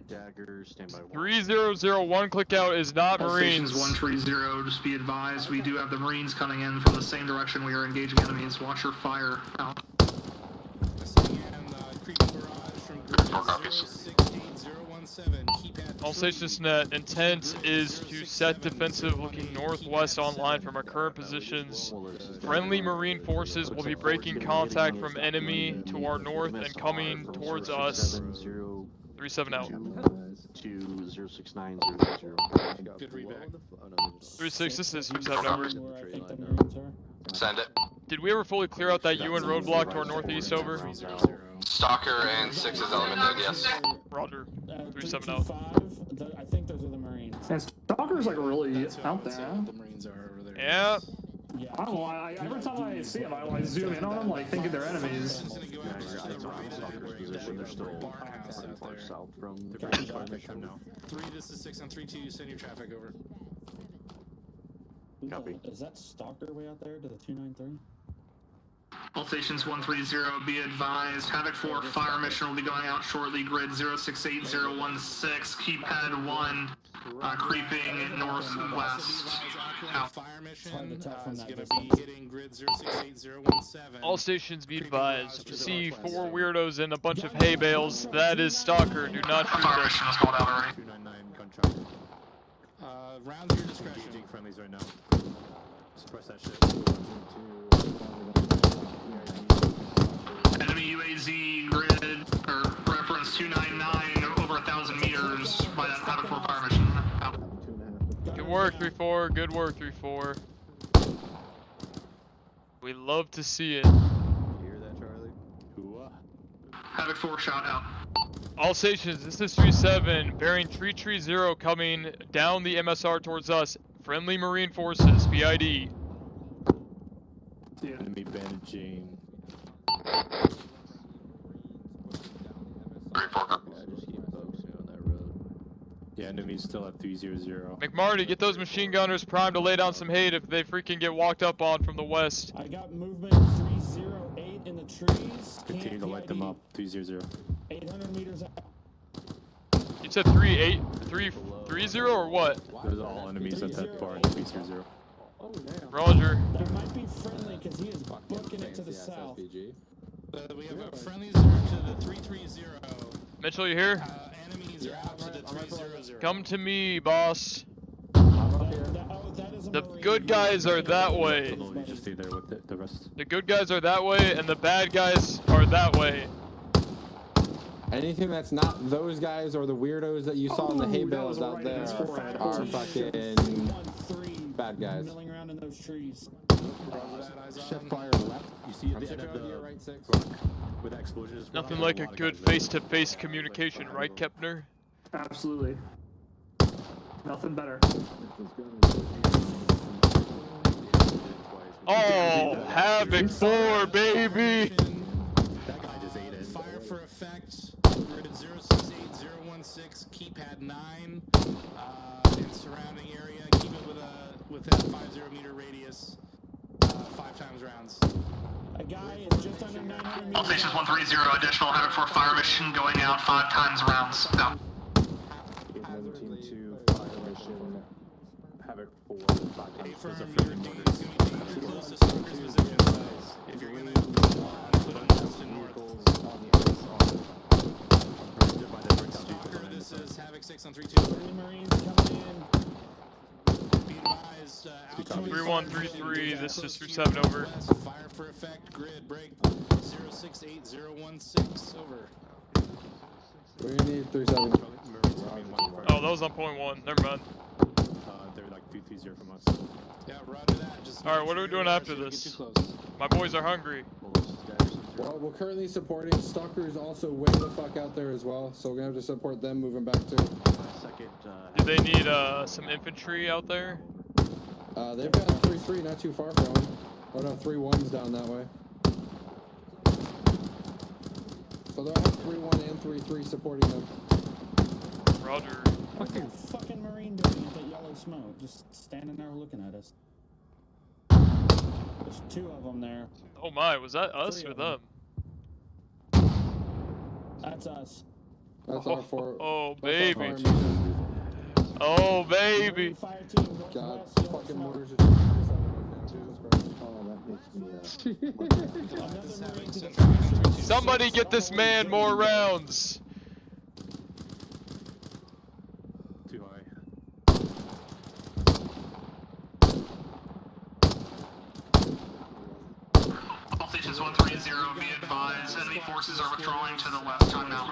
Speaker 19: Dagger, stand by
Speaker 5: 3001 click out is not Marines.
Speaker 4: Stations 130, just be advised, we do have the Marines coming in from the same direction we are engaging enemies. Watch your fire out.
Speaker 5: All stations net, intent is to set defensive looking northwest online from our current positions. Friendly Marine forces will be breaking contact from enemy to our north and coming towards us. 37 out.
Speaker 19: 206900.
Speaker 2: Good readback.
Speaker 5: 36, this is 37 over.
Speaker 8: Send it.
Speaker 5: Did we ever fully clear out that UN roadblock to our northeast over?
Speaker 8: Stalker and 6's element did, yes.
Speaker 5: Roger. 37 out.
Speaker 15: I think those are the Marines.
Speaker 4: And Stalker's like really out there.
Speaker 2: The Marines are over there.
Speaker 5: Yeah.
Speaker 4: I don't know, every time I see them, I like zoom in on them, like thinking they're enemies.
Speaker 19: They're still south from the
Speaker 2: 3, this is 6 on 3-2, send your traffic over.
Speaker 19: Copy.
Speaker 15: Is that Stalker way out there to the 293?
Speaker 4: All stations 130, be advised, Havoc 4 fire mission will be going out shortly, grid 068016, keypad 1, creeping northwest.
Speaker 2: Fire mission is going to be hitting grid 068017.
Speaker 5: All stations be advised. See 4 weirdos and a bunch of hay bales. That is Stalker. Do not shoot
Speaker 4: Fire
Speaker 5: them.
Speaker 4: mission was called out already.
Speaker 17: 299 contract.
Speaker 2: Round to your discretion.
Speaker 17: Engaging friendlies right now. Suppress that shit.
Speaker 4: Enemy UAZ grid, or reference 299, over 1,000 meters by that Havoc 4 fire mission. Out.
Speaker 5: Good work, 3-4. Good work, 3-4. We love to see it.
Speaker 19: You hear that, Charlie?
Speaker 4: Havoc 4 shot out.
Speaker 5: All stations, this is 3-7. Bearing 330 coming down the MSR towards us. Friendly Marine forces, BID.
Speaker 17: Enemy bandaging.
Speaker 12: Yeah, enemy's still at 300.
Speaker 5: McMarty, get those machine gunners primed to lay down some hate if they freaking get walked up on from the west.
Speaker 15: I got movement 308 in the trees.
Speaker 12: Continue to light them up. 300.
Speaker 15: 800 meters out.
Speaker 5: You said 330 or what?
Speaker 12: There's all enemies at that bar in 300.
Speaker 5: Roger.
Speaker 15: That might be friendly because he is booking it to the south.
Speaker 2: We have a friendlies are to the 330.
Speaker 5: Mitchell, you here?
Speaker 2: Enemies are out to the 300.
Speaker 5: Come to me, boss. The good guys are that way.
Speaker 12: You just stay there with the rest.
Speaker 5: The good guys are that way, and the bad guys are that way.
Speaker 9: Anything that's not those guys or the weirdos that you saw in the hay bales out there are fucking bad guys.
Speaker 15: Milling around in those trees.
Speaker 12: Chef fire left. You see at the end of the
Speaker 9: right 6.
Speaker 12: With that explosion.
Speaker 5: Nothing like a good face-to-face communication, right, Kepner?
Speaker 22: Absolutely. Nothing better.
Speaker 5: Oh, Havoc 4, baby!
Speaker 12: That guy just ate it.
Speaker 2: Fire for effect. Grid 068016, keypad 9. In surrounding area, keep it within a 50 meter radius. 5 times rounds.
Speaker 15: A guy is just under 900 meters.
Speaker 4: All stations 130, additional Havoc 4 fire mission going out 5 times rounds. Out.
Speaker 11: Team 2, fire mission, Havoc 4, 5 times.
Speaker 2: There's a friendly mortars. If you're gonna put them west and north. Stalker, this is Havoc 6 on 3-2.
Speaker 15: Marines coming in.
Speaker 2: Be advised,
Speaker 5: 3133, this is 37 over.
Speaker 2: Fire for effect, grid break 068016, over.
Speaker 9: We need 37.
Speaker 5: Oh, that was on point 1. Never mind.
Speaker 12: They're like 330 from us.
Speaker 2: Yeah, roger that. Just
Speaker 5: Alright, what are we doing after this? My boys are hungry.
Speaker 9: Well, we're currently supporting Stalkers also way the fuck out there as well, so we're gonna have to support them moving back too.
Speaker 5: Do they need some infantry out there?
Speaker 9: They've got a 3-3 not too far from them. Oh no, 3-1's down that way. So they'll have 3-1 and 3-3 supporting them.
Speaker 5: Roger.
Speaker 15: What's the fucking Marine doing with that yellow smoke? Just standing there looking at us. There's 2 of them there.
Speaker 5: Oh my, was that us or them?
Speaker 15: That's us.
Speaker 9: That's our 4.
Speaker 5: Oh, baby. Oh, baby.
Speaker 9: God, fucking mortars are
Speaker 5: Somebody get this man more rounds.
Speaker 12: Too high.
Speaker 4: All stations 130, be advised, enemy forces are withdrawing to the left. Time now.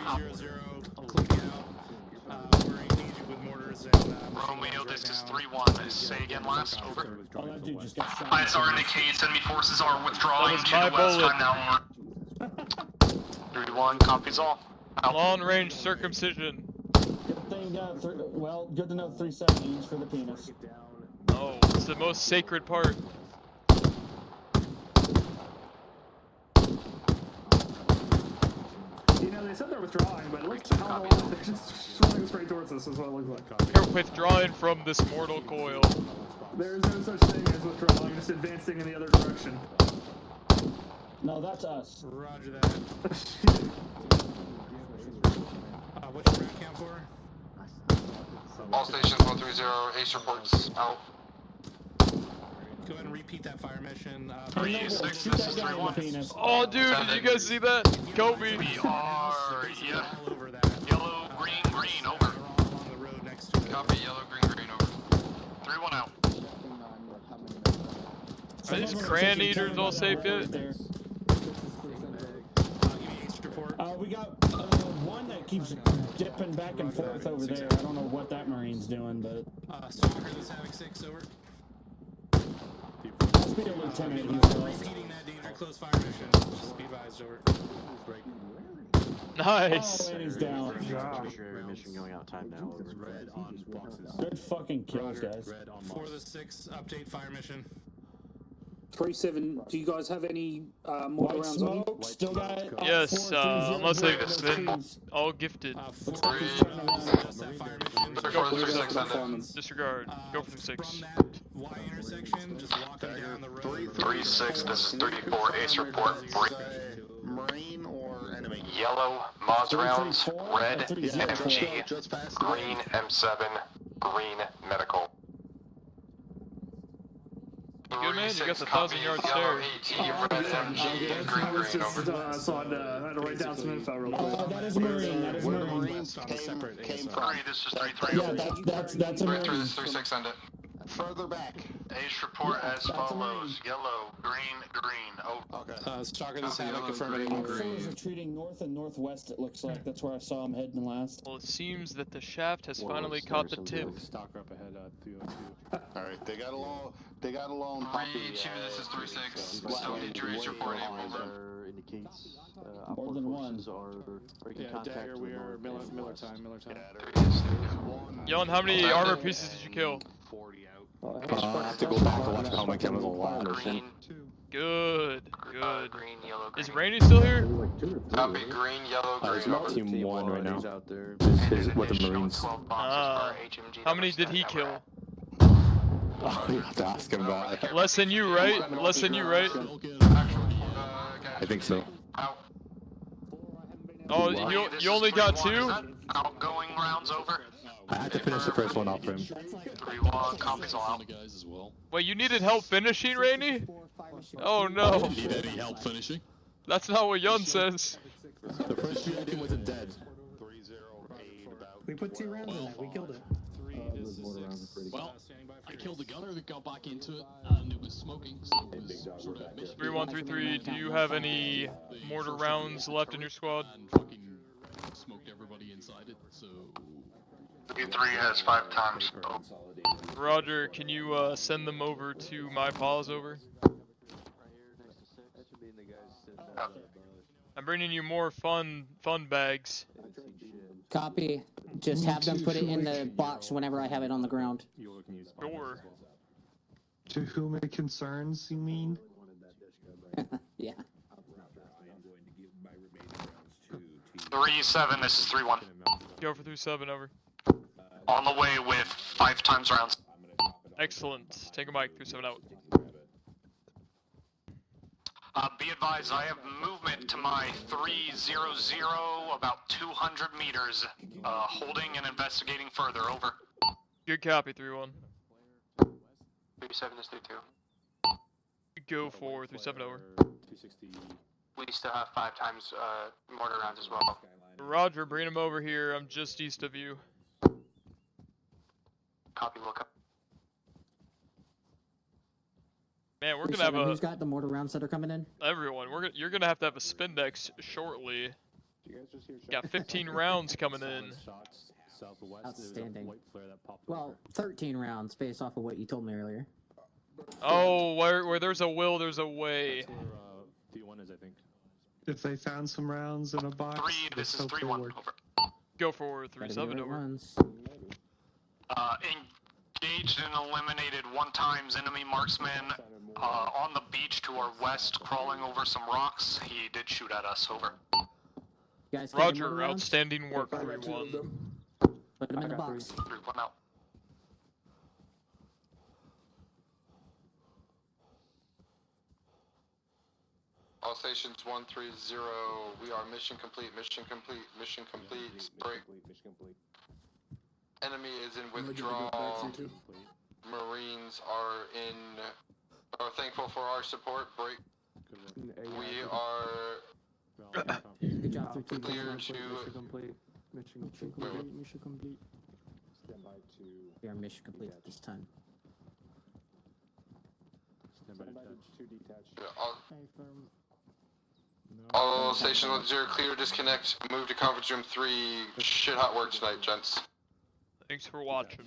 Speaker 13: Romeo, this is 3-1. Say again last, over.
Speaker 4: ISR indicates enemy forces are withdrawing to the west. Time now.
Speaker 13: 3-1, copies all. Out.
Speaker 5: Long-range circumcision.
Speaker 15: Good thing, well, good to know 370s for the penis.
Speaker 5: Oh, it's the most sacred part.
Speaker 22: You know, they said they're withdrawing, but it looks a hell of a lot. They're just swimming straight towards us, is what it looks like.
Speaker 5: They're withdrawing from this mortal coil.
Speaker 22: There's no such thing as withdrawing, just advancing in the other direction.
Speaker 15: No, that's us.
Speaker 2: Roger that. What's your round count for?
Speaker 8: All stations 130, Ace reports out.
Speaker 2: Go ahead and repeat that fire mission.
Speaker 4: 3-6, this is 3-1.
Speaker 5: Oh, dude, did you guys see that? Kobe.
Speaker 4: We are, yeah. Yellow, green, green, over.
Speaker 8: Copy, yellow, green, over.
Speaker 4: 3-1 out.
Speaker 5: Are these crayon eaters all safe yet?
Speaker 15: We got one that keeps dipping back and forth over there. I don't know what that Marine's doing, but...
Speaker 2: Stalker, this Havoc 6, over.
Speaker 15: Must be a lieutenant.
Speaker 2: Repeating that danger close fire mission. Just be advised, over.
Speaker 5: Nice.
Speaker 15: Oh, and he's down.
Speaker 19: Tertiary mission going out time now.
Speaker 12: Red on boxes.
Speaker 15: Good fucking kills, guys.
Speaker 2: 4 to 6, update fire mission.
Speaker 15: 3-7, do you guys have any mortar
Speaker 16: White
Speaker 15: rounds on you?
Speaker 16: smoke, still got
Speaker 5: Yes, unless they've been all gifted.
Speaker 16: looks like he's turning around.
Speaker 5: Disregard. Go for 6.
Speaker 2: Y intersection, just walking down the road.
Speaker 8: 3-6, this is 34, Ace report.
Speaker 7: Marine or enemy?
Speaker 8: Yellow, Moz rounds, red, MG, green, M7, green, medical.
Speaker 5: You good, man? You got the 1,000-yard stare.
Speaker 22: I was just, so I had to write down some info real quick.
Speaker 16: That is Marine, that is Marine.
Speaker 7: Marines came from.
Speaker 8: This is 3-3.
Speaker 16: Yeah, that's a Marine.
Speaker 8: 3-6, send it.
Speaker 7: Further back.
Speaker 8: Ace report as follows. Yellow, green, green. Oh.
Speaker 7: Okay.
Speaker 10: Stalker, this Havoc confirming green.
Speaker 16: He's retreating north and northwest, it looks like. That's where I saw him heading last.
Speaker 5: Well, it seems that the shaft has finally caught the tip.
Speaker 22: Stalker up ahead, 302.
Speaker 7: Alright, they got a lone
Speaker 8: 3-2, this is 3-6. 73 Ace report, over.
Speaker 19: Indicates
Speaker 16: More than one.
Speaker 22: Yeah, Dagger, we are Miller time.
Speaker 5: Yon, how many armor pieces did you kill?
Speaker 22: 40 out.
Speaker 14: I have to go back and watch how my chemical lab.
Speaker 5: Good.
Speaker 8: Green, yellow, green.
Speaker 5: Is Randy still here?
Speaker 8: Copy, green, yellow, green.
Speaker 14: He's on team 1 right now. This is what the Marines.
Speaker 5: How many did he kill?
Speaker 14: Oh, you have to ask him that.
Speaker 5: Less than you, right? Less than you, right?
Speaker 14: I think so.
Speaker 5: Oh, you only got 2?
Speaker 8: Outgoing rounds over.
Speaker 14: I had to finish the first one off for him.
Speaker 8: 3-1, copies all out.
Speaker 5: Wait, you needed help finishing, Randy? Oh no.
Speaker 14: Need any help finishing?
Speaker 5: That's not what Yun says.
Speaker 14: The first shooting team wasn't dead.
Speaker 22: We put 2 rounds in it, we killed it.
Speaker 20: Well, I killed the gunner that got back into it, and it was smoking, so it was sort of mission.
Speaker 5: 3133, do you have any mortar rounds left in your squad?
Speaker 20: And fucking smoked everybody inside it, so...
Speaker 8: 3 has 5 times.
Speaker 5: Roger, can you send them over to my paws over? I'm bringing you more fun bags.
Speaker 18: Copy. Just have them put it in the box whenever I have it on the ground.
Speaker 5: Sure.
Speaker 22: To whom it concerns, you mean?
Speaker 18: Yeah.
Speaker 8: 3-7, this is 3-1.
Speaker 5: Go for 3-7, over.
Speaker 8: On the way with 5 times rounds.
Speaker 5: Excellent. Take a mic, 3-7 out.
Speaker 8: Be advised, I have movement to my 300, about 200 meters. Holding and investigating further, over.
Speaker 5: Good copy, 3-1.
Speaker 8: 3-7 is 3-2.
Speaker 5: Go for 3-7, over.
Speaker 8: 260. We still have 5 times mortar rounds as well.
Speaker 5: Roger, bring him over here. I'm just east of you.
Speaker 8: Copy, look up.
Speaker 5: Man, we're gonna have a...
Speaker 18: Who's got the mortar rounds that are coming in?
Speaker 5: Everyone. You're gonna have to have a spin deck shortly. Got 15 rounds coming in.
Speaker 18: Outstanding. Well, 13 rounds based off of what you told me earlier.
Speaker 5: Oh, where there's a will, there's a way.
Speaker 14: D1 is, I think.
Speaker 22: If they found some rounds in a box,
Speaker 8: 3, this is 3-1, over.
Speaker 5: Go for 3-7, over.
Speaker 8: Engaged and eliminated 1 times enemy marksman on the beach to our west, crawling over some rocks. He did shoot at us, over.
Speaker 5: Roger, outstanding work, 3-1.
Speaker 18: Put them in the box.
Speaker 8: 3-1 out.
Speaker 23: All stations 130, we are mission complete, mission complete, mission complete, break. Enemy is in withdrawal. Marines are thankful for our support, break. We are
Speaker 18: Good job, 3-2.
Speaker 23: clear to...
Speaker 22: Mission complete. Stand by to...
Speaker 18: We are mission complete at this time.
Speaker 22: Stand by to detach.
Speaker 23: All station 10 clear, disconnect, move to conference room 3. Shit hot work tonight, gents.
Speaker 5: Thanks for watching.